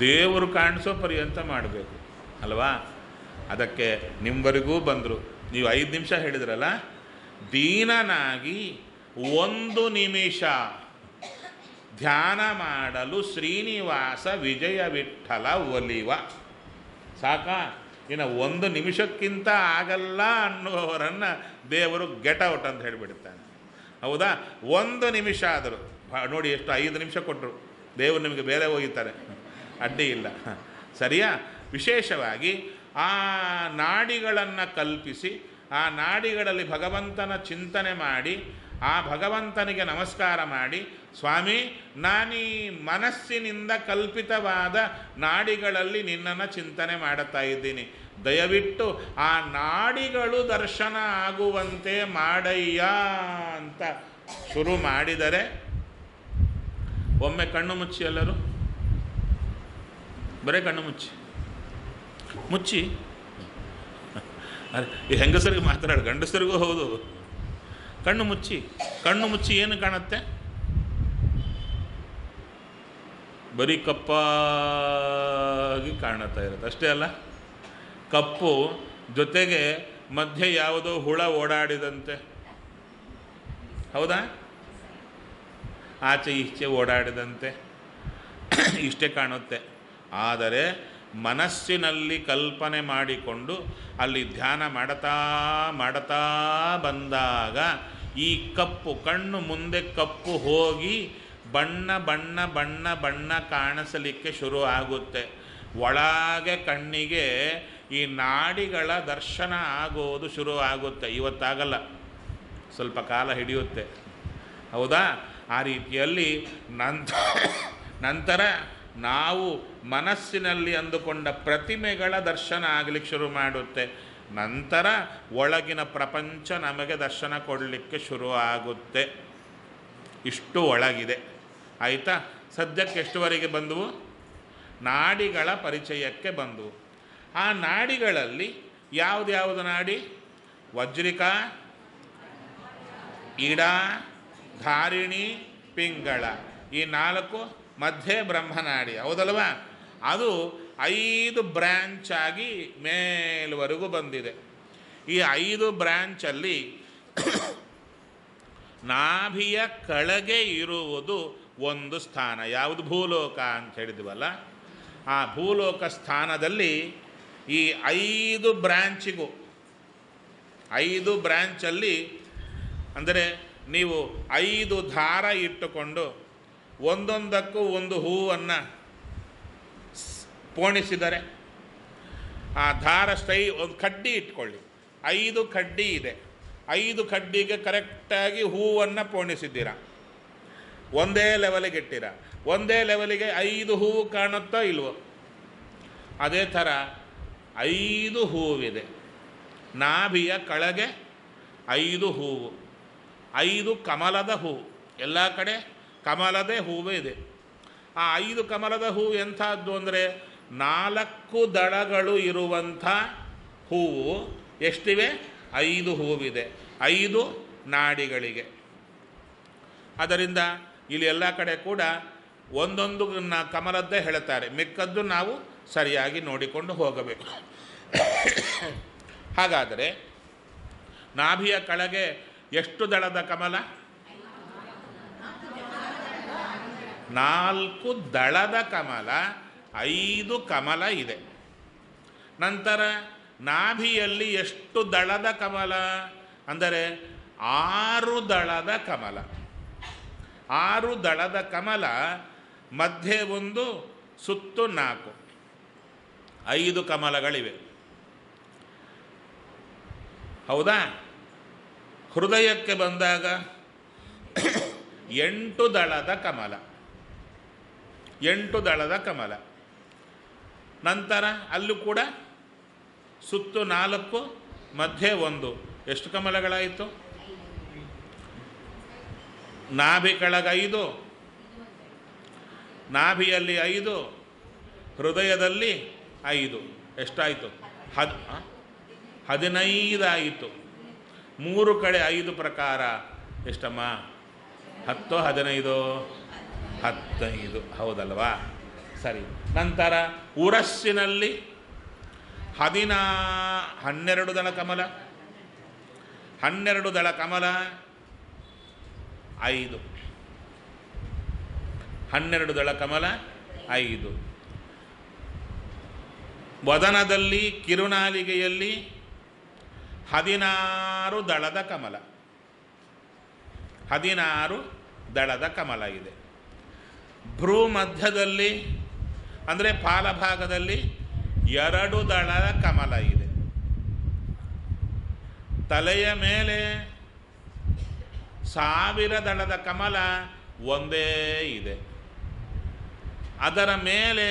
ದೇವರು ಕಾಣಿಸೋ ಪರ್ಯಂತ ಮಾಡಬೇಕು ಅಲ್ವಾ? ಅದಕ್ಕೆ ನಿಮ್ಮವರೆಗೂ ಬಂದರು. ನೀವು 5 ನಿಮಿಷ ಹೇಳಿದ್ರಲ್ಲ, ದೀನನಾಗಿ 1 ನಿಮಿಷ ಧ್ಯಾನ ಮಾಡಲು ಶ್ರೀನಿವಾಸ ವಿಜಯ ವಿಠಲ ಒಲಿವ. ಸಾಕಾ? ಇನ್ನು 1 ನಿಮಿಷಕ್ಕಿಂತ ಆಗಲ್ಲ ಅನ್ನುವವರನ್ನು ದೇವರು ಗೆಟ್ ಔಟ್ ಅಂತ ಹೇಳಿಬಿಡ್ತಾನೆ. ಹೌದಾ? 1 ನಿಮಿಷ ಆದರೂ ನೋಡಿ, ಎಷ್ಟು 5 ನಿಮಿಷ ಕೊಟ್ಟರು, ದೇವರು ನಿಮಗೆ ಬೇರೆ ಹೋಗಿದ್ದಾರೆ, ಅಡ್ಡಿ ಇಲ್ಲ. ಸರಿಯಾ? ವಿಶೇಷವಾಗಿ ಆ ನಾಡಿಗಳನ್ನು ಕಲ್ಪಿಸಿ, ಆ ನಾಡಿಗಳಲ್ಲಿ ಭಗವಂತನ ಚಿಂತನೆ ಮಾಡಿ, ಆ ಭಗವಂತನಿಗೆ ನಮಸ್ಕಾರ ಮಾಡಿ, ಸ್ವಾಮಿ ನಾನೀ ಮನಸ್ಸಿನಿಂದ ಕಲ್ಪಿತವಾದ ನಾಡಿಗಳಲ್ಲಿ ನಿನ್ನನ್ನು ಚಿಂತನೆ ಮಾಡುತ್ತಾ ಇದ್ದೀನಿ, ದಯವಿಟ್ಟು ಆ ನಾಡಿಗಳು ದರ್ಶನ ಆಗುವಂತೆ ಮಾಡಯ್ಯ ಅಂತ ಶುರು ಮಾಡಿದರೆ ಒಮ್ಮೆ ಕಣ್ಣು ಮುಚ್ಚಿ, ಎಲ್ಲರೂ ಬರೇ ಕಣ್ಣು ಮುಚ್ಚಿ ಈ ಹೆಂಗಸರಿಗೆ ಮಾತಾಡೋದು, ಗಂಡಸರಿಗೂ ಹೌದು. ಕಣ್ಣು ಮುಚ್ಚಿ ಏನು ಕಾಣುತ್ತೆ? ಬರೀ ಕಪ್ಪಾಗಿ ಕಾಣುತ್ತಾ ಇರುತ್ತೆ ಅಷ್ಟೇ ಅಲ್ಲ. ಕಪ್ಪು ಜೊತೆಗೆ ಮಧ್ಯೆ ಯಾವುದೋ ಹುಳ ಓಡಾಡಿದಂತೆ, ಹೌದಾ? ಆಚೆ ಈಚೆ ಓಡಾಡಿದಂತೆ ಇಷ್ಟೇ ಕಾಣುತ್ತೆ. ಆದರೆ ಮನಸ್ಸಿನಲ್ಲಿ ಕಲ್ಪನೆ ಮಾಡಿಕೊಂಡು ಅಲ್ಲಿ ಧ್ಯಾನ ಮಾಡುತ್ತಾ ಬಂದಾಗ ಈ ಕಪ್ಪು ಕಣ್ಣು ಮುಂದೆ ಕಪ್ಪು ಹೋಗಿ ಬಣ್ಣ ಕಾಣಿಸಲಿಕ್ಕೆ ಶುರು ಆಗುತ್ತೆ. ಒಳಗೆ ಕಣ್ಣಿಗೆ ಈ ನಾಡಿಗಳ ದರ್ಶನ ಆಗೋದು ಶುರು ಆಗುತ್ತೆ. ಇವತ್ತಾಗಲ್ಲ, ಸ್ವಲ್ಪ ಕಾಲ ಹಿಡಿಯುತ್ತೆ, ಹೌದಾ? ಆ ರೀತಿಯಲ್ಲಿ ನಂತರ ನಾವು ಮನಸ್ಸಿನಲ್ಲಿ ಅಂದುಕೊಂಡ ಪ್ರತಿಮೆಗಳ ದರ್ಶನ ಆಗಲಿಕ್ಕೆ ಶುರು ಮಾಡುತ್ತೆ. ನಂತರ ಒಳಗಿನ ಪ್ರಪಂಚ ನಮಗೆ ದರ್ಶನ ಕೊಡಲಿಕ್ಕೆ ಶುರು ಆಗುತ್ತೆ. ಇಷ್ಟು ಒಳಗಿದೆ, ಆಯಿತಾ? ಸದ್ಯಕ್ಕೆ ಎಷ್ಟುವರೆಗೆ ಬಂದವು? ನಾಡಿಗಳ ಪರಿಚಯಕ್ಕೆ ಬಂದವು. ಆ ನಾಡಿಗಳಲ್ಲಿ ಯಾವುದು ನಾಡಿ? ವಜ್ರಿಕ, ಇಡ, ಧಾರಿಣಿ, ಪಿಂಗಳ, ಈ 4 ಮಧ್ಯೆ ಬ್ರಹ್ಮನಾಡಿ, ಹೌದಲ್ವಾ? ಅದು 5 ಬ್ರ್ಯಾಂಚ್ ಆಗಿ ಮೇಲ್ವರೆಗೂ ಬಂದಿದೆ. ಈ 5 ಬ್ರ್ಯಾಂಚಲ್ಲಿ ನಾಭಿಯ ಕೆಳಗೆ ಇರುವುದು ಒಂದು ಸ್ಥಾನ. ಯಾವುದು? ಭೂಲೋಕ ಅಂತ ಹೇಳಿದ್ವಲ್ಲ, ಆ ಭೂಲೋಕ ಸ್ಥಾನದಲ್ಲಿ ಈ 5 ಬ್ರ್ಯಾಂಚಿಗೂ 5 ಬ್ರ್ಯಾಂಚಲ್ಲಿ ಅಂದರೆ ನೀವು 5 ದಾರ ಇಟ್ಟುಕೊಂಡು ಒಂದೊಂದಕ್ಕೂ ಒಂದು ಹೂವನ್ನು ಪೋಣಿಸಿದರೆ ಆ ದಾರ ಒಂದು ಕಡ್ಡಿ ಇಟ್ಕೊಳ್ಳಿ, 5 ಕಡ್ಡಿ ಇದೆ, 5 ಕಡ್ಡಿಗೆ ಕರೆಕ್ಟಾಗಿ ಹೂವನ್ನು ಪೋಣಿಸಿದ್ದೀರ, ಒಂದೇ ಲೆವೆಲಿಗೆ ಇಟ್ಟಿರ, ಒಂದೇ ಲೆವೆಲಿಗೆ 5 ಹೂವು ಕಾಣುತ್ತೋ ಇಲ್ವೋ? ಅದೇ ಥರ 5 ಹೂವಿದೆ. ನಾಭಿಯ ಕೆಳಗೆ 5 ಹೂವು, 5 ಕಮಲದ ಹೂವು, ಎಲ್ಲ ಕಡೆ ಕಮಲದೇ ಹೂವೇ ಇದೆ. ಆ 5 ಕಮಲದ ಹೂವು ಎಂಥದ್ದು ಅಂದರೆ 4 ದಳಗಳು ಇರುವಂಥ ಹೂವು. ಎಷ್ಟಿವೆ? 5 ಹೂವಿದೆ, 5 ನಾಡಿಗಳಿಗೆ. ಅದರಿಂದ ಇಲ್ಲಿ ಎಲ್ಲ ಕಡೆ ಕೂಡ ಒಂದೊಂದು ಕಮಲದ್ದೇ ಹೇಳ್ತಾರೆ, ಮಿಕ್ಕದ್ದು ನಾವು ಸರಿಯಾಗಿ ನೋಡಿಕೊಂಡು ಹೋಗಬೇಕು. ಹಾಗಾದರೆ ನಾಭಿಯ ಕೆಳಗೆ ಎಷ್ಟು ದಳದ ಕಮಲ? 4 ದಳದ ಕಮಲ, 5 ಕಮಲ ಇದೆ. ನಂತರ ನಾಭಿಯಲ್ಲಿ ಎಷ್ಟು ದಳದ ಕಮಲ ಅಂದರೆ 6 ದಳದ ಕಮಲ. 6 ದಳದ ಕಮಲ, ಮಧ್ಯೆ ಒಂದು, ಸುತ್ತು 4, 5 ಕಮಲಗಳಿವೆ, ಹೌದಾ? ಹೃದಯಕ್ಕೆ ಬಂದಾಗ 8 ದಳದ ಕಮಲ, 8 ದಳದ ಕಮಲ. ನಂತರ ಅಲ್ಲೂ ಕೂಡ ಸುತ್ತು 4, ಮಧ್ಯೆ 1, ಎಷ್ಟು ಕಮಲಗಳಾಯಿತು? ನಾಭಿ ಕೆಳಗೆ 5, ನಾಭಿಯಲ್ಲಿ 5, ಹೃದಯದಲ್ಲಿ 5, ಎಷ್ಟಾಯಿತು? 15 ಆಯಿತು. 3 ಕಡೆ 5 ಪ್ರಕಾರ ಎಷ್ಟಮ್ಮ? 10, 15, 15, ಹೌದಲ್ವಾ? ಸರಿ. ನಂತರ ಉರಸ್ಸಿನಲ್ಲಿ 12 ದಳ ಕಮಲ, 12 ದಳ ಕಮಲ 5, 12 ದಳ ಕಮಲ 5. ವದನದಲ್ಲಿ ಕಿರುನಾಲಿಗೆಯಲ್ಲಿ 16 ದಳದ ಕಮಲ, 16 ದಳದ ಕಮಲ ಇದೆ. ಭ್ರೂ ಮಧ್ಯದಲ್ಲಿ ಅಂದರೆ ಪಾಲಭಾಗದಲ್ಲಿ 2 ದಳದ ಕಮಲ ಇದೆ. ತಲೆಯ ಮೇಲೆ 1000 ದಳದ ಕಮಲ ಒಂದೇ ಇದೆ. ಅದರ ಮೇಲೆ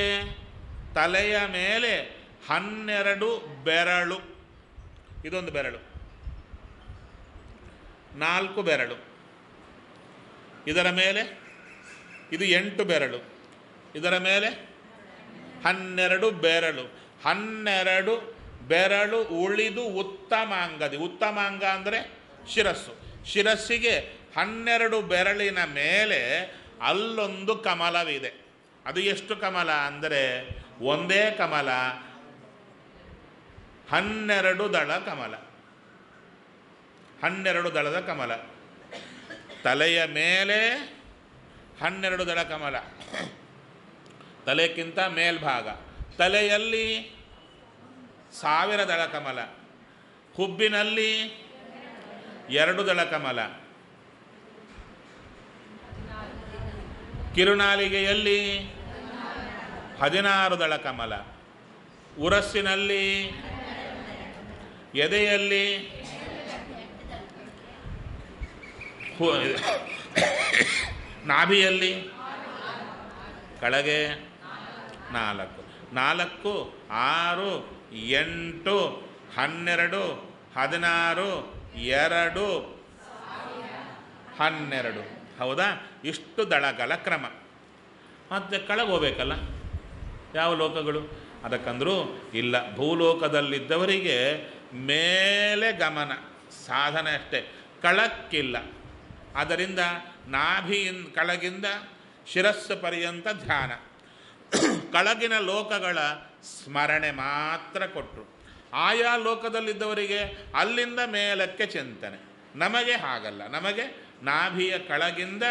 ತಲೆಯ ಮೇಲೆ 12 ಬೆರಳು, ಇದೊಂದು ಬೆರಳು, 4 ಬೆರಳು, ಇದರ ಮೇಲೆ ಇದು 8 ಬೆರಳು, ಇದರ ಮೇಲೆ 12 ಬೆರಳು, 12 ಬೆರಳು ಉಳಿದು ಉತ್ತಮಾಂಗದಿ. ಉತ್ತಮಾಂಗ ಅಂದರೆ ಶಿರಸ್ಸು. ಶಿರಸ್ಸಿಗೆ 12 ಬೆರಳಿನ ಮೇಲೆ ಅಲ್ಲೊಂದು ಕಮಲವಿದೆ. ಅದು ಎಷ್ಟು ಕಮಲ ಅಂದರೆ ಒಂದೇ ಕಮಲ, 12 ದಳ ಕಮಲ, 12 ದಳದ ಕಮಲ. ತಲೆಯ ಮೇಲೆ 12 ದಳ ಕಮಲ, ತಲೆಗಿಂತ ಮೇಲ್ಭಾಗ. ತಲೆಯಲ್ಲಿ 1000 ದಳ ಕಮಲ, ಹುಬ್ಬಿನಲ್ಲಿ 2 ದಳ ಕಮಲ, ಕಿರುನಾಲಿಗೆಯಲ್ಲಿ 16 ದಳ ಕಮಲ, ಉರಸ್ಸಿನಲ್ಲಿ, ಎದೆಯಲ್ಲಿ, ನಾಭಿಯಲ್ಲಿ, ಕೆಳಗೆ 4, 4, 6, 8, 12, 16, 2, 12. ಹೌದಾ? ಇಷ್ಟು ದಳಗಳ ಕ್ರಮ. ಮತ್ತು ಕೆಳಗೆ ಹೋಗ್ಬೇಕಲ್ಲ, ಯಾವ ಲೋಕಗಳು? ಅದಕ್ಕಂದರೂ ಇಲ್ಲ, ಭೂಲೋಕದಲ್ಲಿದ್ದವರಿಗೆ ಮೇಲೆ ಗಮನ ಸಾಧನೆ ಅಷ್ಟೇ, ಕೆಳಕ್ಕಿಲ್ಲ. ಆದ್ದರಿಂದ ನಾಭಿಯಿಂದ ಕೆಳಗಿಂದ ಶಿರಸ್ಸು ಪರ್ಯಂತ ಧ್ಯಾನ, ಕೆಳಗಿನ ಲೋಕಗಳ ಸ್ಮರಣೆ ಮಾತ್ರ ಕೊಟ್ಟರು. ಆಯಾ ಲೋಕದಲ್ಲಿದ್ದವರಿಗೆ ಅಲ್ಲಿಂದ ಮೇಲಕ್ಕೆ ಚಿಂತನೆ. ನಮಗೆ ಹಾಗಲ್ಲ, ನಮಗೆ ನಾಭಿಯ ಕೆಳಗಿಂದ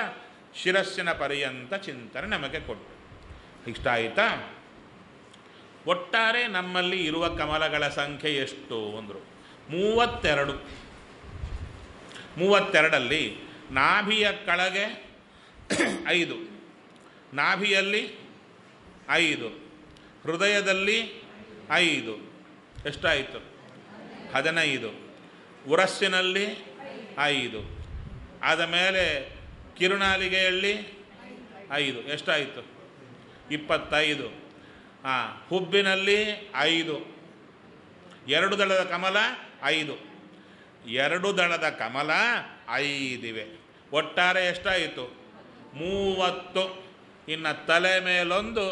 ಶಿರಸ್ಸಿನ ಪರ್ಯಂತ ಚಿಂತನೆ ನಮಗೆ ಕೊಟ್ಟರು. ಇಷ್ಟ ಆಯಿತಾ? ಒಟ್ಟಾರೆ ನಮ್ಮಲ್ಲಿ ಇರುವ ಕಮಲಗಳ ಸಂಖ್ಯೆ ಎಷ್ಟು ಅಂದರು? 32. 32ರಲ್ಲಿ ನಾಭಿಯ ಕೆಳಗೆ 5, ನಾಭಿಯಲ್ಲಿ 5, ಹೃದಯದಲ್ಲಿ 5, ಎಷ್ಟಾಯಿತು? 15. ಉರಸ್ಸಿನಲ್ಲಿ 5, ಆದ ಮೇಲೆ ಕಿರುನಾಲಿಗೆಯಲ್ಲಿ 5, ಎಷ್ಟಾಯಿತು? 25. ಹುಬ್ಬಿನಲ್ಲಿ 5, 2 ದಳದ ಕಮಲ 5, 2 ದಳದ ಕಮಲ 5 ಒಟ್ಟಾರೆ ಎಷ್ಟಾಯಿತು? 30. ಇನ್ನು ತಲೆ ಮೇಲೊಂದು,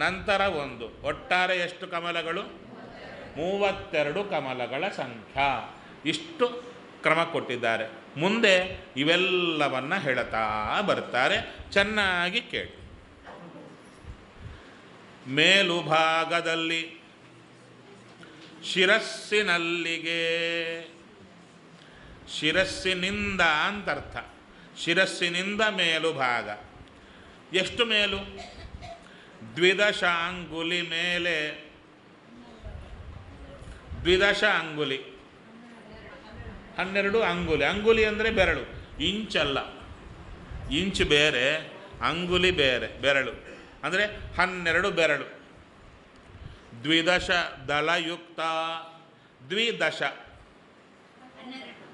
ನಂತರ 1, ಒಟ್ಟಾರೆ ಎಷ್ಟು ಕಮಲಗಳು? 32 ಕಮಲಗಳ ಸಂಖ್ಯಾ. ಇಷ್ಟು ಕ್ರಮ ಕೊಟ್ಟಿದ್ದಾರೆ. ಮುಂದೆ ಇವೆಲ್ಲವನ್ನ ಹೇಳುತ್ತಾ ಬರ್ತಾರೆ. ಚೆನ್ನಾಗಿ ಕೇಳಿ. ಮೇಲುಭಾಗದಲ್ಲಿ ಶಿರಸ್ಸಿನಲ್ಲಿಗೆ, ಶಿರಸ್ಸಿನಿಂದ ಅಂತರ್ಥ, ಶಿರಸ್ಸಿನಿಂದ ಮೇಲುಭಾಗ. ಎಷ್ಟು ಮೇಲು? 12 ಅಂಗುಲಿ ಮೇಲೆ, 12 ಅಂಗುಲಿ, 12 ಅಂಗುಲಿ. ಅಂಗುಲಿ ಅಂದರೆ ಬೆರಳು, ಇಂಚಲ್ಲ. ಇಂಚ್ ಬೇರೆ, ಅಂಗುಲಿ ಬೇರೆ, ಬೆರಳು ಅಂದರೆ 12 ಬೆರಳು. 12 ದಳಯುಕ್ತ, 12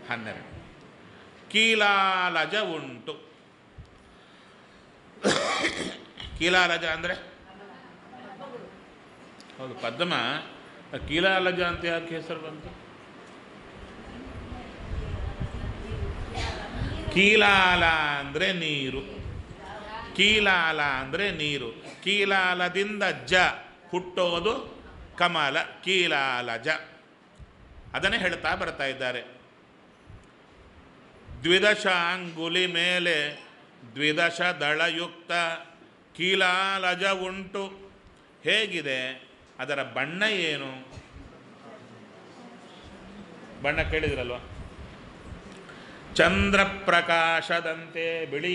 12. ಕೀಲಾಲಜ ಉಂಟು. ಕೀಲಾಲಜ ಅಂದರೆ ಹೌದು ಪದ್ಮ. ಕೀಲಾಲಜ ಅಂತ ಯಾಕೆ ಹೆಸರು ಬಂತು? ಕೀಲಾಲ ಅಂದರೆ ನೀರು, ಕೀಲಾಲ ಅಂದರೆ ನೀರು. ಕೀಲಾಲದಿಂದ ಜ ಹುಟ್ಟೋದು ಕಮಲ, ಕೀಲಾಲಜ. ಅದನ್ನೇ ಹೇಳ್ತಾ ಬರ್ತಾ ಇದ್ದಾರೆ. 12 ಅಂಗುಲಿ ಮೇಲೆ 12 ದಳಯುಕ್ತ ಕೀಲಾಲಜ ಉಂಟು. ಹೇಗಿದೆ? ಅದರ ಬಣ್ಣ ಏನು? ಬಣ್ಣ ಕೇಳಿದ್ರಲ್ವ? ಚಂದ್ರ ಪ್ರಕಾಶದಂತೆ ಬಿಳಿ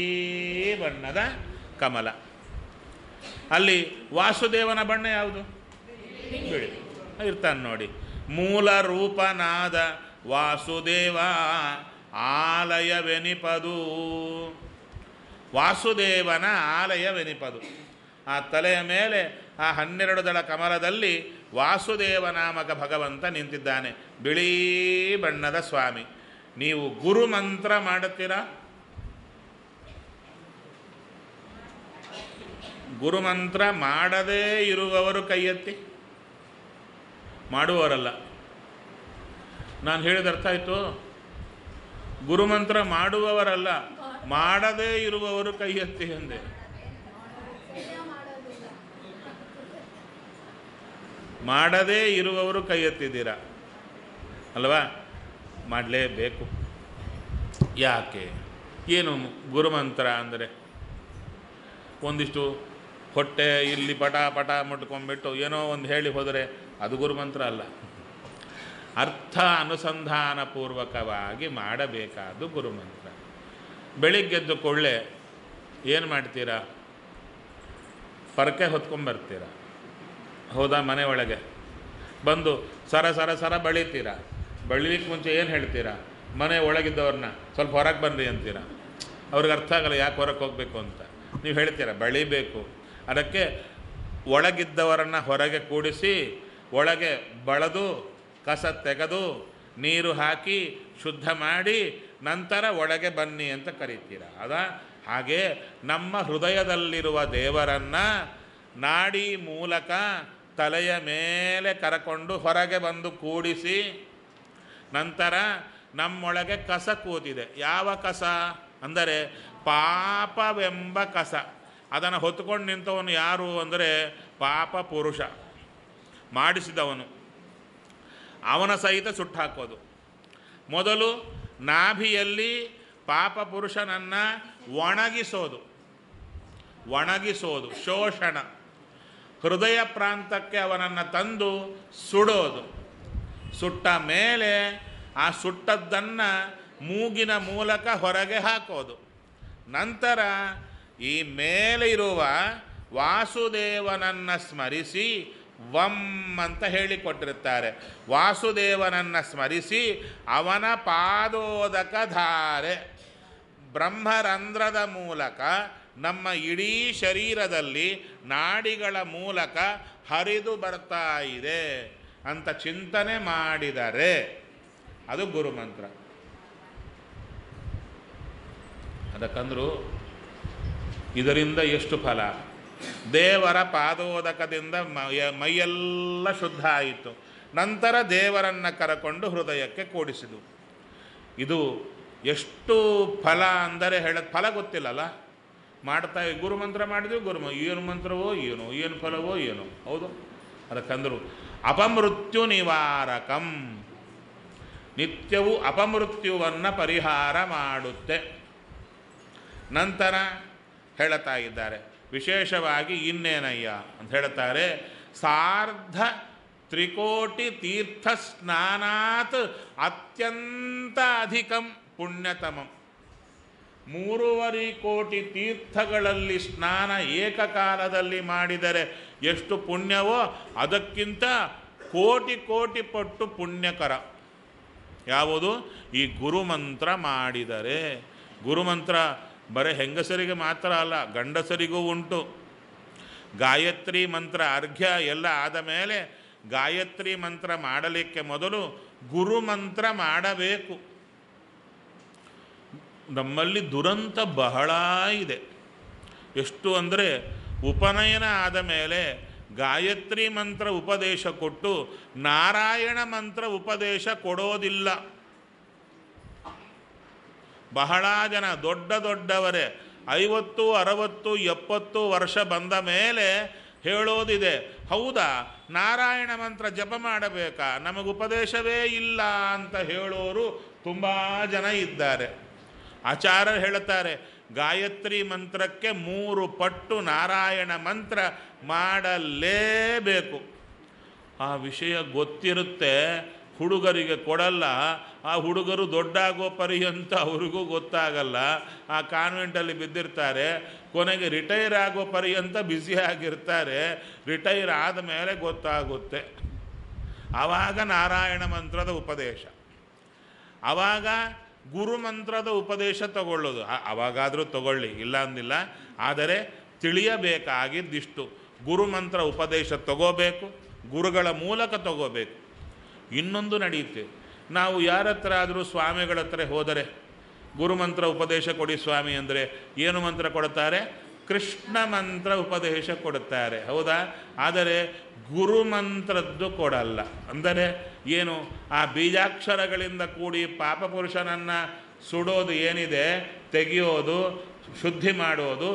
ಬಣ್ಣದ ಕಮಲ. ಅಲ್ಲಿ ವಾಸುದೇವನ ಬಣ್ಣ ಯಾವುದು? ಬಿಳಿ ಇರ್ತಾನೆ ನೋಡಿ. ಮೂಲ ರೂಪನಾದ ವಾಸುದೇವ ಆಲಯವೆನಿಪದು. ವಾಸುದೇವನ ಆಲಯವೆನಿಪದು. ಆ ತಲೆಯ ಮೇಲೆ ಆ 12 ದಳ ಕಮಲದಲ್ಲಿ ವಾಸುದೇವ ನಾಮಕ ಭಗವಂತ ನಿಂತಿದ್ದಾನೆ, ಬಿಳಿ ಬಣ್ಣದ ಸ್ವಾಮಿ. ನೀವು ಗುರು ಮಂತ್ರ ಮಾಡುತ್ತೀರಾ? ಗುರುಮಂತ್ರ ಮಾಡದೇ ಇರುವವರು ಕೈ ಎತ್ತಿ. ಮಾಡುವವರಲ್ಲ. ನಾನು ಹೇಳಿದ ಅರ್ಥ ಆಯಿತು? ಗುರುಮಂತ್ರ ಮಾಡುವವರಲ್ಲ, ಮಾಡದೇ ಇರುವವರು ಕೈ ಎತ್ತಿ ಎಂದೆ. ಮಾಡದೇ ಇರುವವರು ಕೈ ಎತ್ತಿದ್ದೀರಾ ಅಲ್ವಾ? ಮಾಡಲೇಬೇಕು. ಯಾಕೆ? ಏನು ಗುರುಮಂತ್ರ ಅಂದರೆ? ಒಂದಿಷ್ಟು ಹೊಟ್ಟೆ ಇಲ್ಲಿ ಪಟ ಪಟ ಮುಟ್ಕೊಂಡ್ಬಿಟ್ಟು ಏನೋ ಒಂದು ಹೇಳಿ ಹೋದರೆ ಅದು ಗುರುಮಂತ್ರ ಅಲ್ಲ. ಅರ್ಥ ಅನುಸಂಧಾನಪೂರ್ವಕವಾಗಿ ಮಾಡಬೇಕಾದ್ದು ಗುರುಮಂತ್ರ. ಬೆಳಿಗ್ಗೆದ್ದು ಕೊಳ್ಳೆ ಏನು ಮಾಡ್ತೀರಾ? ಪರಕೆ ಹೊತ್ಕೊಂಬರ್ತೀರ, ಹೌದಾ? ಮನೆ ಒಳಗೆ ಬಂದು ಸರ ಸರ ಸರ ಬಳಿತೀರ. ಬಳಿಲಿಕ್ಕೆ ಮುಂಚೆ ಏನು ಹೇಳ್ತೀರಾ? ಮನೆ ಒಳಗಿದ್ದವ್ರನ್ನ ಸ್ವಲ್ಪ ಹೊರಗೆ ಬನ್ನಿರಿ ಅಂತೀರ. ಅವ್ರಿಗೆ ಅರ್ಥ ಆಗಲ್ಲ ಯಾಕೆ ಹೊರಗೆ ಹೋಗಬೇಕು ಅಂತ. ನೀವು ಹೇಳ್ತೀರ ಬಳಿಬೇಕು. ಅದಕ್ಕೆ ಒಳಗಿದ್ದವರನ್ನು ಹೊರಗೆ ಕೂಡಿಸಿ ಒಳಗೆ ಬಳದು ಕಸ ತೆಗೆದು ನೀರು ಹಾಕಿ ಶುದ್ಧ ಮಾಡಿ ನಂತರ ಒಳಗೆ ಬನ್ನಿ ಅಂತ ಕರೀತೀರ. ಹಾಗೆ ನಮ್ಮ ಹೃದಯದಲ್ಲಿರುವ ದೇವರನ್ನು ನಾಡಿ ಮೂಲಕ ತಲೆಯ ಮೇಲೆ ಕರಕೊಂಡು ಹೊರಗೆ ಬಂದು ಕೂಡಿಸಿ ನಂತರ ನಮ್ಮೊಳಗೆ ಕಸ ಕೂತಿದೆ. ಯಾವ ಕಸ ಅಂದರೆ ಪಾಪವೆಂಬ ಕಸ. ಅದನ್ನು ಹೊತ್ತುಕೊಂಡು ನಿಂತವನು ಯಾರು ಅಂದರೆ ಪಾಪ ಪುರುಷ, ಮಾಡಿಸಿದವನು. ಅವನ ಸಹಿತ ಸುಟ್ಟಾಕೋದು. ಮೊದಲು ನಾಭಿಯಲ್ಲಿ ಪಾಪ ಪುರುಷನನ್ನು ಒಣಗಿಸೋದು ಶೋಷಣ. ಹೃದಯ ಪ್ರಾಂತಕ್ಕೆ ಅವನನ್ನು ತಂದು ಸುಡೋದು. ಸುಟ್ಟ ಮೇಲೆ ಆ ಸುಟ್ಟದ್ದನ್ನು ಮೂಗಿನ ಮೂಲಕ ಹೊರಗೆ ಹಾಕೋದು. ನಂತರ ಈ ಮೇಲೆ ಇರುವ ವಾಸುದೇವನನ್ನು ಸ್ಮರಿಸಿ ವಂ ಅಂತ ಹೇಳಿಕೊಟ್ಟಿರುತ್ತಾರೆ. ವಾಸುದೇವನನ್ನು ಸ್ಮರಿಸಿ ಅವನ ಪಾದೋದಕ ಧಾರೆ ಬ್ರಹ್ಮರಂಧ್ರದ ಮೂಲಕ ನಮ್ಮ ಇಡೀ ಶರೀರದಲ್ಲಿ ನಾಡಿಗಳ ಮೂಲಕ ಹರಿದು ಬರ್ತಾ ಇದೆ ಅಂತ ಚಿಂತನೆ ಮಾಡಿದರೆ ಅದು ಗುರುಮಂತ್ರ. ಅದಕ್ಕಂದ್ರು ಇದರಿಂದ ಎಷ್ಟು ಫಲ? ದೇವರ ಪಾದೋದಕದಿಂದ ಮೈಯೆಲ್ಲ ಶುದ್ಧ ಆಯಿತು. ನಂತರ ದೇವರನ್ನು ಕರಕೊಂಡು ಹೃದಯಕ್ಕೆ ಕೂಡಿಸಿದು. ಇದು ಎಷ್ಟು ಫಲ ಅಂದರೆ ಹೇಳೋದು ಫಲ ಗೊತ್ತಿಲ್ಲಲ್ಲ. ಮಾಡ್ತಾ ಗುರುಮಂತ್ರ ಮಾಡಿದ್ವಿ, ಏನು ಮಂತ್ರವೋ ಏನೋ, ಏನು ಫಲವೋ ಏನೋ. ಹೌದು, ಅದಕ್ಕಂದರು ಅಪಮೃತ್ಯು ನಿವಾರಕಂ, ನಿತ್ಯವೂ ಅಪಮೃತ್ಯುವನ್ನು ಪರಿಹಾರ ಮಾಡುತ್ತೆ. ನಂತರ ಹೇಳುತ್ತಾ ಇದ್ದಾರೆ ವಿಶೇಷವಾಗಿ ಇನ್ನೇನಯ್ಯ ಅಂತ ಹೇಳ್ತಾರೆ. ಸಾರ್ಧ ತ್ರಿಕೋಟಿ ತೀರ್ಥ ಸ್ನಾನಾತ್ ಅತ್ಯಂತ ಅಧಿಕಂ ಪುಣ್ಯತಮಂ. 3.5 ಕೋಟಿ ತೀರ್ಥಗಳಲ್ಲಿ ಸ್ನಾನ ಏಕಕಾಲದಲ್ಲಿ ಮಾಡಿದರೆ ಎಷ್ಟು ಪುಣ್ಯವೋ ಅದಕ್ಕಿಂತ ಕೋಟಿ ಕೋಟಿ ಪಟ್ಟು ಪುಣ್ಯಕರ. ಯಾವುದು? ಈ ಗುರುಮಂತ್ರ ಮಾಡಿದರೆ. ಗುರುಮಂತ್ರ ಬರೀ ಹೆಂಗಸರಿಗೆ ಮಾತ್ರ ಅಲ್ಲ, ಗಂಡಸರಿಗೂ ಉಂಟು. ಗಾಯತ್ರಿ ಮಂತ್ರ ಅರ್ಘ್ಯ ಎಲ್ಲ ಆದ ಮೇಲೆ ಗಾಯತ್ರಿ ಮಂತ್ರ ಮಾಡಲಿಕ್ಕೆ ಮೊದಲು ಗುರುಮಂತ್ರ ಮಾಡಬೇಕು. ನಮ್ಮಲ್ಲಿ ದುರಂತ ಬಹಳ ಇದೆ. ಎಷ್ಟು ಅಂದರೆ ಉಪನಯನ ಆದ ಮೇಲೆ ಗಾಯತ್ರಿ ಮಂತ್ರ ಉಪದೇಶ ಕೊಟ್ಟು ನಾರಾಯಣ ಮಂತ್ರ ಉಪದೇಶ ಕೊಡೋದಿಲ್ಲ. ಬಹಳ ಜನ ದೊಡ್ಡವರೇ 50, 60, 70 ವರ್ಷ ಬಂದ ಮೇಲೆ ಹೇಳೋದಿದೆ. ಹೌದಾ, ನಾರಾಯಣ ಮಂತ್ರ ಜಪ ಮಾಡಬೇಕಾ, ನಮಗೆ ಉಪದೇಶವೇ ಇಲ್ಲ ಅಂತ ಹೇಳೋರು ತುಂಬ ಜನ ಇದ್ದಾರೆ. ಆಚಾರ್ಯರು ಹೇಳುತ್ತಾರೆ ಗಾಯತ್ರಿ ಮಂತ್ರಕ್ಕೆ 3 ಪಟ್ಟು ನಾರಾಯಣ ಮಂತ್ರ ಮಾಡಲೇಬೇಕು. ಆ ವಿಷಯ ಗೊತ್ತಿರುತ್ತೆ, ಹುಡುಗರಿಗೆ ಕೊಡಲ್ಲ. ಆ ಹುಡುಗರು ದೊಡ್ಡಾಗೋ ಪರ್ಯಂತ ಅವ್ರಿಗೂ ಗೊತ್ತಾಗಲ್ಲ. ಆ ಕಾನ್ವೆಂಟಲ್ಲಿ ಬಿದ್ದಿರ್ತಾರೆ. ಕೊನೆಗೆ ರಿಟೈರ್ ಆಗೋ ಪರ್ಯಂತ ಬ್ಯುಸಿಯಾಗಿರ್ತಾರೆ. ರಿಟೈರ್ ಆದ ಮೇಲೆ ಗೊತ್ತಾಗುತ್ತೆ. ಆವಾಗ ನಾರಾಯಣ ಮಂತ್ರದ ಉಪದೇಶ, ಆವಾಗ ಗುರುಮಂತ್ರದ ಉಪದೇಶ ತಗೊಳ್ಳೋದು. ಆವಾಗಾದರೂ ತಗೊಳ್ಳಿ, ಇಲ್ಲ ಅಂದಿಲ್ಲ. ಆದರೆ ತಿಳಿಯಬೇಕಾಗಿದ್ದಿಷ್ಟು, ಗುರುಮಂತ್ರ ಉಪದೇಶ ತಗೋಬೇಕು, ಗುರುಗಳ ಮೂಲಕ ತಗೋಬೇಕು. ಇನ್ನೊಂದು ನಡೆಯುತ್ತೆ, ನಾವು ಯಾರ ಹತ್ರ ಆದರೂ ಸ್ವಾಮಿಗಳ ಹತ್ರ ಹೋದರೆ ಗುರುಮಂತ್ರ ಉಪದೇಶ ಕೊಡಿ ಸ್ವಾಮಿ ಅಂದರೆ ಏನು ಮಂತ್ರ ಕೊಡುತ್ತಾರೆ? ಕೃಷ್ಣ ಮಂತ್ರ ಉಪದೇಶ ಕೊಡುತ್ತಾರೆ. ಹೌದಾ? ಆದರೆ ಗುರುಮಂತ್ರದ್ದು ಕೊಡಲ್ಲ. ಅಂದರೆ ಏನು? ಆ ಬೀಜಾಕ್ಷರಗಳಿಂದ ಕೂಡಿ ಪಾಪಪುರುಷನನ್ನು ಸುಡೋದು ಏನಿದೆ, ತೆಗೆಯೋದು, ಶುದ್ಧಿ ಮಾಡೋದು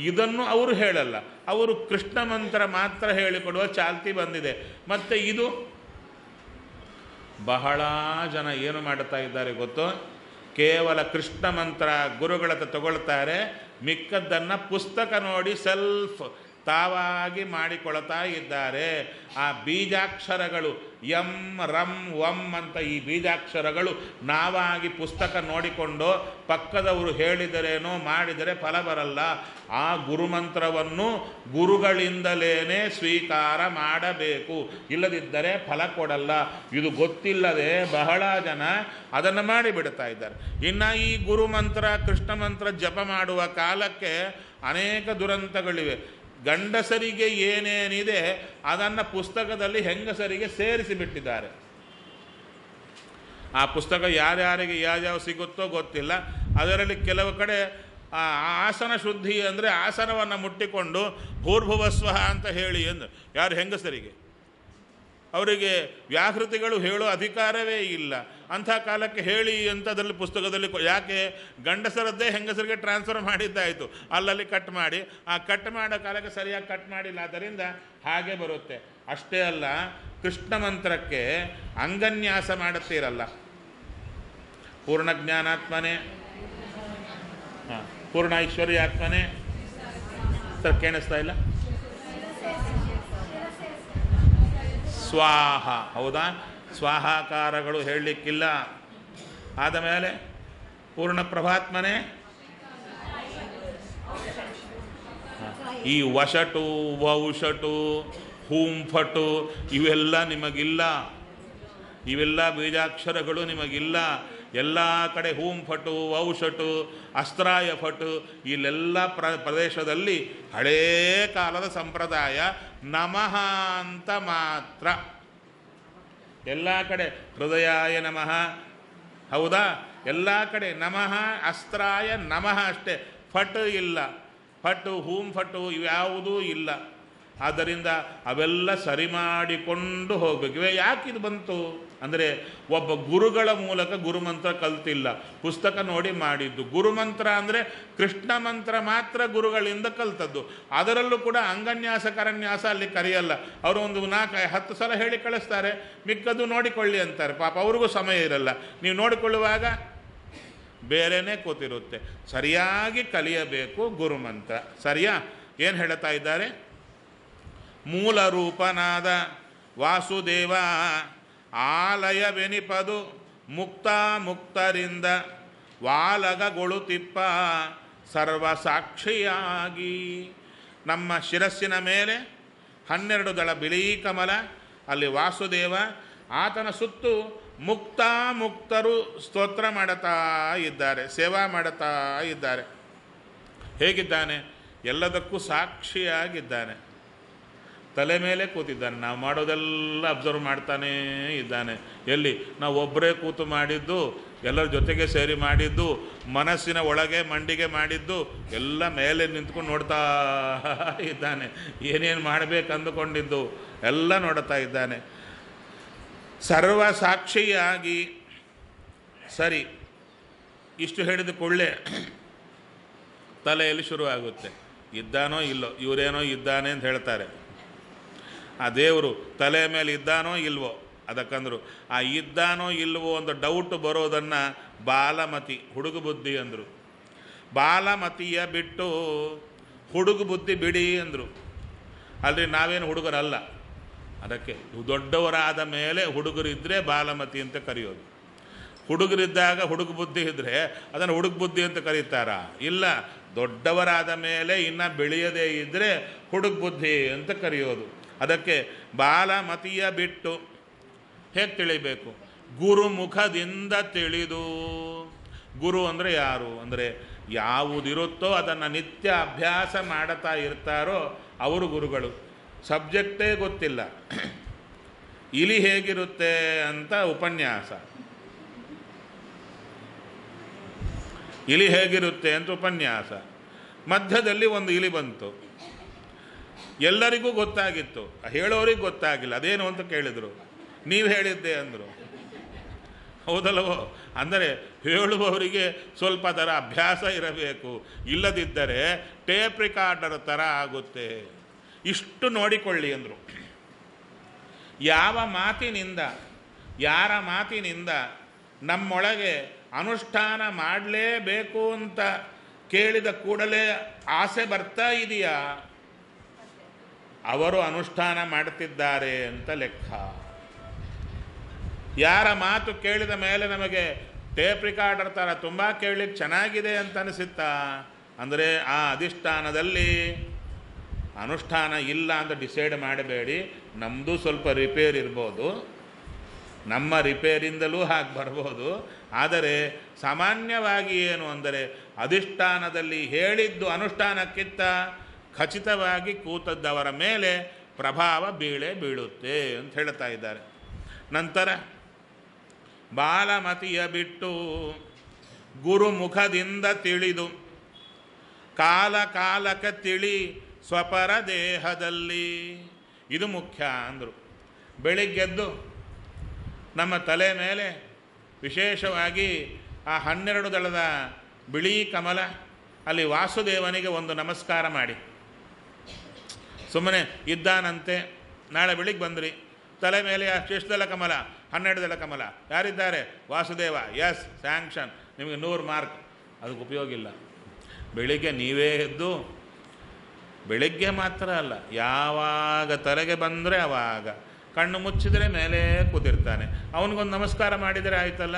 ಇದನ್ನು ಅವರು ಹೇಳಲ್ಲ. ಅವರು ಕೃಷ್ಣ ಮಂತ್ರ ಮಾತ್ರ ಹೇಳಿಕೊಡುವ ಚಾಲ್ತಿ ಬಂದಿದೆ. ಮತ್ತು ಇದು ಬಹಳ ಜನ ಏನು ಮಾಡ್ತಾ ಇದ್ದಾರೆ ಗೊತ್ತೋ, ಕೇವಲ ಕೃಷ್ಣ ಮಂತ್ರ ಗುರುಗಳ ತಗೊಳ್ತಾರೆ, ಮಿಕ್ಕದ್ದನ್ನು ಪುಸ್ತಕ ನೋಡಿ ತಾವಾಗಿ ಮಾಡಿಕೊಳ್ತಾ ಇದ್ದಾರೆ. ಆ ಬೀಜಾಕ್ಷರಗಳು ಯಂ ರಂ ವಂ ಅಂತ ಈ ಬೀಜಾಕ್ಷರಗಳು ನಾವಾಗಿ ಪುಸ್ತಕ ನೋಡಿಕೊಂಡು ಪಕ್ಕದವರು ಹೇಳಿದರೇನೋ ಮಾಡಿದರೆ ಫಲ ಬರಲ್ಲ. ಆ ಗುರುಮಂತ್ರವನ್ನು ಗುರುಗಳಿಂದಲೇ ಸ್ವೀಕಾರ ಮಾಡಬೇಕು, ಇಲ್ಲದಿದ್ದರೆ ಫಲ ಕೊಡಲ್ಲ. ಇದು ಗೊತ್ತಿಲ್ಲದೆ ಬಹಳ ಜನ ಅದನ್ನು ಮಾಡಿಬಿಡ್ತಾ ಇದ್ದಾರೆ. ಇನ್ನು ಈ ಗುರುಮಂತ್ರ ಕೃಷ್ಣ ಮಂತ್ರ ಜಪ ಮಾಡುವ ಕಾಲಕ್ಕೆ ಅನೇಕ ದುರಂತಗಳಿವೆ. ಗಂಡಸರಿಗೆ ಏನೇನಿದೆ ಅದನ್ನು ಪುಸ್ತಕದಲ್ಲಿ ಹೆಂಗಸರಿಗೆ ಸೇರಿಸಿಬಿಟ್ಟಿದ್ದಾರೆ. ಆ ಪುಸ್ತಕ ಯಾರ್ಯಾರಿಗೆ ಯಾವ್ಯಾವ ಸಿಗುತ್ತೋ ಗೊತ್ತಿಲ್ಲ. ಅದರಲ್ಲಿ ಕೆಲವು ಕಡೆ ಆಸನ ಶುದ್ಧಿ ಅಂದರೆ ಆಸನವನ್ನು ಮುಟ್ಟಿಕೊಂಡು ಭೂರ್ಭುವಸ್ವಃ ಅಂತ ಹೇಳಿ ಎಂದು ಯಾರು ಹೆಂಗಸರಿಗೆ, ಅವರಿಗೆ ವ್ಯಾಹೃತಿಗಳು ಹೇಳೋ ಅಧಿಕಾರವೇ ಇಲ್ಲ. ಅಂಥ ಕಾಲಕ್ಕೆ ಹೇಳಿ ಅಂತ ಅದರಲ್ಲಿ ಪುಸ್ತಕದಲ್ಲಿ ಯಾಕೆ ಗಂಡಸರದ್ದೇ ಹೆಂಗಸರಿಗೆ ಟ್ರಾನ್ಸ್ಫರ್ ಮಾಡಿದ್ದಾಯಿತು, ಅಲ್ಲಲ್ಲಿ ಕಟ್ ಮಾಡಿ ಆ ಕಟ್ ಮಾಡೋ ಕಾಲಕ್ಕೆ ಸರಿಯಾಗಿ ಕಟ್ ಮಾಡಿಲ್ಲ, ಆದ್ದರಿಂದ ಹಾಗೆ ಬರುತ್ತೆ. ಅಷ್ಟೇ ಅಲ್ಲ, ಕೃಷ್ಣ ಮಂತ್ರಕ್ಕೆ ಅಂಗನ್ಯಾಸ ಮಾಡುತ್ತೀರಲ್ಲ, ಪೂರ್ಣ ಜ್ಞಾನಾತ್ಮನೇ, ಪೂರ್ಣ ಐಶ್ವರ್ಯಾತ್ಮನೇ ಸರ್ ಕೇಳಿಸ್ತಾ ಇಲ್ಲ, ಸ್ವಾಹ, ಹೌದಾ? ಸ್ವಾಹಾಕಾರಗಳು ಹೇಳಲಿಕ್ಕಿಲ್ಲ. ಆದಮೇಲೆ ಪೂರ್ಣ ಪ್ರಭಾತ್ಮನೇ, ಈ ವಶಟು ವೌಷಟು ಹೂಂಫಟು ಇವೆಲ್ಲ ನಿಮಗಿಲ್ಲ, ಇವೆಲ್ಲ ಬೀಜಾಕ್ಷರಗಳು ನಿಮಗಿಲ್ಲ. ಎಲ್ಲ ಕಡೆ ಹೂಂಫಟು ವೌಷಟು ಅಸ್ತ್ರಾಯ ಫಟು ಇಲ್ಲೆಲ್ಲ ಪ್ರದೇಶದಲ್ಲಿ ಹಳೇ ಕಾಲದ ಸಂಪ್ರದಾಯ ನಮಃ ಅಂತ ಮಾತ್ರ. ಎಲ್ಲ ಕಡೆ ಹೃದಯಾಯ ನಮಃ, ಹೌದಾ? ಎಲ್ಲ ಕಡೆ ನಮಃ, ಅಸ್ತ್ರಾಯ ನಮಃ ಅಷ್ಟೇ, ಫಟ್ ಇಲ್ಲ. ಫಟ್ಟು ಹೂಂ ಫಟ್ಟು ಇವ್ಯಾವುದೂ ಇಲ್ಲ. ಆದ್ದರಿಂದ ಅವೆಲ್ಲ ಸರಿ ಮಾಡಿಕೊಂಡು ಹೋಗಬೇಕು. ಯಾಕಿದು ಬಂತು ಅಂದರೆ ಒಬ್ಬ ಗುರುಗಳ ಮೂಲಕ ಗುರುಮಂತ್ರ ಕಲ್ತಿಲ್ಲ, ಪುಸ್ತಕ ನೋಡಿ ಮಾಡಿದ್ದು. ಗುರುಮಂತ್ರ ಅಂದರೆ ಕೃಷ್ಣ ಮಂತ್ರ ಮಾತ್ರ ಗುರುಗಳಿಂದ ಕಲ್ತದ್ದು. ಅದರಲ್ಲೂ ಕೂಡ ಅಂಗನ್ಯಾಸ ಕರನ್ಯಾಸ ಅಲ್ಲಿ ಕರೆಯಲ್ಲ. ಅವರು ಒಂದು 4-10 ಸಲ ಹೇಳಿ ಕಳಿಸ್ತಾರೆ, ಮಿಕ್ಕದ್ದು ನೋಡಿಕೊಳ್ಳಿ ಅಂತಾರೆ. ಪಾಪ ಅವ್ರಿಗೂ ಸಮಯ ಇರಲ್ಲ. ನೀವು ನೋಡಿಕೊಳ್ಳುವಾಗ ಬೇರೆಯೇ ಕೂತಿರುತ್ತೆ. ಸರಿಯಾಗಿ ಕಲಿಯಬೇಕು ಗುರುಮಂತ್ರ. ಸರಿಯಾ? ಏನು ಹೇಳ್ತಾ ಇದ್ದಾರೆ? ಮೂಲ ರೂಪನಾದ ವಾಸುದೇವ ಆಲಯವೆನಿಪದು ಮುಕ್ತರಿಂದ ವಾಲಗಗೊಳುತಿಪ್ಪ ಸರ್ವಸಾಕ್ಷಿಯಾಗಿ. ನಮ್ಮ ಶಿರಸ್ಸಿನ ಮೇಲೆ 12 ದಳ ಬಿಳಿ ಕಮಲ, ಅಲ್ಲಿ ವಾಸುದೇವ, ಆತನ ಸುತ್ತು ಮುಕ್ತರು ಸ್ತೋತ್ರ ಮಾಡುತ್ತಾ ಇದ್ದಾರೆ, ಸೇವಾ ಮಾಡುತ್ತಾ ಇದ್ದಾರೆ. ಹೇಗಿದ್ದಾನೆ? ಎಲ್ಲದಕ್ಕೂ ಸಾಕ್ಷಿಯಾಗಿದ್ದಾನೆ. ತಲೆ ಮೇಲೆ ಕೂತಿದ್ದಾನೆ. ನಾವು ಮಾಡೋದೆಲ್ಲ ಅಬ್ಸರ್ವ್ ಮಾಡ್ತಾನೇ ಇದ್ದಾನೆ. ಎಲ್ಲಿ? ನಾವು ಒಬ್ಬರೇ ಕೂತು ಮಾಡಿದ್ದು, ಎಲ್ಲರ ಜೊತೆಗೆ ಸೇರಿ ಮಾಡಿದ್ದು, ಮನಸ್ಸಿನ ಒಳಗೆ ಮಂಡಿಗೆ ಮಾಡಿದ್ದು ಎಲ್ಲ ಮೇಲೆ ನಿಂತ್ಕೊಂಡು ನೋಡ್ತಾ ಇದ್ದಾನೆ. ಏನೇನು ಮಾಡಬೇಕು ಅಂದುಕೊಂಡಿದ್ದು ಎಲ್ಲ ನೋಡ್ತಾ ಇದ್ದಾನೆ. ಸರ್ವ ಸಾಕ್ಷಿಯಾಗಿ. ಸರಿ, ಇಷ್ಟು ಹೇಳಿದ ಕೂಡಲೇ ತಲೆಯಲ್ಲಿ ಶುರುವಾಗುತ್ತೆ. ಇದ್ದಾನೋ ಇಲ್ಲೋ, ಇವರೇನೋ ಇದ್ದಾನೆ ಅಂತ ಹೇಳ್ತಾರೆ. ಆ ದೇವರು ತಲೆ ಮೇಲೆ ಇದ್ದಾನೋ ಇಲ್ವೋ ಅದಕ್ಕಂದರು. ಆ ಇದ್ದಾನೋ ಇಲ್ವೋ ಅಂತ ಡೌಟ್ ಬರೋದನ್ನು ಬಾಲಮತಿ, ಹುಡುಗ ಬುದ್ಧಿ ಅಂದರು. ಬಾಲಮತಿಯ ಬಿಟ್ಟು ಹುಡುಗ ಬುದ್ಧಿ ಬಿಡಿ ಅಂದರು. ಅಲ್ರಿ, ನಾವೇನು ಹುಡುಗರಲ್ಲ. ಅದಕ್ಕೆ ದೊಡ್ಡವರಾದ ಮೇಲೆ ಹುಡುಗರಿದ್ದರೆ ಬಾಲಮತಿ ಅಂತ ಕರೆಯೋದು. ಹುಡುಗರಿದ್ದಾಗ ಹುಡುಗ ಬುದ್ಧಿ ಇದ್ದರೆ ಅದನ್ನು ಹುಡುಗ ಬುದ್ಧಿ ಅಂತ ಕರೀತಾರಾ? ಇಲ್ಲ, ದೊಡ್ಡವರಾದ ಮೇಲೆ ಇನ್ನು ಬೆಳೆಯದೇ ಇದ್ದರೆ ಹುಡುಗ ಬುದ್ಧಿ ಅಂತ ಕರೆಯೋದು. ಅದಕ್ಕೆ ಬಾಲಮತಿಯ ಬಿಟ್ಟು ಹೇಗೆ ತಿಳಿಬೇಕು? ಗುರುಮುಖದಿಂದ ತಿಳಿದು. ಗುರು ಅಂದರೆ ಯಾರು ಅಂದರೆ ಯಾವುದಿರುತ್ತೋ ಅದನ್ನು ನಿತ್ಯ ಅಭ್ಯಾಸ ಮಾಡುತ್ತಾ ಇರ್ತಾರೋ ಅವರು ಗುರುಗಳು. ಸಬ್ಜೆಕ್ಟೇ ಗೊತ್ತಿಲ್ಲ, ಇಲಿ ಹೇಗಿರುತ್ತೆ ಅಂತ ಉಪನ್ಯಾಸ, ಇಲಿ ಹೇಗಿರುತ್ತೆ ಅಂತ ಉಪನ್ಯಾಸ. ಮಧ್ಯದಲ್ಲಿ ಒಂದು ಇಲಿ ಬಂತು, ಎಲ್ಲರಿಗೂ ಗೊತ್ತಾಗಿತ್ತು, ಹೇಳೋರಿಗೆ ಗೊತ್ತಾಗಿಲ್ಲ. ಅದೇನು ಅಂತ ಕೇಳಿದರು. ನೀವು ಹೇಳಿದ್ದೆ ಅಂದರು. ಹೌದಲ್ಲವೋ? ಅಂದರೆ ಹೇಳುವವರಿಗೆ ಸ್ವಲ್ಪ ಥರ ಅಭ್ಯಾಸ ಇರಬೇಕು, ಇಲ್ಲದಿದ್ದರೆ ಟೇಪ್ ರಿಕಾರ್ಡರ್ ಥರ ಆಗುತ್ತೆ. ಇಷ್ಟು ನೋಡಿಕೊಳ್ಳಿ ಅಂದರು. ಯಾವ ಮಾತಿನಿಂದ, ಯಾರ ಮಾತಿನಿಂದ ನಮ್ಮೊಳಗೆ ಅನುಷ್ಠಾನ ಮಾಡಲೇಬೇಕು ಅಂತ ಕೇಳಿದ ಕೂಡಲೇ ಆಸೆ ಬರ್ತಾ ಇದೆಯಾ, ಅವರು ಅನುಷ್ಠಾನ ಮಾಡ್ತಿದ್ದಾರೆ ಅಂತ ಲೆಕ್ಕ. ಯಾರ ಮಾತು ಕೇಳಿದ ಮೇಲೆ ನಮಗೆ ಟೇಪ್ ರಿಕಾರ್ಡರ್ ಥರ ತುಂಬ ಕೇಳಲಿಕ್ಕೆ ಚೆನ್ನಾಗಿದೆ ಅಂತ ಅನಿಸುತ್ತಾ, ಅಂದರೆ ಆ ಅಧಿಷ್ಠಾನದಲ್ಲಿ ಅನುಷ್ಠಾನ ಇಲ್ಲ ಅಂತ ಡಿಸೈಡ್ ಮಾಡಬೇಡಿ. ನಮ್ಮದು ಸ್ವಲ್ಪ ರಿಪೇರ್ ಇರ್ಬೋದು, ನಮ್ಮ ರಿಪೇರಿಂದಲೂ ಹಾಗೆ ಬರ್ಬೋದು. ಆದರೆ ಸಾಮಾನ್ಯವಾಗಿ ಏನು ಅಂದರೆ ಅಧಿಷ್ಠಾನದಲ್ಲಿ ಹೇಳಿದ್ದು ಅನುಷ್ಠಾನಕ್ಕಿಂತ ಖಚಿತವಾಗಿ ಕೂತದ್ದವರ ಮೇಲೆ ಪ್ರಭಾವ ಬೀಳುತ್ತೆ ಅಂತ ಹೇಳ್ತಾ ಇದ್ದಾರೆ. ನಂತರ ಬಾಲಮತಿಯ ಬಿಟ್ಟು ಗುರುಮುಖದಿಂದ ತಿಳಿದು ಕಾಲ ಕಾಲಕ್ಕೆ ತಿಳಿ ಸ್ವಪರ ದೇಹದಲ್ಲಿ. ಇದು ಮುಖ್ಯ ಅಂದರು. ಬೆಳಿಗ್ಗೆದ್ದು ನಮ್ಮ ತಲೆ ಮೇಲೆ ವಿಶೇಷವಾಗಿ ಆ 12 ದಳದ ಬಿಳಿ ಕಮಲ, ಅಲ್ಲಿ ವಾಸುದೇವನಿಗೆ ಒಂದು ನಮಸ್ಕಾರ ಮಾಡಿ. ಸುಮ್ಮನೆ ಇದ್ದಾನಂತೆ, ನಾಳೆ ಬೆಳಿಗ್ಗೆ ಬಂದ್ರಿ, ತಲೆ ಮೇಲೆ ಎಷ್ಟು ದಳ ಕಮಲ? 12 ದಳ ಕಮಲ. ಯಾರಿದ್ದಾರೆ? ವಾಸುದೇವ. ಎಸ್, ಸ್ಯಾಂಕ್ಷನ್, ನಿಮಗೆ 100 ಮಾರ್ಕ್. ಅದಕ್ಕೆ ಉಪಯೋಗ ಇಲ್ಲ. ಬೆಳಿಗ್ಗೆ ನೀವೇ ಎದ್ದು, ಬೆಳಿಗ್ಗೆ ಮಾತ್ರ ಅಲ್ಲ, ಯಾವಾಗ ತಲೆಗೆ ಬಂದರೆ ಆವಾಗ ಕಣ್ಣು ಮುಚ್ಚಿದರೆ ಮೇಲೆ ಕೂತಿರ್ತಾನೆ. ಅವನಿಗೊಂದು ನಮಸ್ಕಾರ ಮಾಡಿದರೆ ಆಯ್ತಲ್ಲ.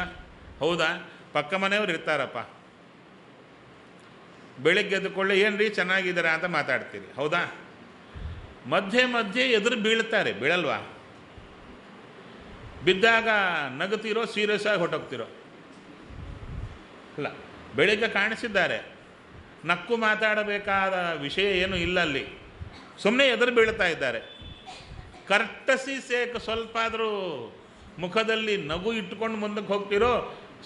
ಹೌದಾ? ಪಕ್ಕ ಮನೆಯವ್ರು ಇರ್ತಾರಪ್ಪ, ಬೆಳಿಗ್ಗೆ ಎದ್ದುಕೊಳ್ಳಿ, ಏನು ರೀ ಚೆನ್ನಾಗಿದ್ದೀರಾ ಅಂತ ಮಾತಾಡ್ತೀರಿ. ಹೌದಾ? ಮಧ್ಯೆ ಮಧ್ಯೆ ಎದುರು ಬೀಳ್ತಾರೆ, ಬೀಳಲ್ವಾ? ಬಿದ್ದಾಗ ನಗುತ್ತೀರೋ, ಸೀರಿಯಸ್ ಆಗಿ ಹೊಟ್ಟೋಗ್ತಿರೋ? ಅಲ್ಲ, ಬೆಳಿಗ್ಗೆ ಕಾಣಿಸಿದ್ದಾರೆ, ನಕ್ಕು ಮಾತಾಡಬೇಕಾದ ವಿಷಯ ಏನೂ ಇಲ್ಲ, ಅಲ್ಲಿ ಸುಮ್ಮನೆ ಎದುರು ಬೀಳ್ತಾ ಇದ್ದಾರೆ. ಕರ್ಟಸಿ ಸೇಕ್ ಸ್ವಲ್ಪ ಆದರೂ ಮುಖದಲ್ಲಿ ನಗು ಇಟ್ಕೊಂಡು ಮುಂದಕ್ಕೆ ಹೋಗ್ತಿರೋ,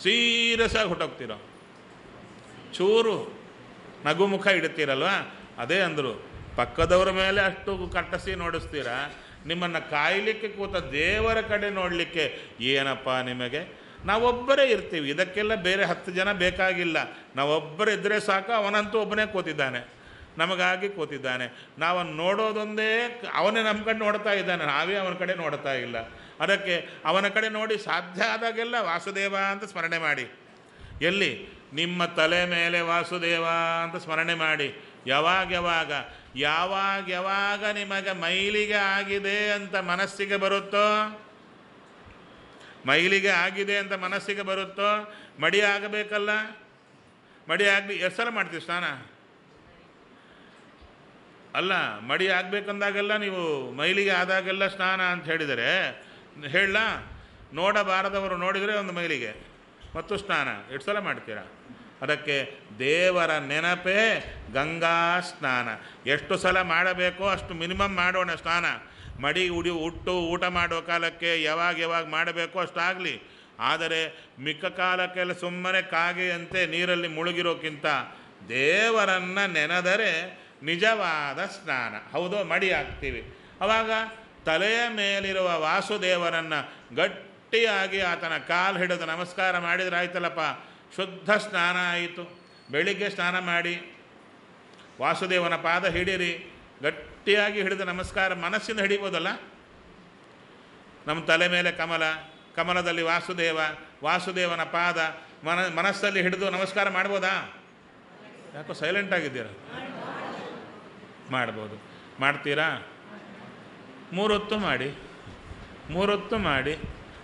ಸೀರಿಯಸ್ ಆಗಿ ಹೊಟ್ಟೋಗ್ತಿರೋ? ಚೂರು ನಗು ಮುಖ ಇಡ್ತೀರಲ್ವ? ಅದೇ ಅಂದರು, ಪಕ್ಕದವ್ರ ಮೇಲೆ ಅಷ್ಟು ಕರ್ಟಸಿ ನೋಡಿಸ್ತೀರಾ, ನಿಮ್ಮನ್ನು ಕಾಯಲಿಕ್ಕೆ ಕೂತ ದೇವರ ಕಡೆ ನೋಡಲಿಕ್ಕೆ ಏನಪ್ಪ ನಿಮಗೆ? ನಾವೊಬ್ಬರೇ ಇರ್ತೀವಿ, ಇದಕ್ಕೆಲ್ಲ ಬೇರೆ 10 ಜನ ಬೇಕಾಗಿಲ್ಲ. ನಾವೊಬ್ಬರೇ ಇದ್ದರೆ ಸಾಕು. ಅವನಂತೂ ಒಬ್ಬನೇ ಕೂತಿದ್ದಾನೆ, ನಮಗಾಗಿ ಕೂತಿದ್ದಾನೆ. ನಾವು ನೋಡೋದೊಂದೇ, ಅವನೇ ನಮ್ಮ ಕಡೆ ನೋಡ್ತಾ ಇದ್ದಾನೆ, ನಾವೇ ಅವನ ಕಡೆ ನೋಡ್ತಾ ಇಲ್ಲ. ಅದಕ್ಕೆ ಅವನ ಕಡೆ ನೋಡಿ ಸಾಧ್ಯ ಆದಾಗೆಲ್ಲ ವಾಸುದೇವ ಅಂತ ಸ್ಮರಣೆ ಮಾಡಿ. ಎಲ್ಲಿ? ನಿಮ್ಮ ತಲೆ ಮೇಲೆ ವಾಸುದೇವ ಅಂತ ಸ್ಮರಣೆ ಮಾಡಿ. ಯಾವಾಗ ನಿಮಗೆ ಮೈಲಿಗೆ ಆಗಿದೆ ಅಂತ ಮನಸ್ಸಿಗೆ ಬರುತ್ತೋ, ಮೈಲಿಗೆ ಆಗಿದೆ ಅಂತ ಮನಸ್ಸಿಗೆ ಬರುತ್ತೋ, ಮಡಿ ಆಗಬೇಕಲ್ಲ. ಮಡಿ ಆಗಲಿ ಎಷ್ಟು ಸಲ ಮಾಡ್ತೀವಿ ಸ್ನಾನ? ಅಲ್ಲ, ಮಡಿ ಆಗಬೇಕಂದಾಗೆಲ್ಲ ನೀವು ಮೈಲಿಗೆ ಆದಾಗೆಲ್ಲ ಸ್ನಾನ ಅಂತ ಹೇಳಿದರೆ ಹೇಳ, ನೋಡಬಾರದವರು ನೋಡಿದರೆ ಒಂದು ಮೈಲಿಗೆ ಮತ್ತು ಸ್ನಾನ ಎಷ್ಟು ಸಲ ಮಾಡ್ತೀರಾ? ಅದಕ್ಕೆ ದೇವರ ನೆನಪೇ ಗಂಗಾ ಸ್ನಾನ. ಎಷ್ಟು ಸಲ ಮಾಡಬೇಕೋ ಅಷ್ಟು ಮಿನಿಮಮ್ ಮಾಡೋಣ ಸ್ನಾನ. ಮಡಿ ಊಟ ಮಾಡೋ ಕಾಲಕ್ಕೆ ಯಾವಾಗ ಮಾಡಬೇಕೋ ಅಷ್ಟಾಗಲಿ. ಆದರೆ ಮಿಕ್ಕ ಕಾಲಕ್ಕೆಲ್ಲ ಸುಮ್ಮನೆ ಕಾಗೆಯಂತೆ ನೀರಲ್ಲಿ ಮುಳುಗಿರೋಕ್ಕಿಂತ ದೇವರನ್ನು ನೆನೆದರೆ ನಿಜವಾದ ಸ್ನಾನ. ಹೌದೋ? ಮಡಿ ಹಾಕ್ತೀವಿ, ಆವಾಗ ತಲೆಯ ಮೇಲಿರುವ ವಾಸುದೇವರನ್ನು ಗಟ್ಟಿಯಾಗಿ ಆತನ ಕಾಲು ಹಿಡಿದು ನಮಸ್ಕಾರ ಮಾಡಿದರೆ ಆಯ್ತಲ್ಲಪ್ಪ, ಶುದ್ಧ ಸ್ನಾನ ಆಯಿತು. ಬೆಳಿಗ್ಗೆ ಸ್ನಾನ ಮಾಡಿ ವಾಸುದೇವನ ಪಾದ ಹಿಡೀರಿ, ಗಟ್ಟಿಯಾಗಿ ಹಿಡಿದು ನಮಸ್ಕಾರ ಮನಸ್ಸಿಂದ ಹಿಡಿಬೋದಲ್ಲ. ನಮ್ಮ ತಲೆ ಮೇಲೆ ಕಮಲ, ಕಮಲದಲ್ಲಿ ವಾಸುದೇವ, ವಾಸುದೇವನ ಪಾದ ಮನಸ್ಸಲ್ಲಿ ಹಿಡಿದು ನಮಸ್ಕಾರ ಮಾಡ್ಬೋದಾ? ಯಾಕೋ ಸೈಲೆಂಟ್ ಆಗಿದ್ದೀರ? ಮಾಡ್ಬೋದು. ಮಾಡ್ತೀರಾ? 3 ಹೊತ್ತು ಮಾಡಿ, 3 ಹೊತ್ತು ಮಾಡಿ.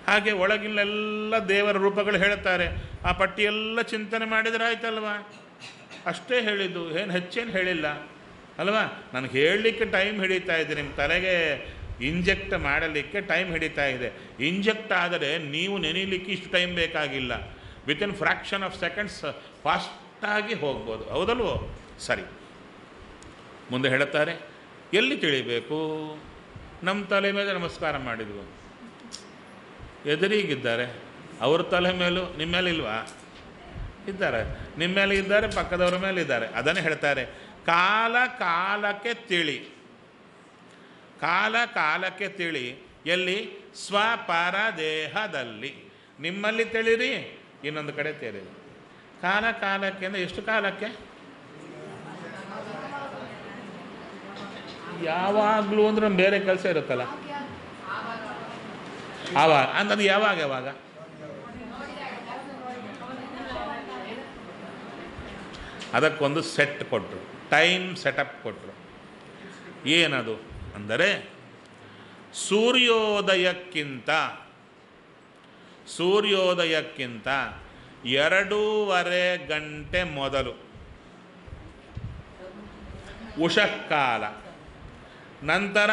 ಹಾಗೆ ಒಳಗಿನೆಲ್ಲ ದೇವರ ರೂಪಗಳು ಹೇಳ್ತಾರೆ, ಆ ಪಟ್ಟಿಯೆಲ್ಲ ಚಿಂತನೆ ಮಾಡಿದರೆ ಆಯ್ತಲ್ವ? ಅಷ್ಟೇ ಹೇಳಿದ್ದು, ಏನು ಹೆಚ್ಚೇನು ಹೇಳಿಲ್ಲ ಅಲ್ವಾ? ನನಗೆ ಹೇಳಲಿಕ್ಕೆ ಟೈಮ್ ಹಿಡಿತಾ ಇದೆ, ನಿಮ್ಮ ತಲೆಗೆ ಇಂಜೆಕ್ಟ್ ಮಾಡಲಿಕ್ಕೆ ಟೈಮ್ ಹಿಡಿತಾ ಇದೆ. ಇಂಜೆಕ್ಟ್ ಆದರೆ ನೀವು ನೆನೀಲಿಕ್ಕೆ ಇಷ್ಟು ಟೈಮ್ ಬೇಕಾಗಿಲ್ಲ, ವಿತಿನ್ ಫ್ರ್ಯಾಕ್ಷನ್ ಆಫ್ ಸೆಕೆಂಡ್ಸ್ ಫಾಸ್ಟಾಗಿ ಹೋಗ್ಬೋದು. ಹೌದಲ್ವೋ? ಸರಿ, ಮುಂದೆ ಹೇಳುತ್ತಾರೆ, ಎಲ್ಲಿ ತಿಳಿಬೇಕು? ನಮ್ಮ ತಲೆ ಮೇಲೆ ನಮಸ್ಕಾರ ಮಾಡಿದ್ವು, ಎದುರಿಗಿದ್ದಾರೆ, ಅವ್ರ ತಲೆ ಮೇಲೂ ನಿಮ್ಮ ಮೇಲೆ ಇಲ್ವಾ? ಇದ್ದಾರೆ, ನಿಮ್ಮ ಮೇಲೆ ಇದ್ದಾರೆ, ಪಕ್ಕದವ್ರ ಮೇಲೆ ಇದ್ದಾರೆ. ಅದನ್ನು ಹೇಳ್ತಾರೆ, ಕಾಲ ಕಾಲಕ್ಕೆ ತಿಳಿ. ಕಾಲ ಕಾಲಕ್ಕೆ ತಿಳಿ ಎಲ್ಲಿ? ಸ್ವಪರ ದೇಹದಲ್ಲಿ. ನಿಮ್ಮಲ್ಲಿ ತಿಳಿರಿ, ಇನ್ನೊಂದು ಕಡೆ ತೇರಿರಿ. ಕಾಲ ಕಾಲಕ್ಕೆ ಅಂದರೆ ಎಷ್ಟು ಕಾಲಕ್ಕೆ? ಯಾವಾಗಲೂ ಅಂದ್ರೆ ಬೇರೆ ಕೆಲಸ ಇರುತ್ತಲ್ಲ, ಆವಾಗ ಅಂತಂದು ಯಾವಾಗ ಯಾವಾಗ ಅದಕ್ಕೊಂದು ಸೆಟ್ ಕೊಟ್ಟರು, ಟೈಮ್ ಸೆಟಪ್ ಕೊಟ್ಟರು. ಏನದು ಅಂದರೆ ಸೂರ್ಯೋದಯಕ್ಕಿಂತ 2.5 ಗಂಟೆ ಮೊದಲು ಉಷಃಕಾಲ, ನಂತರ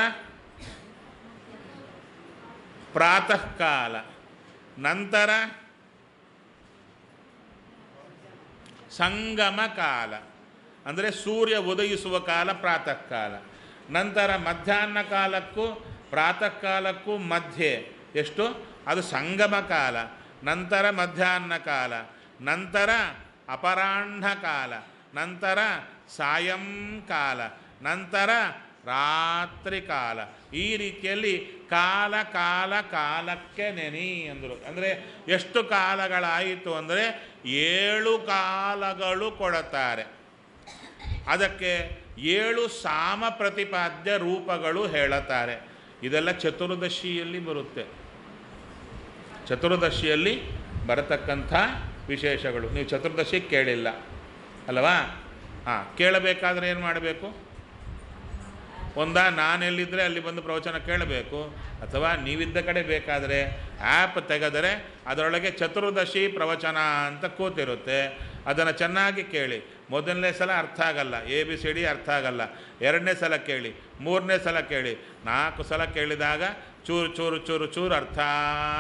ಪ್ರಾತಃ ಕಾಲ, ನಂತರ ಸಂಗಮ ಕಾಲ ಅಂದರೆ ಸೂರ್ಯ ಉದಯಿಸುವ ಕಾಲ ಪ್ರಾತಃ ಕಾಲ, ನಂತರ ಮಧ್ಯಾಹ್ನ ಕಾಲಕ್ಕೂ ಪ್ರಾತಃ ಕಾಲಕ್ಕೂ ಮಧ್ಯೆ ಎಷ್ಟು? ಅದು ಸಂಗಮ ಕಾಲ, ನಂತರ ಮಧ್ಯಾಹ್ನ ಕಾಲ, ನಂತರ ಅಪರಾಹ್ನ ಕಾಲ, ನಂತರ ಸಾಯಂಕಾಲ, ನಂತರ ರಾತ್ರಿ ಕಾಲ. ಈ ರೀತಿಯಲ್ಲಿ ಕಾಲ ಕಾಲ ಕಾಲಕ್ಕೆ ನೆನಿ ಅಂದರು. ಅಂದರೆ ಎಷ್ಟು ಕಾಲಗಳಾಯಿತು ಅಂದರೆ 7 ಕಾಲಗಳು ಕೊಡುತ್ತಾರೆ. ಅದಕ್ಕೆ 7 ಸಾಮ ಪ್ರತಿಪಾದ್ಯ ರೂಪಗಳು ಹೇಳುತ್ತಾರೆ. ಇದೆಲ್ಲ ಚತುರ್ದಶಿಯಲ್ಲಿ ಬರುತ್ತೆ. ಚತುರ್ದಶಿಯಲ್ಲಿ ಬರತಕ್ಕಂಥ ವಿಶೇಷಗಳು. ನೀವು ಚತುರ್ದಶಿ ಕೇಳಿಲ್ಲ ಅಲ್ಲವಾ? ಕೇಳಬೇಕಾದ್ರೆ ಏನು ಮಾಡಬೇಕು? ನಾನೆಲ್ಲಿದ್ದರೆ ಅಲ್ಲಿ ಬಂದು ಪ್ರವಚನ ಕೇಳಬೇಕು, ಅಥವಾ ನೀವಿದ್ದ ಕಡೆ ಬೇಕಾದರೆ ಆ್ಯಪ್ ತೆಗೆದರೆ ಅದರೊಳಗೆ ಚತುರ್ದಶಿ ಪ್ರವಚನ ಅಂತ ಕೂತಿರುತ್ತೆ. ಅದನ್ನು ಚೆನ್ನಾಗಿ ಕೇಳಿ. ಮೊದಲನೇ ಸಲ ಅರ್ಥ ಆಗಲ್ಲ, ABCD ಅರ್ಥ ಆಗಲ್ಲ. 2ನೇ ಸಲ ಕೇಳಿ, 3ನೇ ಸಲ ಕೇಳಿ, 4 ಸಲ ಕೇಳಿದಾಗ ಚೂರು ಚೂರು ಚೂರು ಚೂರು ಅರ್ಥ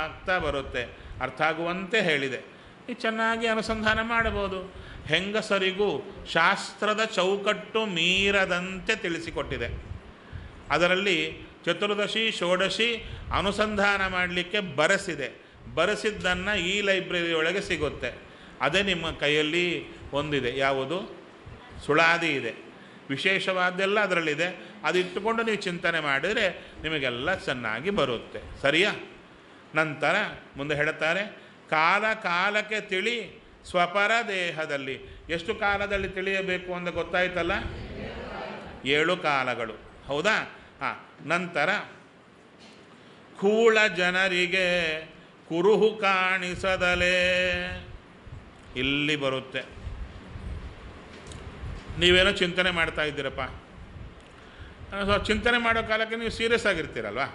ಆಗ್ತಾ ಬರುತ್ತೆ. ಅರ್ಥ ಆಗುವಂತೆ ಹೇಳಿದೆ. ಈ ಚೆನ್ನಾಗಿ ಅನುಸಂಧಾನ ಮಾಡಬಹುದು. ಹೆಂಗಸರಿಗೂ ಶಾಸ್ತ್ರದ ಚೌಕಟ್ಟು ಮೀರದಂತೆ ತಿಳಿಸಿಕೊಟ್ಟಿದೆ. ಅದರಲ್ಲಿ ಚತುರ್ದಶಿ ಷೋಡಶಿ ಅನುಸಂಧಾನ ಮಾಡಲಿಕ್ಕೆ ಬರೆಸಿದ್ದನ್ನು ಈ ಲೈಬ್ರರಿಯೊಳಗೆ ಸಿಗುತ್ತೆ. ಅದೇ ನಿಮ್ಮ ಕೈಯಲ್ಲಿ ಒಂದಿದೆ. ಯಾವುದು? ಸುಳಾದಿ ಇದೆ. ವಿಶೇಷವಾದ್ದೆಲ್ಲ ಅದರಲ್ಲಿದೆ. ಅದು ಇಟ್ಟುಕೊಂಡು ನೀವು ಚಿಂತನೆ ಮಾಡಿದರೆ ನಿಮಗೆಲ್ಲ ಚೆನ್ನಾಗಿ ಬರುತ್ತೆ. ಸರಿಯಾ? ನಂತರ ಮುಂದೆ ಹೇಳುತ್ತಾರೆ, ಕಾಲ ಕಾಲಕ್ಕೆ ತಿಳಿ ಸ್ವಪರ ದೇಹದಲ್ಲಿ. ಎಷ್ಟು ಕಾಲದಲ್ಲಿ ತಿಳಿಯಬೇಕು ಅಂತ ಗೊತ್ತಾಯ್ತಲ್ಲ? 7 ಕಾಲಗಳು. ಹೌದಾ? ನಂತರ ಕೂಳ ಜನರಿಗೆ ಕುರುಹು ಕಾಣಿಸದಲೇ ಇಲ್ಲಿ ಬರುತ್ತೆ. ನೀವೇನೋ ಚಿಂತನೆ ಮಾಡ್ತಾ ಇದ್ದೀರಪ್ಪ, ಚಿಂತನೆ ಮಾಡೋ ಕಾಲಕ್ಕೆ ನೀವು ಸೀರಿಯಸ್ ಆಗಿರ್ತೀರಲ್ವ,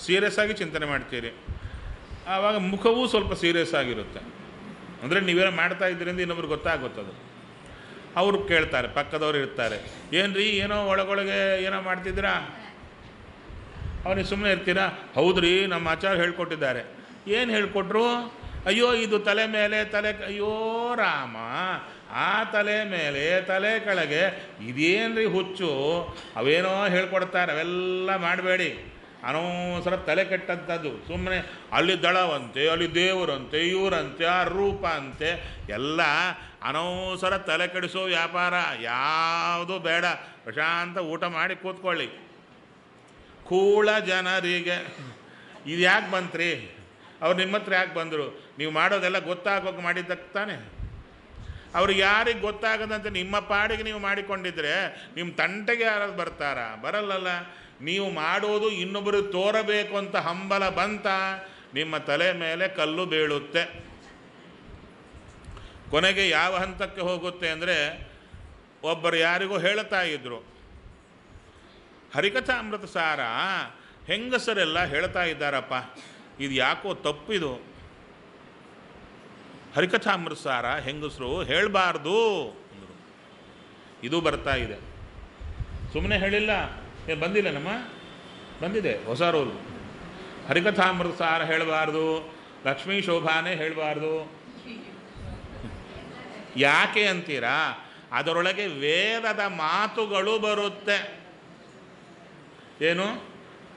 ಸೀರಿಯಸ್ ಆಗಿ ಚಿಂತನೆ ಮಾಡ್ತೀರಿ. ಆವಾಗ ಮುಖವೂ ಸ್ವಲ್ಪ ಸೀರಿಯಸ್ ಆಗಿರುತ್ತೆ. ಅಂದರೆ ನೀವೇನೋ ಮಾಡ್ತಾ ಇದ್ದೀರಿಂದ ಇನ್ನೊಬ್ರು ಗೊತ್ತಾಗುತ್ತದು. ಅವರು ಕೇಳ್ತಾರೆ, ಪಕ್ಕದವ್ರು ಇರ್ತಾರೆ, ಏನ್ರಿ ಏನೋ ಒಳಗೊಳಗೆ ಏನೋ ಮಾಡ್ತಿದ್ದೀರಾ? ಅವನಿಗೆ ಸುಮ್ಮನೆ ಇರ್ತೀರಾ? ಹೌದ್ರಿ, ನಮ್ಮ ಆಚಾರ್ಯ ಹೇಳ್ಕೊಟ್ಟಿದ್ದಾರೆ. ಏನು ಹೇಳ್ಕೊಟ್ರು? ಅಯ್ಯೋ ಇದು ತಲೆ ಮೇಲೆ ಅಯ್ಯೋ ರಾಮ, ಆ ತಲೆ ಮೇಲೆ ತಲೆ ಕೆಳಗೆ ಇದೇನ್ರಿ ಹುಚ್ಚು? ಅವೇನೋ ಹೇಳ್ಕೊಡ್ತಾರೆ, ಅವೆಲ್ಲ ಮಾಡಬೇಡಿ. ಅನವಸರ ತಲೆ ಕೆಟ್ಟಂಥದ್ದು. ಸುಮ್ಮನೆ ಅಲ್ಲಿ ದಳವಂತೆ, ಅಲ್ಲಿ ದೇವರಂತೆ, ಇವರಂತೆ, ಆ ರೂಪ ಅಂತೆ, ಎಲ್ಲ ಅನವಸರ ತಲೆ ಕೆಡಿಸೋ ವ್ಯಾಪಾರ. ಯಾವುದು ಬೇಡ, ಪ್ರಶಾಂತ ಊಟ ಮಾಡಿ ಕೂತ್ಕೊಳ್ಳಿ. ಕೂಳ ಜನರಿಗೆ ಇದು ಯಾಕೆ ಬಂತ್ರಿ? ಅವ್ರು ನಿಮ್ಮ ಹತ್ರ ಯಾಕೆ ಬಂದರು? ನೀವು ಮಾಡೋದೆಲ್ಲ ಗೊತ್ತಾಗೋಕೆ ಮಾಡಿದ್ದಕ್ಕೆ ತಾನೆ. ಅವ್ರಿಗೆ ಯಾರಿಗೆ ಗೊತ್ತಾಗದಂತೆ ನಿಮ್ಮ ಪಾಡಿಗೆ ನೀವು ಮಾಡಿಕೊಂಡಿದ್ರೆ ನಿಮ್ಮ ತಂಟೆಗೆ ಯಾರಾದ್ರು ಬರ್ತಾರಾ? ಬರಲ್ಲಲ್ಲ. ನೀವು ಮಾಡೋದು ಇನ್ನೊಬ್ಬರಿಗೆ ತೋರಬೇಕು ಅಂತ ಹಂಬಲ ಬಂತ, ನಿಮ್ಮ ತಲೆ ಮೇಲೆ ಕಲ್ಲು ಬೀಳುತ್ತೆ. ಕೊನೆಗೆ ಯಾವ ಹಂತಕ್ಕೆ ಹೋಗುತ್ತೆ ಅಂದರೆ, ಒಬ್ಬರು ಯಾರಿಗೂ ಹೇಳ್ತಾ ಇದ್ರು, ಹರಿಕಥಾಮೃತ ಸಾರ ಹೆಂಗಸರೆಲ್ಲ ಹೇಳ್ತಾ ಇದ್ದಾರಪ್ಪ, ಇದು ಯಾಕೋ ತಪ್ಪಿದು. ಹರಿಕಥಾಮೃತ ಸಾರ ಹೆಂಗಸರು ಹೇಳಬಾರ್ದು ಅಂದರು. ಇದು ಬರ್ತಾ ಇದೆ. ಸುಮ್ಮನೆ ಹೇಳಿಲ್ಲ, ಬಂದಿಲ್ಲ ನಮ್ಮ ಬಂದಿದೆ ಹೊಸ ರೂಲ್. ಹರಿಕಥಾಮೃತ ಸಾರ ಹೇಳಬಾರ್ದು, ಲಕ್ಷ್ಮೀ ಶೋಭಾನೇ ಹೇಳಬಾರ್ದು. ಯಾಕೆ ಅಂತೀರಾ? ಅದರೊಳಗೆ ವೇದದ ಮಾತುಗಳು ಬರುತ್ತೆ. ಏನು?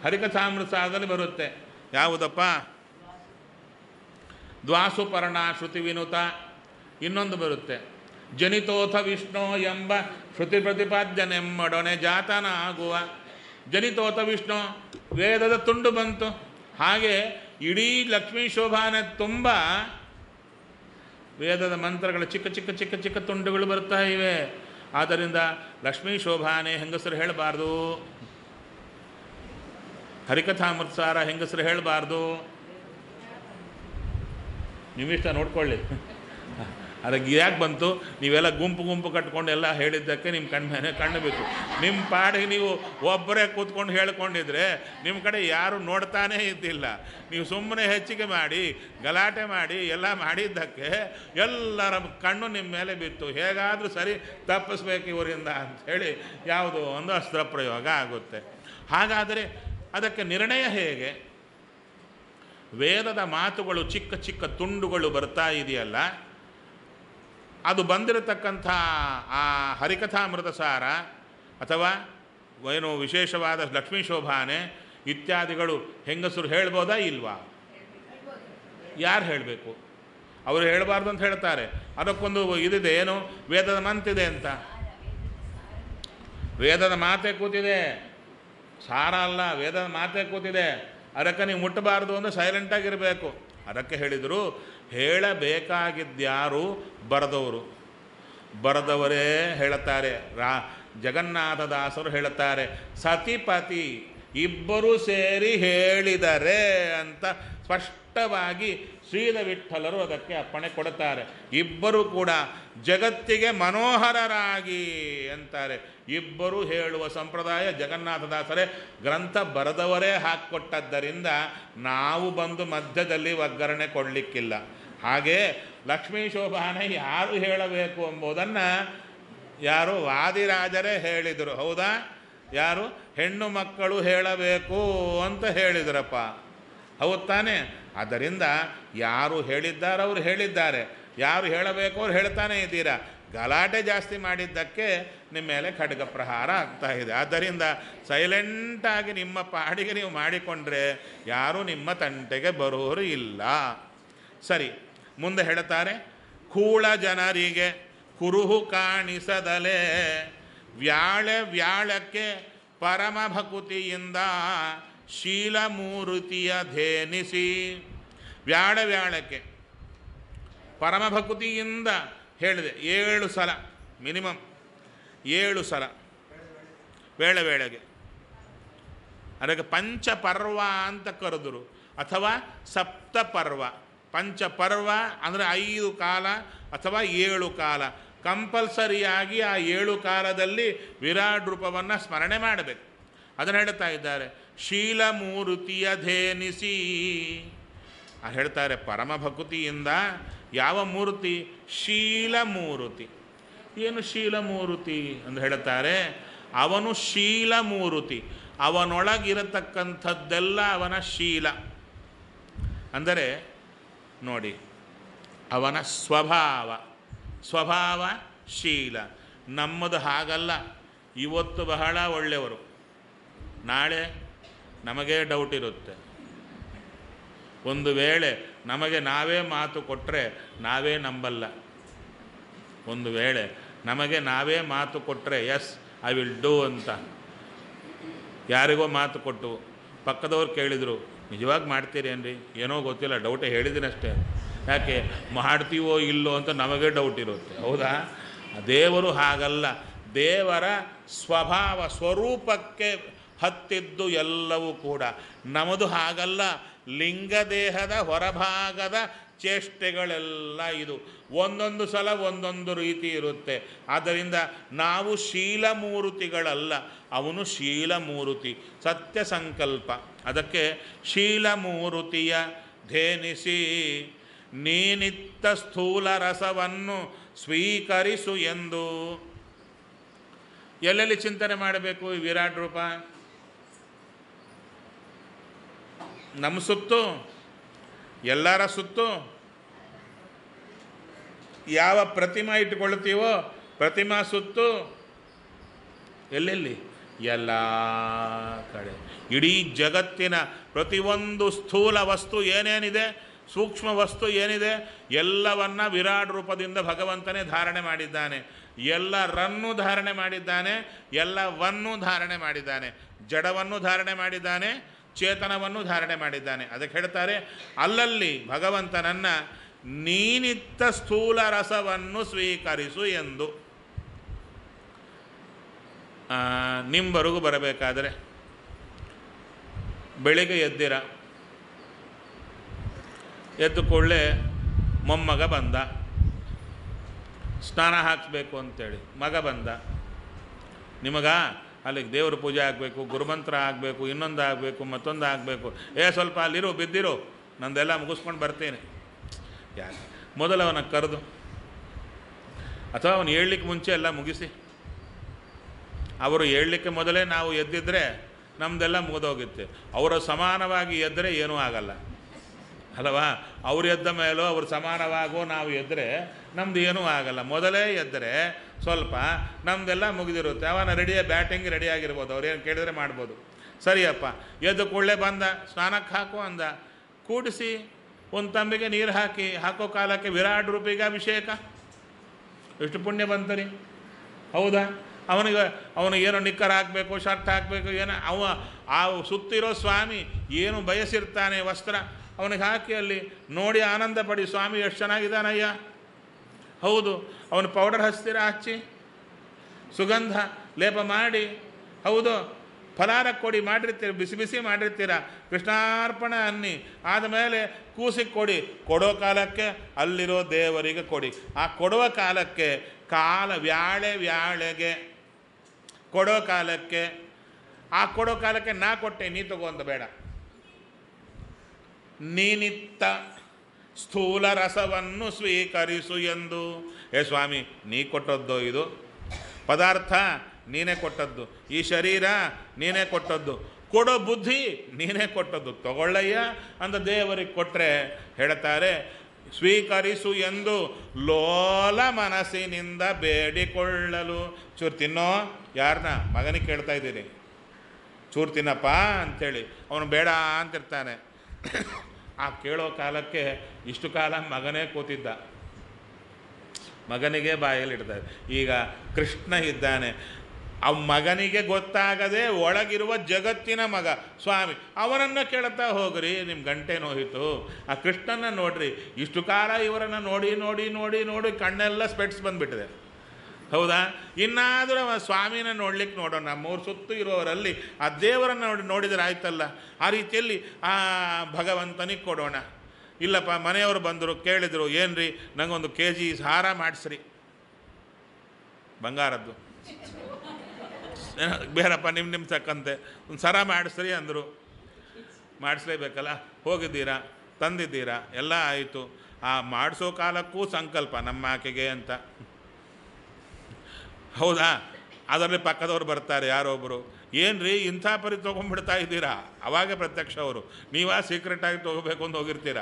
ಹರಿಕಥಾಮೃತ ಸಾರದಲ್ಲಿ ಬರುತ್ತೆ. ಯಾವುದಪ್ಪ? ದ್ವಾಸುಪರ್ಣ ಶ್ರುತಿ ವಿನುತ. ಇನ್ನೊಂದು ಬರುತ್ತೆ, ಜನಿತೋಥ ವಿಷ್ಣು ಎಂಬ ಶ್ರುತಿ ಪ್ರತಿಪಾದ್ಯನೆಮ್ಮಡೊನೆ ಜಾತನ ಆಗುವ. ಜನಿತೋಥ ವಿಷ್ಣು ವೇದದ ತುಂಡು ಬಂತು. ಹಾಗೆ ಇಡೀ ಲಕ್ಷ್ಮೀ ಶೋಭಾನೆ ತುಂಬ ವೇದದ ಮಂತ್ರಗಳ ಚಿಕ್ಕ ಚಿಕ್ಕ ಚಿಕ್ಕ ಚಿಕ್ಕ ತುಂಡುಗಳು ಬರ್ತಾ ಇವೆ. ಆದ್ದರಿಂದ ಲಕ್ಷ್ಮೀ ಶೋಭಾನೆ ಹೆಂಗಸರು ಹೇಳಬಾರ್ದು, ಹರಿಕಥಾಮೃತಸಾರ ಹೆಂಗಸರು ಹೇಳಬಾರ್ದು. ನೀವಿಷ್ಟ ನೋಡ್ಕೊಳ್ಳಿ. ಅದಕ್ಕೆ ಯಾಕೆ ಬಂತು? ನೀವೆಲ್ಲ ಗುಂಪು ಗುಂಪು ಕಟ್ಕೊಂಡು ಎಲ್ಲ ಹೇಳಿದ್ದಕ್ಕೆ ನಿಮ್ಮ ಕಣ್ಣು ಬೇಕು. ನಿಮ್ಮ ಪಾಡಿಗೆ ನೀವು ಒಬ್ಬರೇ ಕೂತ್ಕೊಂಡು ಹೇಳ್ಕೊಂಡಿದ್ರೆ ನಿಮ್ಮ ಕಡೆ ಯಾರು ನೋಡ್ತಾನೇ ಇದ್ದಿಲ್ಲ. ನೀವು ಸುಮ್ಮನೆ ಹೆಚ್ಚಿಗೆ ಮಾಡಿ ಗಲಾಟೆ ಮಾಡಿ ಎಲ್ಲ ಮಾಡಿದ್ದಕ್ಕೆ ಎಲ್ಲರ ಕಣ್ಣು ನಿಮ್ಮ ಮೇಲೆ ಬಿತ್ತು. ಹೇಗಾದರೂ ಸರಿ ತಪ್ಪಿಸ್ಬೇಕು ಇವರಿಂದ ಅಂಥೇಳಿ ಯಾವುದೋ ಒಂದು ಅಸ್ತ್ರ ಪ್ರಯೋಗ ಆಗುತ್ತೆ. ಹಾಗಾದರೆ ಅದಕ್ಕೆ ನಿರ್ಣಯ ಹೇಗೆ? ವೇದದ ಮಾತುಗಳು ಚಿಕ್ಕ ಚಿಕ್ಕ ತುಂಡುಗಳು ಬರ್ತಾ ಇದೆಯಲ್ಲ, ಅದು ಬಂದಿರತಕ್ಕಂಥ ಆ ಹರಿಕಥಾಮೃತ ಸಾರ ಅಥವಾ ಏನು ವಿಶೇಷವಾದ ಲಕ್ಷ್ಮೀ ಶೋಭಾನೆ ಇತ್ಯಾದಿಗಳು ಹೆಂಗಸರು ಹೇಳ್ಬೋದಾ ಇಲ್ವಾ? ಯಾರು ಹೇಳಬೇಕು? ಅವರು ಹೇಳಬಾರ್ದು ಅಂತ ಹೇಳ್ತಾರೆ. ಅದಕ್ಕೊಂದು ಇದಿದೆ, ಏನು ವೇದದ ಮಂತಿದೆ ಅಂತ. ವೇದದ ಮಾತೆ ಕೂತಿದೆ, ಸಾರ ಅಲ್ಲ, ವೇದದ ಮಾತೆ ಕೂತಿದೆ. ಅದಕ್ಕೆ ನೀವು ಮುಟ್ಟಬಾರ್ದು ಅಂದರೆ ಸೈಲೆಂಟಾಗಿರಬೇಕು. ಅದಕ್ಕೆ ಹೇಳಿದರು, ಹೇಳಬೇಕಾಗಿದ್ಯಾರು? ಬರೆದವರು. ಬರೆದವರೇ ಹೇಳುತ್ತಾರೆ. ಜಗನ್ನಾಥದಾಸರು ಹೇಳುತ್ತಾರೆ, ಸತಿಪತಿ ಇಬ್ಬರು ಸೇರಿ ಹೇಳಿದರೆ ಅಂತ ಸ್ಪಷ್ಟವಾಗಿ ಶ್ರೀಧ ವಿಠ್ಠಲರು ಅದಕ್ಕೆ ಅಪ್ಪಣೆ ಕೊಡುತ್ತಾರೆ. ಇಬ್ಬರು ಕೂಡ ಜಗತ್ತಿಗೆ ಮನೋಹರರಾಗಿ ಅಂತಾರೆ. ಇಬ್ಬರು ಹೇಳುವ ಸಂಪ್ರದಾಯ ಜಗನ್ನಾಥದಾಸರೇ ಗ್ರಂಥ ಬರೆದವರೇ ಹಾಕಿಕೊಟ್ಟದ್ದರಿಂದ ನಾವು ಬಂದು ಮಧ್ಯದಲ್ಲಿ ಒಗ್ಗರಣೆ ಕೊಡಲಿಕ್ಕಿಲ್ಲ. ಹಾಗೆ ಲಕ್ಷ್ಮೀ ಶೋಭಾನೆ ಯಾರು ಹೇಳಬೇಕು ಎಂಬುದನ್ನು ಯಾರು ವಾದಿರಾಜರೇ ಹೇಳಿದರು. ಹೌದಾ? ಯಾರು? ಹೆಣ್ಣು ಮಕ್ಕಳು ಹೇಳಬೇಕು ಅಂತ ಹೇಳಿದ್ರಪ್ಪ. ಹೌದು ತಾನೆ? ಆದ್ದರಿಂದ ಯಾರು ಹೇಳಿದ್ದಾರೆ ಅವರು ಹೇಳಿದ್ದಾರೆ, ಯಾರು ಹೇಳಬೇಕು ಅವ್ರು ಹೇಳ್ತಾನೆ ಇದ್ದೀರಾ. ಗಲಾಟೆ ಜಾಸ್ತಿ ಮಾಡಿದ್ದಕ್ಕೆ ನಿಮ್ಮ ಮೇಲೆ ಖಡ್ಗ ಪ್ರಹಾರ ಆಗ್ತಾ ಇದೆ. ಆದ್ದರಿಂದ ಸೈಲೆಂಟಾಗಿ ನಿಮ್ಮ ಪಾಡಿಗೆ ನೀವು ಮಾಡಿಕೊಂಡ್ರೆ ಯಾರೂ ನಿಮ್ಮ ತಂಟೆಗೆ ಬರೋರು ಇಲ್ಲ. ಸರಿ, ಮುಂದೆ ಹೇಳ್ತಾರೆ, ಕೂಳ ಜನರಿಗೆ ಕುರುಹು ಕಾಣಿಸದಲೇ ವ್ಯಾಳಕ್ಕೆ ಪರಮ ಭಕುತಿಯಿಂದ ಶೀಲಮೂರುತಿಯ ಧೇನಿಸಿ. ವ್ಯಾಳಕ್ಕೆ ಪರಮ ಭಕುತಿಯಿಂದ ಹೇಳಿದೆ 7 ಸಲ, ಮಿನಿಮಮ್ 7 ಸಲ ವೇಳೆಗೆ. ಅದಕ್ಕೆ ಪಂಚಪರ್ವ ಅಂತ ಕರೆದರು, ಅಥವಾ ಸಪ್ತಪರ್ವ. ಪಂಚಪರ್ವ ಅಂದರೆ 5 ಕಾಲ ಅಥವಾ 7 ಕಾಲ. ಕಂಪಲ್ಸರಿಯಾಗಿ ಆ 7 ಕಾಲದಲ್ಲಿ ವಿರಾಟ್ ರೂಪವನ್ನು ಸ್ಮರಣೆ ಮಾಡಬೇಕು. ಅದನ್ನು ಹೇಳ್ತಾ ಇದ್ದಾರೆ, ಶೀಲಮೂರುತಿಯ ಧೇನಿಸಿ. ಹೇಳ್ತಾರೆ ಪರಮ ಭಕುತಿಯಿಂದ. ಯಾವ ಮೂರ್ತಿ? ಶೀಲಮೂರುತಿ. ಏನು ಶೀಲಮೂರುತಿ ಅಂತ ಹೇಳ್ತಾರೆ? ಅವನು ಶೀಲಮೂರುತಿ, ಅವನೊಳಗಿರತಕ್ಕಂಥದ್ದೆಲ್ಲ ಅವನ ಶೀಲ. ಅಂದರೆ ನೋಡಿ, ಅವನ ಸ್ವಭಾವ ಶೀಲ. ನಮ್ಮದು ಹಾಗಲ್ಲ. ಇವತ್ತು ಬಹಳ ಒಳ್ಳೆಯವರು, ನಾಳೆ ನಮಗೇ ಡೌಟ್ ಇರುತ್ತೆ. ಒಂದು ವೇಳೆ ನಮಗೆ ನಾವೇ ಮಾತು ಕೊಟ್ಟರೆ ನಾವೇ ನಂಬಲ್ಲ. ಒಂದು ವೇಳೆ ನಮಗೆ ನಾವೇ ಮಾತು ಕೊಟ್ಟರೆ ಎಸ್ ಐ ವಿಲ್ ಡೂ ಅಂತ, ಯಾರಿಗೋ ಮಾತು ಕೊಟ್ಟು ಪಕ್ಕದವ್ರು ಕೇಳಿದರು, ನಿಜವಾಗಿ ಮಾಡ್ತೀರಿ ಏನ್ರಿ? ಏನೋ ಗೊತ್ತಿಲ್ಲ, ಡೌಟೇ ಹೇಳಿದ್ದೀನಿ ಅಷ್ಟೇ. ಯಾಕೆ ಮಾಡ್ತೀವೋ ಇಲ್ಲೋ ಅಂತ ನಮಗೆ ಡೌಟ್ ಇರುತ್ತೆ. ಹೌದಾ? ದೇವರು ಹಾಗಲ್ಲ. ದೇವರ ಸ್ವರೂಪಕ್ಕೆ ಹತ್ತಿದ್ದು ಎಲ್ಲವೂ ಕೂಡ. ನಮ್ಮದು ಹಾಗಲ್ಲ. ಲಿಂಗದೇಹದ ಹೊರಭಾಗದ ಚೇಷ್ಟೆಗಳೆಲ್ಲ ಇದು. ಒಂದೊಂದು ಸಲ ಒಂದೊಂದು ರೀತಿ ಇರುತ್ತೆ. ಆದ್ದರಿಂದ ನಾವು ಶೀಲಮೂರುತಿಗಳಲ್ಲ, ಅವನು ಶೀಲಮೂರುತಿ, ಸತ್ಯ ಸಂಕಲ್ಪ. ಅದಕ್ಕೆ ಶೀಲಮೂರುತಿಯ ಧೇನಿಸಿ ನೀನಿತ್ತ ಸ್ಥೂಲ ರಸವನ್ನು ಸ್ವೀಕರಿಸು ಎಂದು. ಎಲ್ಲೆಲ್ಲಿ ಚಿಂತನೆ ಮಾಡಬೇಕು ಈ ವಿರಾಟ್ ರೂಪ? ನಮ್ಮ ಸುತ್ತು, ಎಲ್ಲರ ಸುತ್ತು. ಯಾವ ಪ್ರತಿಮಾ ಇಟ್ಟುಕೊಳ್ತೀವೋ ಪ್ರತಿಮಾ ಸುತ್ತು. ಎಲ್ಲೆಲ್ಲಿ? ಎಲ್ಲ ಕಡೆ. ಇಡೀ ಜಗತ್ತಿನ ಪ್ರತಿಯೊಂದು ಸ್ಥೂಲ ವಸ್ತು ಏನೇನಿದೆ, ಸೂಕ್ಷ್ಮ ವಸ್ತು ಏನಿದೆ, ಎಲ್ಲವನ್ನ ವಿರಾಟ್ ರೂಪದಿಂದ ಭಗವಂತನೇ ಧಾರಣೆ ಮಾಡಿದ್ದಾನೆ. ಎಲ್ಲರನ್ನೂ ಧಾರಣೆ ಮಾಡಿದ್ದಾನೆ, ಎಲ್ಲವನ್ನೂ ಧಾರಣೆ ಮಾಡಿದ್ದಾನೆ. ಜಡವನ್ನು ಧಾರಣೆ ಮಾಡಿದ್ದಾನೆ, ಚೇತನವನ್ನು ಧಾರಣೆ ಮಾಡಿದ್ದಾನೆ. ಅದಕ್ಕೆ ಹೇಳ್ತಾರೆ, ಅಲ್ಲಲ್ಲಿ ಭಗವಂತನನ್ನು ನೀನಿತ್ತ ಸ್ಥೂಲ ರಸವನ್ನು ಸ್ವೀಕರಿಸು ಎಂದು. ನಿಮ್ಮವರೆಗೂ ಬರಬೇಕಾದರೆ ಬೆಳಿಗ್ಗೆ ಎದ್ದಿರ, ಎದ್ದು ಕೊಳ್ಳೆ ಮೊಮ್ಮಗ ಬಂದ, ಸ್ನಾನ ಹಾಕಿಸ್ಬೇಕು ಅಂತೇಳಿ ಮಗ ಬಂದ. ನಿಮಗ ಅಲ್ಲಿಗೆ ದೇವ್ರ ಪೂಜೆ ಆಗಬೇಕು, ಗುರುಮಂತ್ರ ಆಗಬೇಕು, ಇನ್ನೊಂದು ಆಗಬೇಕು, ಮತ್ತೊಂದು ಆಗಬೇಕು. ಸ್ವಲ್ಪ ಅಲ್ಲಿರು, ಬಿದ್ದಿರು, ನಂದೆಲ್ಲ ಮುಗಿಸ್ಕೊಂಡು ಬರ್ತೀನಿ. ಯಾಕೆ ಮೊದಲು ಅವನ ಕರೆದು, ಅಥವಾ ಅವನು ಹೇಳಲಿಕ್ಕೆ ಮುಂಚೆ ಎಲ್ಲ ಮುಗಿಸಿ. ಅವರು ಹೇಳಲಿಕ್ಕೆ ಮೊದಲೇ ನಾವು ಎದ್ದಿದ್ರೆ ನಮ್ಮದೆಲ್ಲ ಮುಗಿದೋಗುತ್ತೆ. ಅವರ ಸಮಾನವಾಗಿ ಎದ್ದರೆ ಏನೂ ಆಗಲ್ಲ ಅಲ್ಲವಾ? ಅವ್ರು ಎದ್ದ ಮೇಲೂ ಅವ್ರು ಸಮಾನವಾಗೋ ನಾವು ಎದ್ದರೆ ನಮ್ದು ಏನೂ ಆಗಲ್ಲ. ಮೊದಲೇ ಎದ್ದರೆ ಸ್ವಲ್ಪ ನಮ್ಮದೆಲ್ಲ ಮುಗಿದಿರುತ್ತೆ. ಅವನ ಬ್ಯಾಟಿಂಗ್ ರೆಡಿಯಾಗಿರ್ಬೋದು, ಅವ್ರೇನು ಕೇಳಿದರೆ ಮಾಡ್ಬೋದು. ಸರಿಯಪ್ಪ, ಎದ್ದು ಕೊಳ್ಳೆ ಬಂದ, ಸ್ನಾನಕ್ಕೆ ಹಾಕು ಅಂದ, ಕೂಡಿಸಿ ಒಂದು ತಂಬಿಗೆ ನೀರು ಹಾಕೋ ಕಾಲಕ್ಕೆ ವಿರಾಟ್ ರೂಪಿಗೆ ಅಭಿಷೇಕ. ಎಷ್ಟು ಪುಣ್ಯ ಬಂತರಿ, ಹೌದಾ? ಅವನು ಏನೋ ನಿಕ್ಕರ್ ಹಾಕಬೇಕು, ಶರ್ಟ್ ಹಾಕಬೇಕು, ಏನೋ ಆ ಸುತ್ತಿರೋ ಸ್ವಾಮಿ ಏನು ಬಯಸಿರ್ತಾನೆ ವಸ್ತ್ರ, ಅವನಿಗೆ ಹಾಕಿ ಅಲ್ಲಿ ನೋಡಿ ಆನಂದ ಪಡಿ, ಸ್ವಾಮಿ ಎಷ್ಟು ಚೆನ್ನಾಗಿದ್ದಾನಯ್ಯ. ಹೌದು, ಅವನು ಪೌಡರ್ ಹಚ್ಚಿ ಸುಗಂಧ ಲೇಪ ಮಾಡಿ, ಹೌದು, ಫಲಾರ ಕೊಡಿ ಮಾಡಿರ್ತೀರ, ಬಿಸಿ ಬಿಸಿ ಮಾಡಿರ್ತೀರ, ಕೃಷ್ಣಾರ್ಪಣ ಅನ್ನಿ ಆದಮೇಲೆ ಕೂಸಿಗೆ ಕೊಡಿ. ಕೊಡೋ ಕಾಲಕ್ಕೆ ಅಲ್ಲಿರೋ ದೇವರಿಗೆ ಕೊಡಿ. ಆ ಕೊಡುವ ಕಾಲಕ್ಕೆ ವ್ಯಾಳೆಗೆ ಕೊಡೋ ಕಾಲಕ್ಕೆ, ಆ ಕೊಡೋ ಕಾಲಕ್ಕೆ ನಾ ಕೊಟ್ಟೆ ನೀ ತಗೊಂಡು ಬೇಡ, ನೀನಿತ್ತ ಸ್ಥೂಲ ರಸವನ್ನು ಸ್ವೀಕರಿಸು ಎಂದು. ಸ್ವಾಮಿ, ನೀ ಕೊಟ್ಟದ್ದು ಇದು ಪದಾರ್ಥ, ನೀನೇ ಕೊಟ್ಟದ್ದು, ಈ ಶರೀರ ನೀನೇ ಕೊಟ್ಟದ್ದು, ಕೊಡೋ ಬುದ್ಧಿ ನೀನೇ ಕೊಟ್ಟದ್ದು, ತಗೊಳ್ಳಯ್ಯ ಅಂತ ದೇವರಿಗೆ ಕೊಟ್ಟರೆ ಹೇಳ್ತಾರೆ, ಸ್ವೀಕರಿಸು ಎಂದು ಲೋಲ ಮನಸ್ಸಿನಿಂದ ಬೇಡಿಕೊಳ್ಳಲು. ಚೂರು ತಿನ್ನೋ, ಯಾರನ್ನ ಮಗನಿಗೆ ಕೇಳ್ತಾ ಇದ್ದೀನಿ, ಚೂರು ತಿನ್ನಪ್ಪ ಅಂಥೇಳಿ. ಅವನು ಬೇಡ ಅಂತಿರ್ತಾನೆ. ಆ ಕೇಳೋ ಕಾಲಕ್ಕೆ ಇಷ್ಟು ಕಾಲ ಮಗನೇ ಕೂತಿದ್ದ, ಮಗನಿಗೆ ಬಾಯಲ್ಲಿಡ್ತಾರೆ. ಈಗ ಕೃಷ್ಣ ಇದ್ದಾನೆ, ಆ ಮಗನಿಗೆ ಗೊತ್ತಾಗದೆ ಒಳಗಿರುವ ಜಗತ್ತಿನ ಮಗ ಸ್ವಾಮಿ, ಅವನನ್ನು ಕೇಳ್ತಾ ಹೋಗ್ರಿ, ನಿಮ್ಮ ಗಂಟೆ ನೋಯಿತು. ಆ ಕೃಷ್ಣನ ನೋಡ್ರಿ, ಇಷ್ಟು ಕಾಲ ಇವರನ್ನು ನೋಡಿ ನೋಡಿ ನೋಡಿ ನೋಡಿ ಕಣ್ಣೆಲ್ಲ ಸ್ಪೆಟ್ಸ್ ಬಂದುಬಿಟ್ಟಿದೆ, ಹೌದಾ? ಇನ್ನಾದರೂ ಸ್ವಾಮಿನ ನೋಡ್ಲಿಕ್ಕೆ ನೋಡೋಣ, ಮೂರು ಸುತ್ತು ಇರೋವರಲ್ಲಿ ಆ ದೇವರನ್ನು ನೋಡಿದರೆ ಆಯ್ತಲ್ಲ. ಆ ರೀತಿಯಲ್ಲಿ ಆ ಭಗವಂತನಿಗೆ ಕೊಡೋಣ. ಇಲ್ಲಪ್ಪ, ಮನೆಯವರು ಬಂದರು, ಕೇಳಿದರು, ಏನ್ರಿ ನನಗೊಂದು kg ಹಾರ ಮಾಡಿಸ್ರಿ, ಬಂಗಾರದ್ದು. ಬೇರಪ್ಪ, ನಿಮ್ಮ ತಕ್ಕಂತೆ ಒಂದು ಸರ ಮಾಡಿಸ್ರಿ ಅಂದರು. ಮಾಡಿಸ್ಲೇಬೇಕಲ್ಲ, ಹೋಗಿದ್ದೀರಾ, ತಂದಿದ್ದೀರಾ, ಎಲ್ಲ ಆಯಿತು. ಆ ಮಾಡಿಸೋ ಕಾಲಕ್ಕೂ ಸಂಕಲ್ಪ ನಮ್ಮ ಆಕೆಗೆ ಅಂತ, ಹೌದಾ? ಅದರಲ್ಲಿ ಪಕ್ಕದವ್ರು ಬರ್ತಾರೆ ಯಾರೊಬ್ಬರು, ಏನ್ರಿ ಇಂಥ ಪರಿ ತೊಗೊಂಡ್ಬಿಡ್ತಾ ಇದ್ದೀರಾ? ಅವಾಗೇ ಪ್ರತ್ಯಕ್ಷ ಅವರು, ನೀವಾ ಸೀಕ್ರೆಟಾಗಿ ತೊಗೋಬೇಕು ಅಂತ ಹೋಗಿರ್ತೀರ.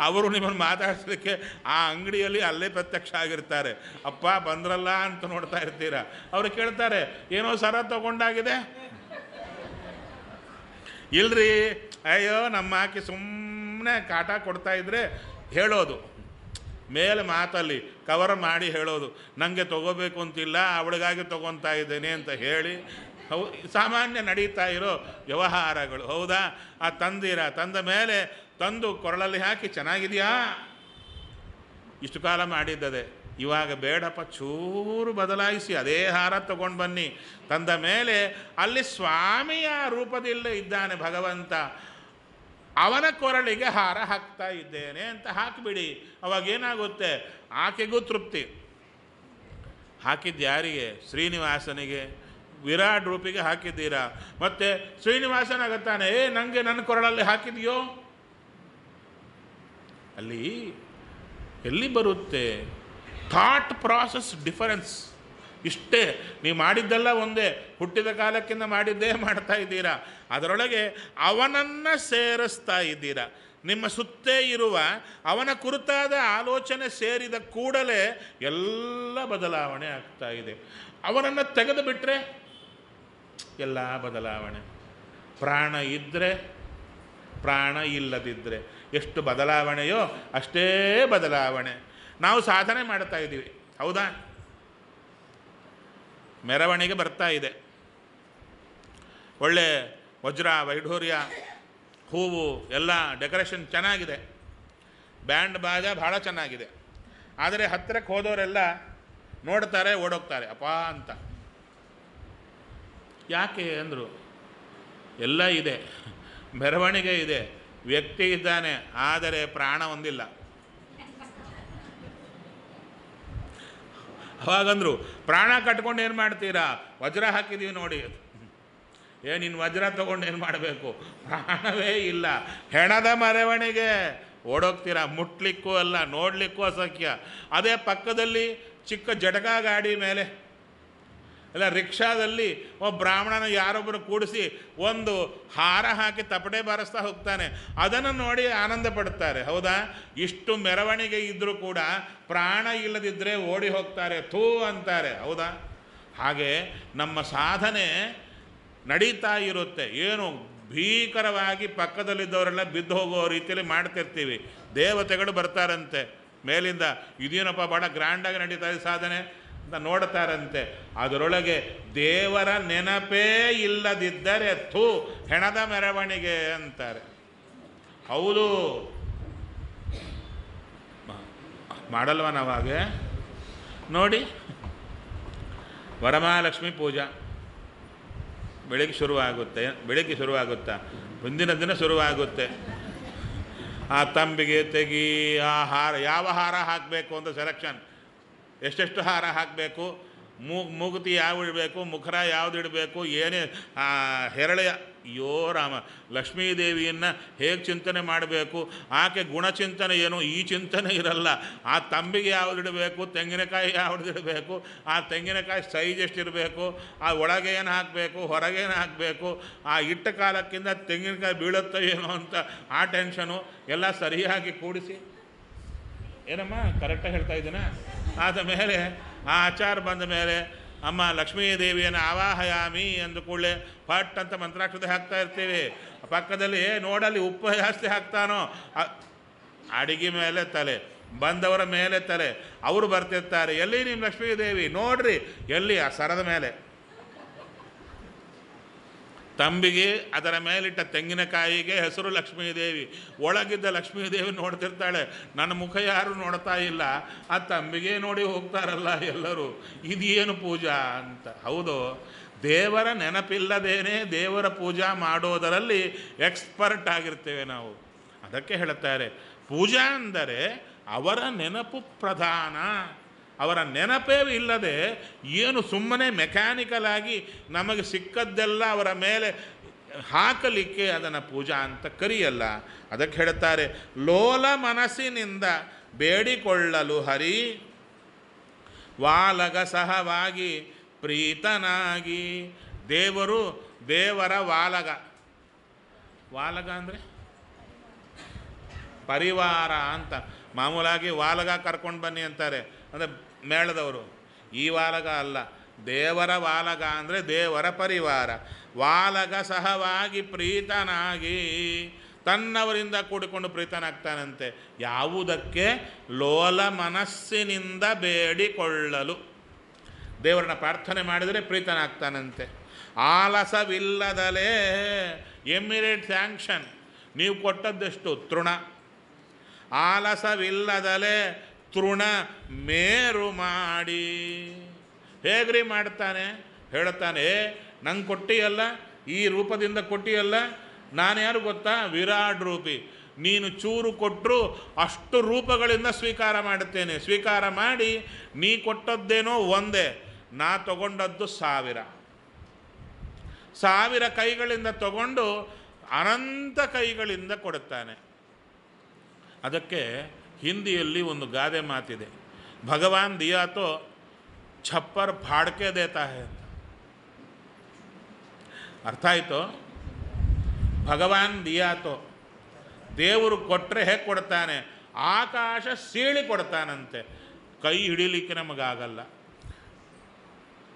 ಅವರು ನಿಮ್ಮನ್ನು ಮಾತಾಡಿಸಲಿಕ್ಕೆ ಆ ಅಂಗಡಿಯಲ್ಲಿ ಅಲ್ಲೇ ಪ್ರತ್ಯಕ್ಷ ಆಗಿರ್ತಾರೆ. ಅಪ್ಪ ಬಂದ್ರಲ್ಲ ಅಂತ ನೋಡ್ತಾ ಇರ್ತೀರ. ಅವರು ಕೇಳ್ತಾರೆ, ಏನೋ ಸರ ತೊಗೊಂಡಾಗಿದೆ? ಇಲ್ರಿ, ಅಯ್ಯೋ ನಮ್ಮ ಆಕೆ ಸುಮ್ಮನೆ ಕಾಟ ಕೊಡ್ತಾ ಇದ್ರೆ ಹೇಳೋದು, ಮೇಲೆ ಮಾತಲ್ಲಿ ಕವರ್ ಮಾಡಿ ಹೇಳೋದು, ನನಗೆ ತೊಗೋಬೇಕು ಅಂತಿಲ್ಲ, ಅವಳಿಗಾಗಿ ತೊಗೊತಾ ಇದ್ದೇನೆ ಅಂತ ಹೇಳಿ ಸಾಮಾನ್ಯ ನಡೀತಾ ಇರೋ ವ್ಯವಹಾರಗಳು, ಹೌದಾ? ಆ ತಂದ ಮೇಲೆ ತಂದು ಕೊರಳಲ್ಲಿ ಹಾಕಿ, ಚೆನ್ನಾಗಿದೆಯಾ, ಇಷ್ಟು ಕಾಲ ಮಾಡಿದ್ದದೆ, ಇವಾಗ ಬೇಡಪ್ಪ, ಚೂರು ಬದಲಾಯಿಸಿ ಅದೇ ಹಾರ ತಗೊಂಡು ಬನ್ನಿ. ತಂದ ಮೇಲೆ ಅಲ್ಲಿ ಸ್ವಾಮಿಯ ರೂಪದಲ್ಲೇ ಇದ್ದಾನೆ ಭಗವಂತ, ಅವನ ಕೊರಳಿಗೆ ಹಾರ ಹಾಕ್ತಾ ಇದ್ದೇನೆ ಅಂತ ಹಾಕಿಬಿಡಿ. ಅವಾಗೇನಾಗುತ್ತೆ, ಆಕೆಗೂ ತೃಪ್ತಿ. ಹಾಕಿದ್ದು ಯಾರಿಗೆ? ಶ್ರೀನಿವಾಸನಿಗೆ, ವಿರಾಟ್ ರೂಪಿಗೆ ಹಾಕಿದ್ದೀರಾ. ಮತ್ತು ಶ್ರೀನಿವಾಸನಾಗುತ್ತಾನೆ, ನನಗೆ ನನ್ನ ಕೊರಳಲ್ಲಿ ಹಾಕಿದೆಯೋ? ಅಲ್ಲಿ ಎಲ್ಲಿ ಬರುತ್ತೆ ಥಾಟ್ ಪ್ರಾಸೆಸ್ ಡಿಫರೆನ್ಸ್? ಇಷ್ಟೇ, ನೀವು ಮಾಡಿದ್ದೆಲ್ಲ ಒಂದೇ, ಹುಟ್ಟಿದ ಕಾಲಕ್ಕಿಂತ ಮಾಡಿದ್ದೇ ಮಾಡ್ತಾ ಇದ್ದೀರಾ. ಅದರೊಳಗೆ ಅವನನ್ನು ಸೇರಿಸ್ತಾ ಇದ್ದೀರಾ. ನಿಮ್ಮ ಸುತ್ತೇ ಇರುವ ಅವನ ಕುರಿತಾದ ಆಲೋಚನೆ ಸೇರಿದ ಕೂಡಲೇ ಎಲ್ಲ ಬದಲಾವಣೆ ಆಗ್ತಾ ಇದೆ. ಅವನನ್ನು ತೆಗೆದು ಬಿಟ್ಟರೆ ಎಲ್ಲ ಬದಲಾವಣೆ. ಪ್ರಾಣ ಇದ್ದರೆ, ಪ್ರಾಣ ಇಲ್ಲದಿದ್ದರೆ ಎಷ್ಟು ಬದಲಾವಣೆಯೋ ಅಷ್ಟೇ ಬದಲಾವಣೆ. ನಾವು ಸಾಧನೆ ಮಾಡ್ತಾ ಇದ್ದೀವಿ, ಹೌದಾ? ಮೆರವಣಿಗೆ ಬರ್ತಾ ಇದೆ, ಒಳ್ಳೆ ವಜ್ರ ವೈಢೂರ್ಯ ಹೂವು ಎಲ್ಲ ಡೆಕೋರೇಷನ್ ಚೆನ್ನಾಗಿದೆ, ಬ್ಯಾಂಡ್ ಬಾಜ ಭಾಳ ಚೆನ್ನಾಗಿದೆ. ಆದರೆ ಹತ್ತಿರಕ್ಕೆ ಹೋದವರೆಲ್ಲ ನೋಡ್ತಾರೆ, ಓಡೋಗ್ತಾರೆ ಅಪ್ಪ ಅಂತ. ಯಾಕೆ ಅಂದರು, ಎಲ್ಲ ಇದೆ, ಮೆರವಣಿಗೆ ಇದೆ, ವ್ಯಕ್ತಿ ಇದ್ದಾನೆ, ಆದರೆ ಪ್ರಾಣ ಒಂದಿಲ್ಲ. ಅವಾಗಂದ್ರು, ಪ್ರಾಣ ಕಟ್ಕೊಂಡು ಏನು ಮಾಡ್ತೀರಾ, ವಜ್ರ ಹಾಕಿದ್ದೀವಿ ನೋಡಿ. ನೀನು ವಜ್ರ ತೊಗೊಂಡು ಏನು ಮಾಡಬೇಕು, ಪ್ರಾಣವೇ ಇಲ್ಲ, ಹೆಣದ ಮೆರವಣಿಗೆ, ಓಡೋಗ್ತೀರಾ, ಮುಟ್ಲಿಕ್ಕೂ ಅಲ್ಲ, ನೋಡಲಿಕ್ಕೂ ಅಸಖ್ಯ. ಅದೇ ಪಕ್ಕದಲ್ಲಿ ಚಿಕ್ಕ ಜಟಕ ಗಾಡಿ ಮೇಲೆ ಇಲ್ಲ ರಿಕ್ಷಾದಲ್ಲಿ ಒಬ್ಬ ಬ್ರಾಹ್ಮಣನ ಯಾರೊಬ್ಬರು ಕೂಡಿಸಿ ಒಂದು ಹಾರ ಹಾಕಿ ತಪಟೆ ಬಾರಿಸ್ತಾ ಹೋಗ್ತಾನೆ, ಅದನ್ನು ನೋಡಿ ಆನಂದ ಪಡ್ತಾರೆ. ಹೌದಾ? ಇಷ್ಟು ಮೆರವಣಿಗೆ ಇದ್ದರೂ ಕೂಡ ಪ್ರಾಣ ಇಲ್ಲದಿದ್ದರೆ ಓಡಿ ಹೋಗ್ತಾರೆ, ಥೂ ಅಂತಾರೆ. ಹೌದಾ? ಹಾಗೆ ನಮ್ಮ ಸಾಧನೆ ನಡೀತಾ ಇರುತ್ತೆ. ಏನು ಭೀಕರವಾಗಿ ಪಕ್ಕದಲ್ಲಿದ್ದವರೆಲ್ಲ ಬಿದ್ದು ಹೋಗೋ ರೀತಿಯಲ್ಲಿ ಮಾಡ್ತಿರ್ತೀವಿ. ದೇವತೆಗಳು ಬರ್ತಾರಂತೆ ಮೇಲಿಂದ, ಇದೇನಪ್ಪ ಭಾಳ ಗ್ರ್ಯಾಂಡಾಗಿ ನಡೀತಾ ಇದೆ ಸಾಧನೆ ಅಂತ ನೋಡ್ತಾರಂತೆ. ಅದರೊಳಗೆ ದೇವರ ನೆನಪೇ ಇಲ್ಲದಿದ್ದರೆ ಥೂ ಹೆಣದ ಮೆರವಣಿಗೆ ಅಂತಾರೆ. ಹೌದು, ಮಾಡಲ್ವ ನಾವಾಗೆ? ನೋಡಿ, ವರಮಹಾಲಕ್ಷ್ಮಿ ಪೂಜಾ ಬೆಳಗ್ಗೆ ಶುರುವಾಗುತ್ತಾ ಮುಂದಿನ ದಿನ ಶುರುವಾಗುತ್ತೆ. ಆ ತಂಬಿಗೆ ತೆಗಿ, ಆ ಹಾರ, ಯಾವ ಹಾರ ಹಾಕಬೇಕು ಅಂತ ಸೆಲೆಕ್ಷನ್, ಎಷ್ಟೆಷ್ಟು ಹಾರ ಹಾಕಬೇಕು, ಮೂಗುತಿ ಯಾವ ಇಡಬೇಕು, ಮುಖರ ಯಾವುದು ಇಡಬೇಕು, ಏನೇ ಹೆರಳೆ. ಅಯ್ಯೋ ರಾಮ, ಲಕ್ಷ್ಮೀದೇವಿಯನ್ನು ಹೇಗೆ ಚಿಂತನೆ ಮಾಡಬೇಕು, ಆಕೆ ಗುಣಚಿಂತನೆ ಏನು, ಈ ಚಿಂತನೆ ಇರಲ್ಲ. ಆ ತಂಬಿಗೆ ಯಾವುದು ಇಡಬೇಕು, ತೆಂಗಿನಕಾಯಿ ಯಾವುದು ಇಡಬೇಕು, ಆ ತೆಂಗಿನಕಾಯಿ ಸೈಜ್ ಎಷ್ಟಿರಬೇಕು, ಆ ಒಳಗೆ ಏನು ಹಾಕಬೇಕು, ಹೊರಗೇನು ಹಾಕಬೇಕು, ಆ ಇಟ್ಟ ಕಾಲಕ್ಕಿಂತ ತೆಂಗಿನಕಾಯಿ ಬೀಳುತ್ತೋ ಏನೋ ಅಂತ ಆ ಟೆನ್ಷನು ಎಲ್ಲ ಸರಿಯಾಗಿ ಕೂಡಿಸಿ. ಏನಮ್ಮ ಕರೆಕ್ಟಾಗಿ ಹೇಳ್ತಾ ಇದ್ದೀನಾ? ಆದ ಮೇಲೆ ಆ ಆಚಾರ ಬಂದ ಮೇಲೆ ಅಮ್ಮ ಲಕ್ಷ್ಮೀದೇವಿಯನ್ನು ಆವಾಹಯಾಮಿ ಅಂದ ಕೂಡಲೇ ಪಟ್ ಅಂತ ಮಂತ್ರಾಕ್ಷತೆ ಹಾಕ್ತಾ ಇರ್ತೀವಿ. ಪಕ್ಕದಲ್ಲಿ ನೋಡಲ್ಲಿ ಉಪ್ಪು ಜಾಸ್ತಿ ಹಾಕ್ತಾನೋ, ಅಡಿಗೆ ಮೇಲೆ ತಲೆ, ಬಂದವರ ಮೇಲೆ ತಲೆ, ಅವರು ಬರ್ತಿರ್ತಾರೆ. ಎಲ್ಲಿ ನಿಮ್ಮ ಲಕ್ಷ್ಮೀದೇವಿ ನೋಡ್ರಿ, ಎಲ್ಲಿ ಆ ಸರದ ಮೇಲೆ ತಂಬಿಗೆ, ಅದರ ಮೇಲಿಟ್ಟ ತೆಂಗಿನಕಾಯಿಗೆ ಹೆಸರು ಲಕ್ಷ್ಮೀದೇವಿ. ಒಳಗಿದ್ದ ಲಕ್ಷ್ಮೀದೇವಿ ನೋಡ್ತಿರ್ತಾಳೆ, ನನ್ನ ಮುಖ ಯಾರು ನೋಡ್ತಾ ಇಲ್ಲ, ಆ ತಂಬಿಗೆ ನೋಡಿ ಹೋಗ್ತಾರಲ್ಲ ಎಲ್ಲರೂ, ಇದೇನು ಪೂಜಾ ಅಂತ. ಹೌದು, ದೇವರ ನೆನಪಿಲ್ಲದೇನೆ ದೇವರ ಪೂಜಾ ಮಾಡೋದರಲ್ಲಿ ಎಕ್ಸ್ಪರ್ಟ್ ಆಗಿರ್ತೇವೆ ನಾವು. ಅದಕ್ಕೆ ಹೇಳುತ್ತಾರೆ, ಪೂಜಾ ಅಂದರೆ ಅವರ ನೆನಪು ಪ್ರಧಾನ. ಅವರ ನೆನಪೇ ಇಲ್ಲದೆ ಏನು ಸುಮ್ಮನೆ ಮೆಕ್ಯಾನಿಕಲ್ ಆಗಿ ನಮಗೆ ಸಿಕ್ಕದ್ದೆಲ್ಲ ಅವರ ಮೇಲೆ ಹಾಕಲಿಕ್ಕೆ ಅದನ್ನು ಪೂಜಾ ಅಂತ ಕರೆಯಲ್ಲ. ಅದಕ್ಕೆ ಹೇಳುತ್ತಾರೆ, ಲೋಲ ಮನಸ್ಸಿನಿಂದ ಬೇಡಿಕೊಳ್ಳಲು ಹರಿ ವಾಲಗ ಸಹವಾಗಿ ಪ್ರೀತನಾಗಿ. ದೇವರು ದೇವರ ವಾಲಗ. ವಾಲಗ ಅಂದರೆ ಪರಿವಾರ ಅಂತ. ಮಾಮೂಲಾಗಿ ವಾಲಗ ಕರ್ಕೊಂಡು ಬನ್ನಿ ಅಂತಾರೆ, ಅಂದರೆ ಮೇಳದವರು. ಈ ವಾಲಗ ಅಲ್ಲ, ದೇವರ ವಾಲಗ ಅಂದರೆ ದೇವರ ಪರಿವಾರ. ವಾಲಗ ಸಹವಾಗಿ ಪ್ರೀತನಾಗಿ, ತನ್ನವರಿಂದ ಕೂಡಿಕೊಂಡು ಪ್ರೀತನಾಗ್ತಾನಂತೆ. ಯಾವುದಕ್ಕೆ? ಲೋಲ ಮನಸ್ಸಿನಿಂದ ಬೇಡಿಕೊಳ್ಳಲು. ದೇವರನ್ನ ಪ್ರಾರ್ಥನೆ ಮಾಡಿದರೆ ಪ್ರೀತನಾಗ್ತಾನಂತೆ. ಆಲಸವಿಲ್ಲದಲೇ, ಇಮ್ಮಿಡಿಯೇಟ್ ಸ್ಯಾಂಕ್ಷನ್. ನೀವು ಕೊಟ್ಟದ್ದೆಷ್ಟು? ತೃಣ. ಆಲಸವಿಲ್ಲದಲೇ ತೃಣ ಮೇರು ಮಾಡಿ. ಹೇಗ್ರಿ ಮಾಡ್ತಾನೆ? ಹೇಳುತ್ತಾನೆ, ನಂಗೆ ಕೊಟ್ಟಿಯಲ್ಲ, ಈ ರೂಪದಿಂದ ಕೊಟ್ಟಿಯಲ್ಲ, ನಾನು ಯಾರು ಗೊತ್ತಾ? ವಿರಾಟ್ ರೂಪಿ. ನೀನು ಚೂರು ಕೊಟ್ಟರು ಅಷ್ಟು ರೂಪಗಳಿಂದ ಸ್ವೀಕಾರ ಮಾಡುತ್ತೇನೆ. ಸ್ವೀಕಾರ ಮಾಡಿ ನೀ ಕೊಟ್ಟದ್ದೇನೋ ಒಂದೇ, ನಾ ತಗೊಂಡದ್ದು 1000 ಕೈಗಳಿಂದ ತಗೊಂಡು ಅನಂತ ಕೈಗಳಿಂದ ಕೊಡುತ್ತಾನೆ. ಅದಕ್ಕೆ ಹಿಂದಿಯಲ್ಲಿ ಒಂದು ಗಾದೆ ಮಾತಿದೆ, ಭಗವಾನ್ ದಿಯಾ ತೋ ಛಪ್ಪರ್ ಫಾಡ್ಕೆ ದೇತಾ ಹೈ ಅಂತ. ಅರ್ಥ ಆಯಿತು? ಭಗವಾನ್ ದಿಯಾ ತೋ, ದೇವರು ಕೊಟ್ಟರೆ ಹೇಗೆ ಕೊಡ್ತಾನೆ? ಆಕಾಶ ಸೀಳಿ ಕೊಡ್ತಾನಂತೆ. ಕೈ ಹಿಡಿಲಿಕ್ಕೆ ನಮಗಾಗಲ್ಲ.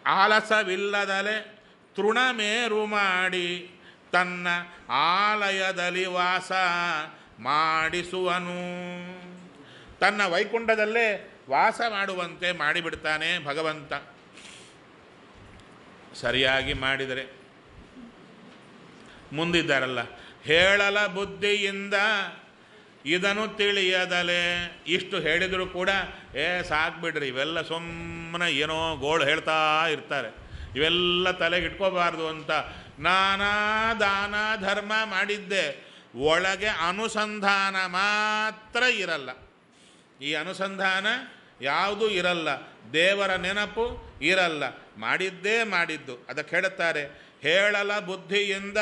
ಆಲಸವಿಲ್ಲದಲೆ ತೃಣಮೇರು ಮಾಡಿ ತನ್ನ ಆಲಯದಲ್ಲಿ ವಾಸ ಮಾಡಿಸುವನು. ತನ್ನ ವೈಕುಂಠದಲ್ಲೇ ವಾಸ ಮಾಡುವಂತೆ ಮಾಡಿಬಿಡ್ತಾನೆ ಭಗವಂತ. ಸರಿಯಾಗಿ ಮಾಡಿದರೆ ಮುಂದಿದ್ದಾರಲ್ಲ, ಹೇಳಲ ಬುದ್ಧಿಯಿಂದ ಇದನ್ನು ತಿಳಿಯದಲೆ. ಇಷ್ಟು ಹೇಳಿದರೂ ಕೂಡ ಸಾಕ್ಬಿಡ್ರಿ, ಇವೆಲ್ಲ ಸುಮ್ಮನೆ ಏನೋ ಗೋಳು ಹೇಳ್ತಾ ಇರ್ತಾರೆ, ಇವೆಲ್ಲ ತಲೆಗೆ ಇಟ್ಕೋಬಾರ್ದು ಅಂತ ನಾನಾ ದಾನ ಧರ್ಮ ಮಾಡಿದ್ದೆ, ಒಳಗೆ ಅನುಸಂಧಾನ ಮಾತ್ರ ಇರಲ್ಲ. ಈ ಅನುಸಂಧಾನ ಯಾವುದೂ ಇರಲ್ಲ, ದೇವರ ನೆನಪು ಇರಲ್ಲ, ಮಾಡಿದ್ದೇ ಮಾಡಿದ್ದು. ಅದಕ್ಕೆ ಹೇಳುತ್ತಾರೆ, ಹೇಳಲ ಬುದ್ಧಿಯಿಂದ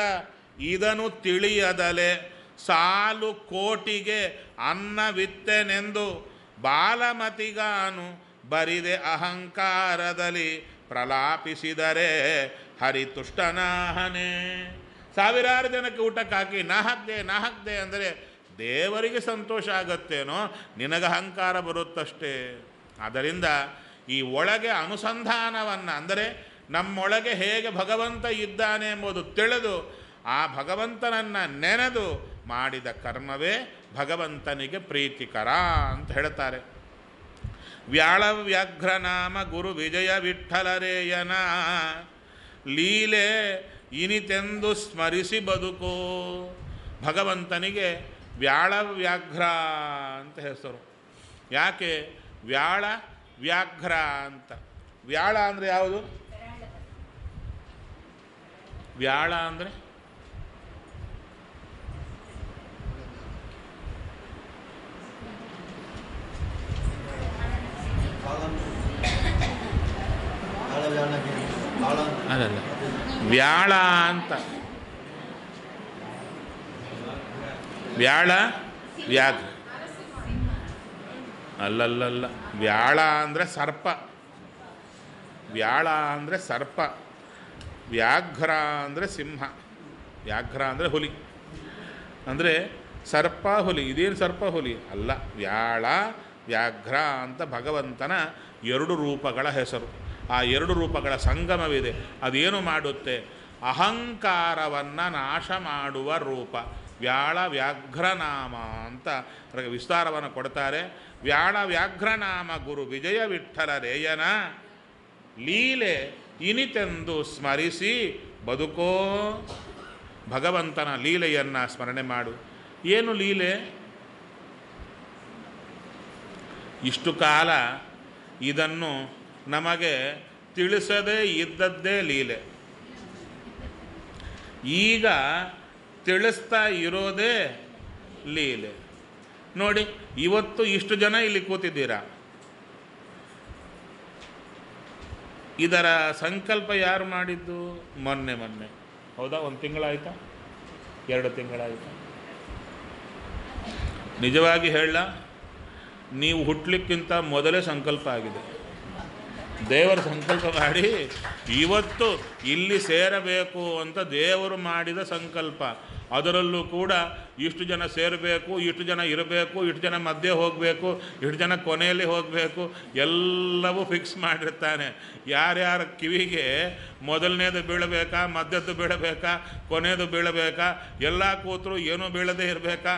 ಇದನ್ನು ತಿಳಿಯದಲೆ ಸಾಲು ಕೋಟಿಗೆ ಅನ್ನವಿತ್ತೆನೆಂದು ಬಾಲಮತಿಗಾನು ಬರಿದೆ ಅಹಂಕಾರದಲ್ಲಿ ಪ್ರಲಾಪಿಸಿದರೆ ಹರಿತುಷ್ಟನಾಹನೆ. ಸಾವಿರಾರು ಜನಕ್ಕೆ ಊಟಕ್ಕೆ ಹಾಕಿ ನಾ ಹಾಕ್ದೆ ಅಂದರೆ ದೇವರಿಗೆ ಸಂತೋಷ ಆಗತ್ತೇನೋ, ನಿನಗೆ ಅಹಂಕಾರ ಬರುತ್ತಷ್ಟೇ. ಆದ್ದರಿಂದ ಈ ಒಳಗೆ ಅನುಸಂಧಾನವನ್ನು, ಅಂದರೆ ನಮ್ಮೊಳಗೆ ಹೇಗೆ ಭಗವಂತ ಇದ್ದಾನೆ ಎಂಬುದು ತಿಳಿದು ಆ ಭಗವಂತನನ್ನು ನೆನೆದು ಮಾಡಿದ ಕರ್ಮವೇ ಭಗವಂತನಿಗೆ ಪ್ರೀತಿಕರ ಅಂತ ಹೇಳ್ತಾರೆ. ವ್ಯಾಳವ್ಯಾಘ್ರನಾಮ ಗುರು ವಿಜಯ ವಿಠ್ಠಲರೇಯನ ಲೀಲೆ ಇನಿತೆಂದು ಸ್ಮರಿಸಿ ಬದುಕೋ. ಭಗವಂತನಿಗೆ ವ್ಯಾಳವ್ಯಾಘ್ರ ಅಂತ ಹೆಸರು. ಯಾಕೆ ವ್ಯಾಳ ವ್ಯಾಘ್ರ ಅಂತ? ವ್ಯಾಳ ಅಂದರೆ ಯಾವುದು? ವ್ಯಾಳ ಅಂದರೆ ಅದಲ್ಲ, ವ್ಯಾಳ ಅಂತ. ವ್ಯಾಳ ವ್ಯಾಘ್ರ ಅಲ್ಲಲ್ಲಲ್ಲ, ವ್ಯಾಳ ಅಂದರೆ ಸರ್ಪ. ವ್ಯಾಳ ಅಂದರೆ ಸರ್ಪ, ವ್ಯಾಘ್ರ ಅಂದರೆ ಸಿಂಹ, ವ್ಯಾಘ್ರ ಅಂದರೆ ಹುಲಿ. ಅಂದರೆ ಸರ್ಪ ಹುಲಿ, ಇದೇನು ಸರ್ಪ ಹುಲಿ ಅಲ್ಲ, ವ್ಯಾಳ ವ್ಯಾಘ್ರ ಅಂತ ಭಗವಂತನ ಎರಡು ರೂಪಗಳ ಹೆಸರು. ಆ ಎರಡು ರೂಪಗಳ ಸಂಗಮವಿದೆ. ಅದೇನು ಮಾಡುತ್ತೆ? ಅಹಂಕಾರವನ್ನು ನಾಶ ಮಾಡುವ ರೂಪ ವ್ಯಾಳ ವ್ಯಾಘ್ರನಾಮ ಅಂತ ಅದಕ್ಕೆ ವಿಸ್ತಾರವನ್ನು ಕೊಡ್ತಾರೆ. ವ್ಯಾಳ ವ್ಯಾಘ್ರನಾಮ ಗುರು ವಿಜಯ ವಿಠ್ಠಲರೇಯನ ಲೀಲೆ ಇನಿತೆಂದು ಸ್ಮರಿಸಿ ಬದುಕೋ. ಭಗವಂತನ ಲೀಲೆಯನ್ನು ಸ್ಮರಣೆ ಮಾಡು. ಏನು ಲೀಲೆ? ಇಷ್ಟು ಕಾಲ ಇದನ್ನು ನಮಗೆ ತಿಳಿಸದೇ ಇದ್ದದ್ದೇ ಲೀಲೆ. ಈಗ ತಿಳಿಸ್ತಾ ಇರೋದೇ ಲೀಲೆ. ನೋಡಿ, ಇವತ್ತು ಇಷ್ಟು ಜನ ಇಲ್ಲಿ ಕೂತಿದ್ದೀರಾ. ಇದರ ಸಂಕಲ್ಪ ಯಾರು ಮಾಡಿದ್ದು? ಮೊನ್ನೆ ಹೌದಾ? 1 ತಿಂಗಳಾಯ್ತಾ? 2 ತಿಂಗಳಾಯ್ತಾ? ನಿಜವಾಗಿ ಹೇಳ, ನೀವು ಹುಟ್ಟಲಿಕ್ಕಿಂತ ಮೊದಲೇ ಸಂಕಲ್ಪ ಆಗಿದೆ. ದೇವರು ಸಂಕಲ್ಪ ಮಾಡಿ ಇವತ್ತು ಇಲ್ಲಿ ಸೇರಬೇಕು ಅಂತ ದೇವರು ಮಾಡಿದ ಸಂಕಲ್ಪ. ಅದರಲ್ಲೂ ಕೂಡ ಇಷ್ಟು ಜನ ಸೇರಬೇಕು, ಇಷ್ಟು ಜನ ಇರಬೇಕು, ಇಷ್ಟು ಜನ ಮಧ್ಯೆ ಹೋಗಬೇಕು, ಇಷ್ಟು ಜನ ಕೊನೆಯಲ್ಲಿ ಹೋಗಬೇಕು, ಎಲ್ಲವೂ ಫಿಕ್ಸ್ ಮಾಡಿರ್ತಾನೆ. ಯಾರ್ಯಾರ ಕಿವಿಗೆ ಮೊದಲನೇದು ಬೀಳಬೇಕಾ, ಮಧ್ಯದ್ದು ಬೀಳಬೇಕಾ, ಕೊನೆಯದು ಬೀಳಬೇಕಾ, ಎಲ್ಲ ಕೂತರು ಏನೂ ಬೀಳದೇ ಇರಬೇಕಾ?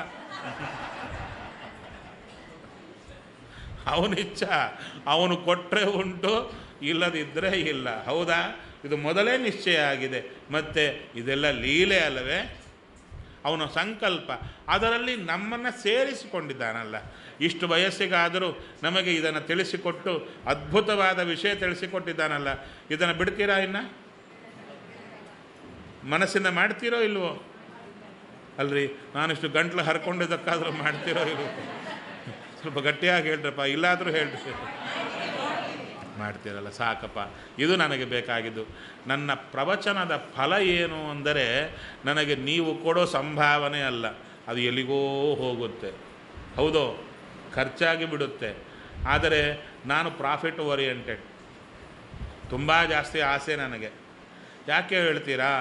ಅವನಿಚ್ಛ, ಅವನು ಕೊಟ್ಟರೆ ಉಂಟು, ಇಲ್ಲದಿದ್ದರೆ ಇಲ್ಲ. ಹೌದಾ? ಇದು ಮೊದಲೇ ನಿಶ್ಚಯ ಆಗಿದೆ. ಮತ್ತು ಇದೆಲ್ಲ ಲೀಲೆ ಅಲ್ಲವೇ? ಅವನ ಸಂಕಲ್ಪ. ಅದರಲ್ಲಿ ನಮ್ಮನ್ನು ಸೇರಿಸಿಕೊಂಡಿದ್ದಾನಲ್ಲ. ಇಷ್ಟು ವಯಸ್ಸಿಗಾದರೂ ನಮಗೆ ಇದನ್ನು ತಿಳಿಸಿಕೊಟ್ಟು ಅದ್ಭುತವಾದ ವಿಷಯ ತಿಳಿಸಿಕೊಟ್ಟಿದ್ದಾನಲ್ಲ. ಇದನ್ನು ಬಿಡ್ತೀರಾ? ಇನ್ನು ಮನಸ್ಸಿಂದ ಮಾಡ್ತೀರೋ ಇಲ್ವೋ? ಅಲ್ರಿ, ನಾನಿಷ್ಟು ಗಂಟ್ಲು ಹರ್ಕೊಂಡಿದ್ದಕ್ಕಾದರೂ ಮಾಡ್ತೀರೋ ಇಲ್ವೋ? ಸ್ವಲ್ಪ ಗಟ್ಟಿಯಾಗಿ ಹೇಳ್ರಪ್ಪ, ಇಲ್ಲಾದರೂ ಹೇಳ್ರಿ. ಮಾಡ್ತೀರಲ್ಲ, ಸಾಕಪ್ಪ. ಇದು ನನಗೆ ಬೇಕಾಗಿದ್ದು. ನನ್ನ ಪ್ರವಚನದ ಫಲ ಏನು ಅಂದರೆ, ನನಗೆ ನೀವು ಕೊಡೋ ಸಂಭಾವನೆ ಅಲ್ಲ, ಅದು ಎಲ್ಲಿಗೋ ಹೋಗುತ್ತೆ. ಹೌದೋ? ಖರ್ಚಾಗಿ ಬಿಡುತ್ತೆ. ಆದರೆ ನಾನು ಪ್ರಾಫಿಟ್ ಓರಿಯೆಂಟೆಡ್, ತುಂಬ ಜಾಸ್ತಿ ಆಸೆ ನನಗೆ. ಯಾಕೆ ಹೇಳ್ತೀರಾ?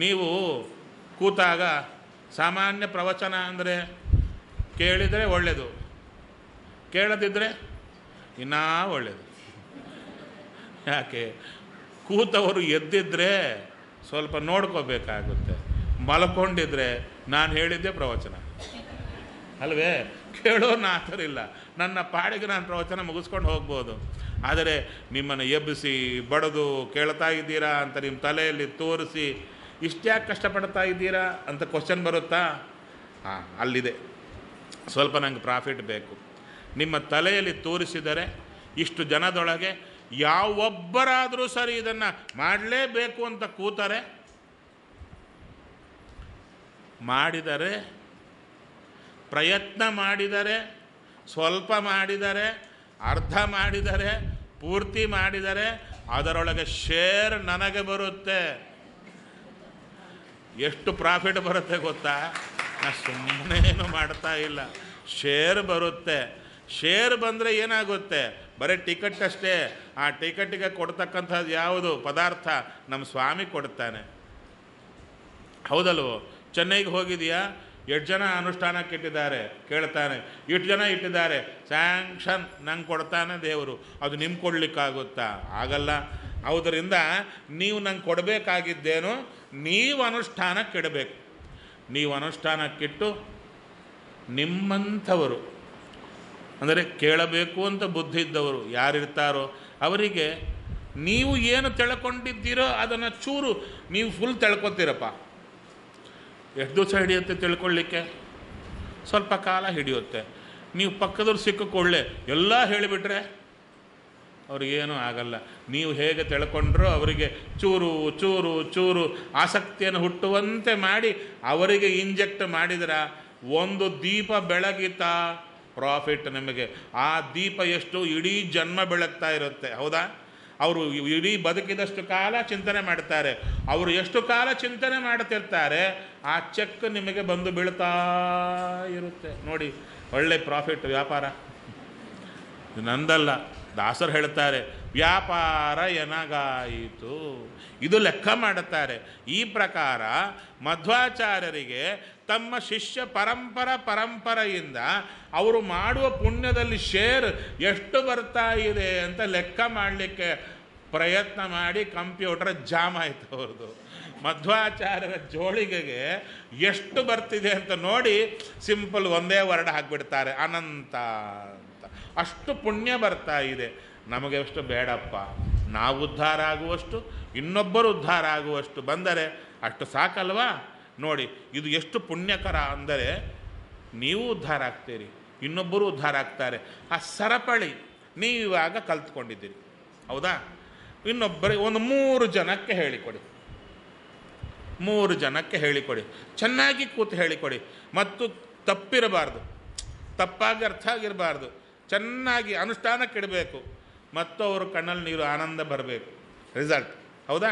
ನೀವು ಕೂತಾಗ ಸಾಮಾನ್ಯ ಪ್ರವಚನ ಅಂದರೆ ಕೇಳಿದರೆ ಒಳ್ಳೆಯದು, ಕೇಳದಿದ್ದರೆ ಇನ್ನೂ ಒಳ್ಳೆಯದು. ಯಾಕೆ? ಕೂತವರು ಎದ್ದಿದ್ರೆ ಸ್ವಲ್ಪ ನೋಡ್ಕೋಬೇಕಾಗುತ್ತೆ, ಮಲ್ಕೊಂಡಿದ್ರೆ ನಾನು ಹೇಳಿದ್ದೆ ಪ್ರವಚನ ಅಲ್ವೇ? ಕೇಳೋನ ಆ ಥರ ಇಲ್ಲ, ನನ್ನ ಪಾಡಿಗೆ ನಾನು ಪ್ರವಚನ ಮುಗಿಸ್ಕೊಂಡು ಹೋಗ್ಬೋದು. ಆದರೆ ನಿಮ್ಮನ್ನು ಎಬ್ಬಿಸಿ ಬಡಿದು ಕೇಳ್ತಾ ಇದ್ದೀರಾ ಅಂತ ನಿಮ್ಮ ತಲೆಯಲ್ಲಿ ತೋರಿಸಿ ಇಷ್ಟ್ಯಾಕೆ ಕಷ್ಟಪಡ್ತಾ ಇದ್ದೀರಾ ಅಂತ ಕ್ವಶನ್ ಬರುತ್ತಾ? ಅಲ್ಲಿದೆ. ಸ್ವಲ್ಪ ನಂಗೆ ಪ್ರಾಫಿಟ್ ಬೇಕು. ನಿಮ್ಮ ತಲೆಯಲ್ಲಿ ತೋರಿಸಿದರೆ ಇಷ್ಟು ಜನದೊಳಗೆ ಯಾವೊಬ್ಬರಾದರೂ ಸರಿ ಇದನ್ನು ಮಾಡಲೇಬೇಕು ಅಂತ ಕೂತರೆ, ಮಾಡಿದರೆ, ಪ್ರಯತ್ನ ಮಾಡಿದರೆ, ಸ್ವಲ್ಪ ಮಾಡಿದರೆ, ಅರ್ಧ ಮಾಡಿದರೆ, ಪೂರ್ತಿ ಮಾಡಿದರೆ ಅದರೊಳಗೆ ಶೇರ್ ನನಗೆ ಬರುತ್ತೆ. ಎಷ್ಟು ಪ್ರಾಫಿಟ್ ಬರುತ್ತೆ ಗೊತ್ತಾ? ನಾನು ಸುಮ್ಮನೇನು ಮಾಡ್ತಾ ಇಲ್ಲ, ಶೇರ್ ಬರುತ್ತೆ. ಶೇರ್ ಬಂದರೆ ಏನಾಗುತ್ತೆ? ಬರೀ ಟಿಕೆಟ್ ಅಷ್ಟೇ. ಆ ಟಿಕೆಟಿಗೆ ಕೊಡ್ತಕ್ಕಂಥದ್ದು ಯಾವುದು ಪದಾರ್ಥ? ನಮ್ಮ ಸ್ವಾಮಿ ಕೊಡ್ತಾನೆ. ಹೌದಲ್ವೋ? ಚೆನ್ನೈಗೆ ಹೋಗಿದೆಯಾ? ಎಷ್ಟು ಜನ ಅನುಷ್ಠಾನಕ್ಕೆ ಇಟ್ಟಿದ್ದಾರೆ ಕೇಳ್ತಾನೆ. ಎಷ್ಟು ಜನ ಇಟ್ಟಿದ್ದಾರೆ? ಸ್ಯಾಂಕ್ಷನ್ ನಂಗೆ ಕೊಡ್ತಾನೆ ದೇವರು. ಅದು ನಿಮ್ಗೆ ಕೊಡಲಿಕ್ಕಾಗುತ್ತಾ? ಆಗಲ್ಲ. ಆದ್ದರಿಂದ ನೀವು ನಂಗೆ ಕೊಡಬೇಕಾಗಿದ್ದೇನು? ನೀವು ಅನುಷ್ಠಾನಕ್ಕೆ ಇಡಬೇಕು. ನೀವು ಅನುಷ್ಠಾನಕ್ಕಿಟ್ಟು ನಿಮ್ಮಂಥವರು, ಅಂದರೆ ಕೇಳಬೇಕು ಅಂತ ಬುದ್ಧಿ ಇದ್ದವರು ಯಾರಿರ್ತಾರೋ ಅವರಿಗೆ ನೀವು ಏನು ತಿಳ್ಕೊಂಡಿದ್ದೀರೋ ಅದನ್ನು ಚೂರು ನೀವು ಫುಲ್ ತಿಳ್ಕೊತೀರಪ್ಪ. ಎಷ್ಟು ದಿವಸ ಹಿಡಿಯುತ್ತೆ ತಿಳ್ಕೊಳ್ಳಿಕ್ಕೆ? ಸ್ವಲ್ಪ ಕಾಲ ಹಿಡಿಯುತ್ತೆ. ನೀವು ಪಕ್ಕದವ್ರು ಸಿಕ್ಕಿಕೊಳ್ಳೆ ಎಲ್ಲ ಹೇಳಿಬಿಟ್ರೆ ಅವ್ರಿಗೇನೂ ಆಗಲ್ಲ. ನೀವು ಹೇಗೆ ತಿಳ್ಕೊಂಡ್ರೋ ಅವರಿಗೆ ಚೂರು ಚೂರು ಚೂರು ಆಸಕ್ತಿಯನ್ನು ಹುಟ್ಟುವಂತೆ ಮಾಡಿ ಅವರಿಗೆ ಇಂಜೆಕ್ಟ್ ಮಾಡಿದ್ರೆ ಒಂದು ದೀಪ ಬೆಳಗಿತಾ ಪ್ರಾಫಿಟ್ ನಿಮಗೆ. ಆ ದೀಪ ಎಷ್ಟು ಇಡೀ ಜನ್ಮ ಬೆಳಗ್ತಾ ಇರುತ್ತೆ. ಹೌದಾ? ಅವರು ಇಡೀ ಬದುಕಿದಷ್ಟು ಕಾಲ ಚಿಂತನೆ ಮಾಡ್ತಾರೆ. ಅವರು ಎಷ್ಟು ಕಾಲ ಚಿಂತನೆ ಮಾಡ್ತಿರ್ತಾರೆ ಆ ಚೆಕ್ ನಿಮಗೆ ಬಂದು ಬೀಳ್ತಾ ಇರುತ್ತೆ. ನೋಡಿ, ಒಳ್ಳೆ ಪ್ರಾಫಿಟ್ ವ್ಯಾಪಾರ. ನಂದಲ್ಲ, ದಾಸರು ಹೇಳ್ತಾರೆ, ವ್ಯಾಪಾರ ಎನಗಾಯಿತು. ಇದು ಲೆಕ್ಕ ಮಾಡುತ್ತಾರೆ. ಈ ಪ್ರಕಾರ ಮಧ್ವಾಚಾರ್ಯರಿಗೆ ತಮ್ಮ ಶಿಷ್ಯ ಪರಂಪರೆಯಿಂದ ಅವರು ಮಾಡುವ ಪುಣ್ಯದಲ್ಲಿ ಶೇರ್ ಎಷ್ಟು ಬರ್ತಾ ಇದೆ ಅಂತ ಲೆಕ್ಕ ಮಾಡಲಿಕ್ಕೆ ಪ್ರಯತ್ನ ಮಾಡಿ ಕಂಪ್ಯೂಟರ್ ಜಾಮ್ ಆಯಿತು ಅವ್ರದ್ದು. ಮಧ್ವಾಚಾರ್ಯರ ಜೋಳಿಗೆಗೆ ಎಷ್ಟು ಬರ್ತಿದೆ ಅಂತ ನೋಡಿ ಸಿಂಪಲ್ ಒಂದೇ ವರ್ಡ್ ಹಾಕಿಬಿಡ್ತಾರೆ, ಅನಂತ ಅಂತ. ಅಷ್ಟು ಪುಣ್ಯ ಬರ್ತಾ ಇದೆ. ನಮಗೆ ಅಷ್ಟು ಬೇಡಪ್ಪ. ನಾವು ಉದ್ಧಾರ ಆಗುವಷ್ಟು, ಇನ್ನೊಬ್ಬರು ಉದ್ಧಾರ ಆಗುವಷ್ಟು ಬಂದರೆ ಅಷ್ಟು ಸಾಕಲ್ವಾ? ನೋಡಿ, ಇದು ಎಷ್ಟು ಪುಣ್ಯಕರ ಅಂದರೆ ನೀವು ಉದ್ಧಾರ ಆಗ್ತೀರಿ, ಇನ್ನೊಬ್ಬರು ಉದ್ಧಾರ ಆಗ್ತಾರೆ. ಆ ಸರಪಳಿ ನೀವು ಇವಾಗ ಕಲ್ತ್ಕೊಂಡಿದ್ದೀರಿ. ಹೌದಾ? ಇನ್ನೊಬ್ಬರಿಗೆ ಒಂದು 3 ಜನಕ್ಕೆ ಹೇಳಿಕೊಡಿ. 3 ಜನಕ್ಕೆ ಹೇಳಿಕೊಡಿ. ಚೆನ್ನಾಗಿ ಕೂತು ಹೇಳಿಕೊಡಿ. ಮತ್ತು ತಪ್ಪಿರಬಾರ್ದು, ತಪ್ಪಾಗಿ ಅರ್ಥ ಆಗಿರಬಾರ್ದು. ಚೆನ್ನಾಗಿ ಅನುಷ್ಠಾನಕ್ಕಿಡಬೇಕು. ಮತ್ತು ಅವ್ರ ಕಣ್ಣಲ್ಲಿ ನೀರು ಆನಂದ ಬರಬೇಕು. ರಿಸಲ್ಟ್. ಹೌದಾ?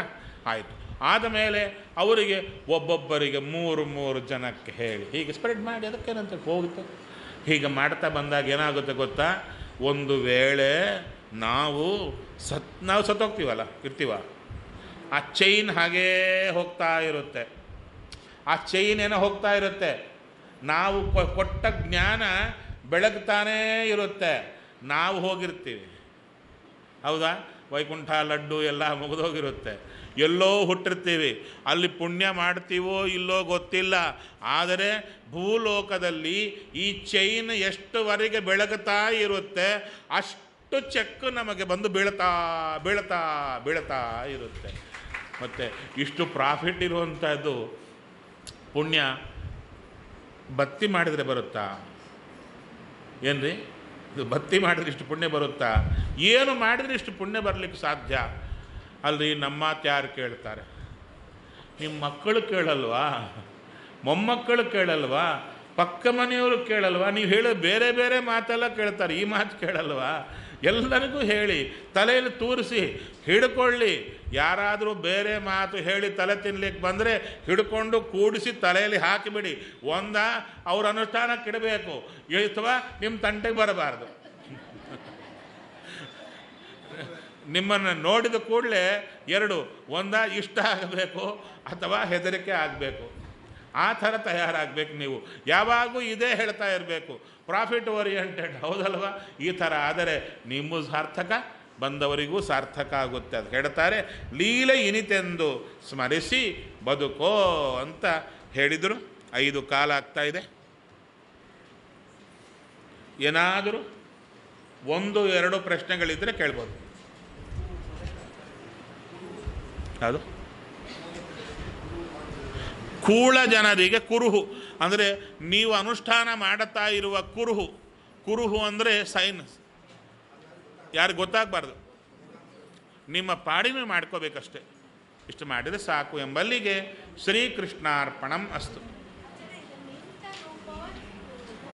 ಆಯಿತು. ಆದಮೇಲೆ ಅವರಿಗೆ ಒಬ್ಬೊಬ್ಬರಿಗೆ 3 ಜನಕ್ಕೆ ಹೇಳಿ ಹೀಗೆ ಸ್ಪ್ರೆಡ್ ಮಾಡಿ ಅದಕ್ಕೇನಂತ ಹೋಗುತ್ತೆ. ಹೀಗೆ ಮಾಡ್ತಾ ಬಂದಾಗ ಏನಾಗುತ್ತೆ ಗೊತ್ತಾ? ಒಂದು ವೇಳೆ ನಾವು ಸತ್ತೋಗ್ತೀವಲ್ಲ, ಇರ್ತೀವ, ಆ ಚೈನ್ ಹಾಗೇ ಹೋಗ್ತಾ ಇರುತ್ತೆ. ಆ ಚೈನ್ ಏನೋ ಹೋಗ್ತಾ ಇರುತ್ತೆ. ನಾವು ಕೊಟ್ಟ ಜ್ಞಾನ ಬೆಳಗ್ತಾನೇ ಇರುತ್ತೆ. ನಾವು ಹೋಗಿರ್ತೀವಿ. ಹೌದಾ? ವೈಕುಂಠ ಲಡ್ಡು ಎಲ್ಲ ಮುಗಿದೋಗಿರುತ್ತೆ. ಎಲ್ಲೋ ಹುಟ್ಟಿರ್ತೀವಿ. ಅಲ್ಲಿ ಪುಣ್ಯ ಮಾಡ್ತೀವೋ ಇಲ್ಲೋ ಗೊತ್ತಿಲ್ಲ. ಆದರೆ ಭೂಲೋಕದಲ್ಲಿ ಈ ಚೈನ್ ಎಷ್ಟುವರೆಗೆ ಬೆಳಗುತ್ತಾ ಇರುತ್ತೆ ಅಷ್ಟು ಚೆಕ್ ನಮಗೆ ಬಂದು ಬೀಳ್ತಾ ಬೀಳ್ತಾ ಬೀಳ್ತಾ ಇರುತ್ತೆ. ಮತ್ತು ಇಷ್ಟು ಪ್ರಾಫಿಟ್ ಇರುವಂಥದ್ದು ಪುಣ್ಯ ಬತ್ತಿ ಮಾಡಿದರೆ ಬರುತ್ತಾ? ಏನ್ರಿ, ಇದು ಬತ್ತಿ ಮಾಡಿದ್ರೆ ಇಷ್ಟು ಪುಣ್ಯ ಬರುತ್ತಾ? ಏನು ಮಾಡಿದ್ರೆ ಇಷ್ಟು ಪುಣ್ಯ ಬರಲಿಕ್ಕೆ ಸಾಧ್ಯ? ಅಲ್ರಿ, ನಮ್ಮ ಮಾತು ಯಾರು ಕೇಳ್ತಾರೆ? ನಿಮ್ಮ ಮಕ್ಕಳು ಕೇಳಲ್ವಾ? ಮೊಮ್ಮಕ್ಕಳು ಕೇಳಲ್ವಾ? ಪಕ್ಕ ಮನೆಯವರು ಕೇಳಲ್ವಾ? ನೀವು ಹೇಳೋ ಬೇರೆ ಬೇರೆ ಮಾತೆಲ್ಲ ಕೇಳ್ತಾರೆ, ಈ ಮಾತು ಕೇಳಲ್ವಾ? ಎಲ್ಲರಿಗೂ ಹೇಳಿ, ತಲೆಯಲ್ಲಿ ತೂರಿಸಿ ಹಿಡ್ಕೊಳ್ಳಿ. ಯಾರಾದರೂ ಬೇರೆ ಮಾತು ಹೇಳಿ ತಲೆ ತಿನ್ಲಿಕ್ಕೆ ಬಂದರೆ ಹಿಡ್ಕೊಂಡು ಕೂಡಿಸಿ ತಲೆಯಲ್ಲಿ ಹಾಕಿಬಿಡಿ. ಅವ್ರ ಅನುಷ್ಠಾನಕ್ಕಿಡಬೇಕು, ಅಥವಾ ನಿಮ್ಮ ತಂಟೆಗೆ ಬರಬಾರ್ದು. ನಿಮ್ಮನ್ನು ನೋಡಿದ ಕೂಡಲೇ ಇಷ್ಟ ಆಗಬೇಕು ಅಥವಾ ಹೆದರಿಕೆ ಆಗಬೇಕು. ಆ ಥರ ತಯಾರಾಗಬೇಕು. ನೀವು ಯಾವಾಗೂ ಇದೇ ಹೇಳ್ತಾ ಇರಬೇಕು, ಪ್ರಾಫಿಟ್ ಓರಿಯೆಂಟೆಡ್. ಹೌದಲ್ವ? ಈ ಥರ ಆದರೆ ನಿಮ್ಮ ಸಾರ್ಥಕ, ಬಂದವರಿಗೂ ಸಾರ್ಥಕ ಆಗುತ್ತೆ. ಅದು ಹೇಳ್ತಾರೆ, ಲೀಲೆ ಇನಿತೆಂದು ಸ್ಮರಿಸಿ ಬದುಕೋ ಅಂತ ಹೇಳಿದರು. 5 ಕಾಲ ಆಗ್ತಾಯಿದೆ. ಏನಾದರೂ 1-2 ಪ್ರಶ್ನೆಗಳಿದ್ದರೆ ಕೇಳ್ಬೋದು. ಅದು ಕೂಳ ಜನರಿಗೆ ಕುರುಹು ಅಂದರೆ ನೀವು ಅನುಷ್ಠಾನ ಮಾಡುತ್ತಾ ಇರುವ ಕುರುಹು. ಕುರುಹು ಅಂದರೆ ಸೈನ್, ಯಾರಿಗೆ ಗೊತ್ತಾಗಬಾರ್ದು, ನಿಮ್ಮ ಪಾಡಿನ ಮಾಡ್ಕೋಬೇಕಷ್ಟೆ. ಇಷ್ಟು ಮಾಡಿದರೆ ಸಾಕು ಎಂಬಲ್ಲಿಗೆ ಶ್ರೀಕೃಷ್ಣಾರ್ಪಣಂ ಅಸ್ತು.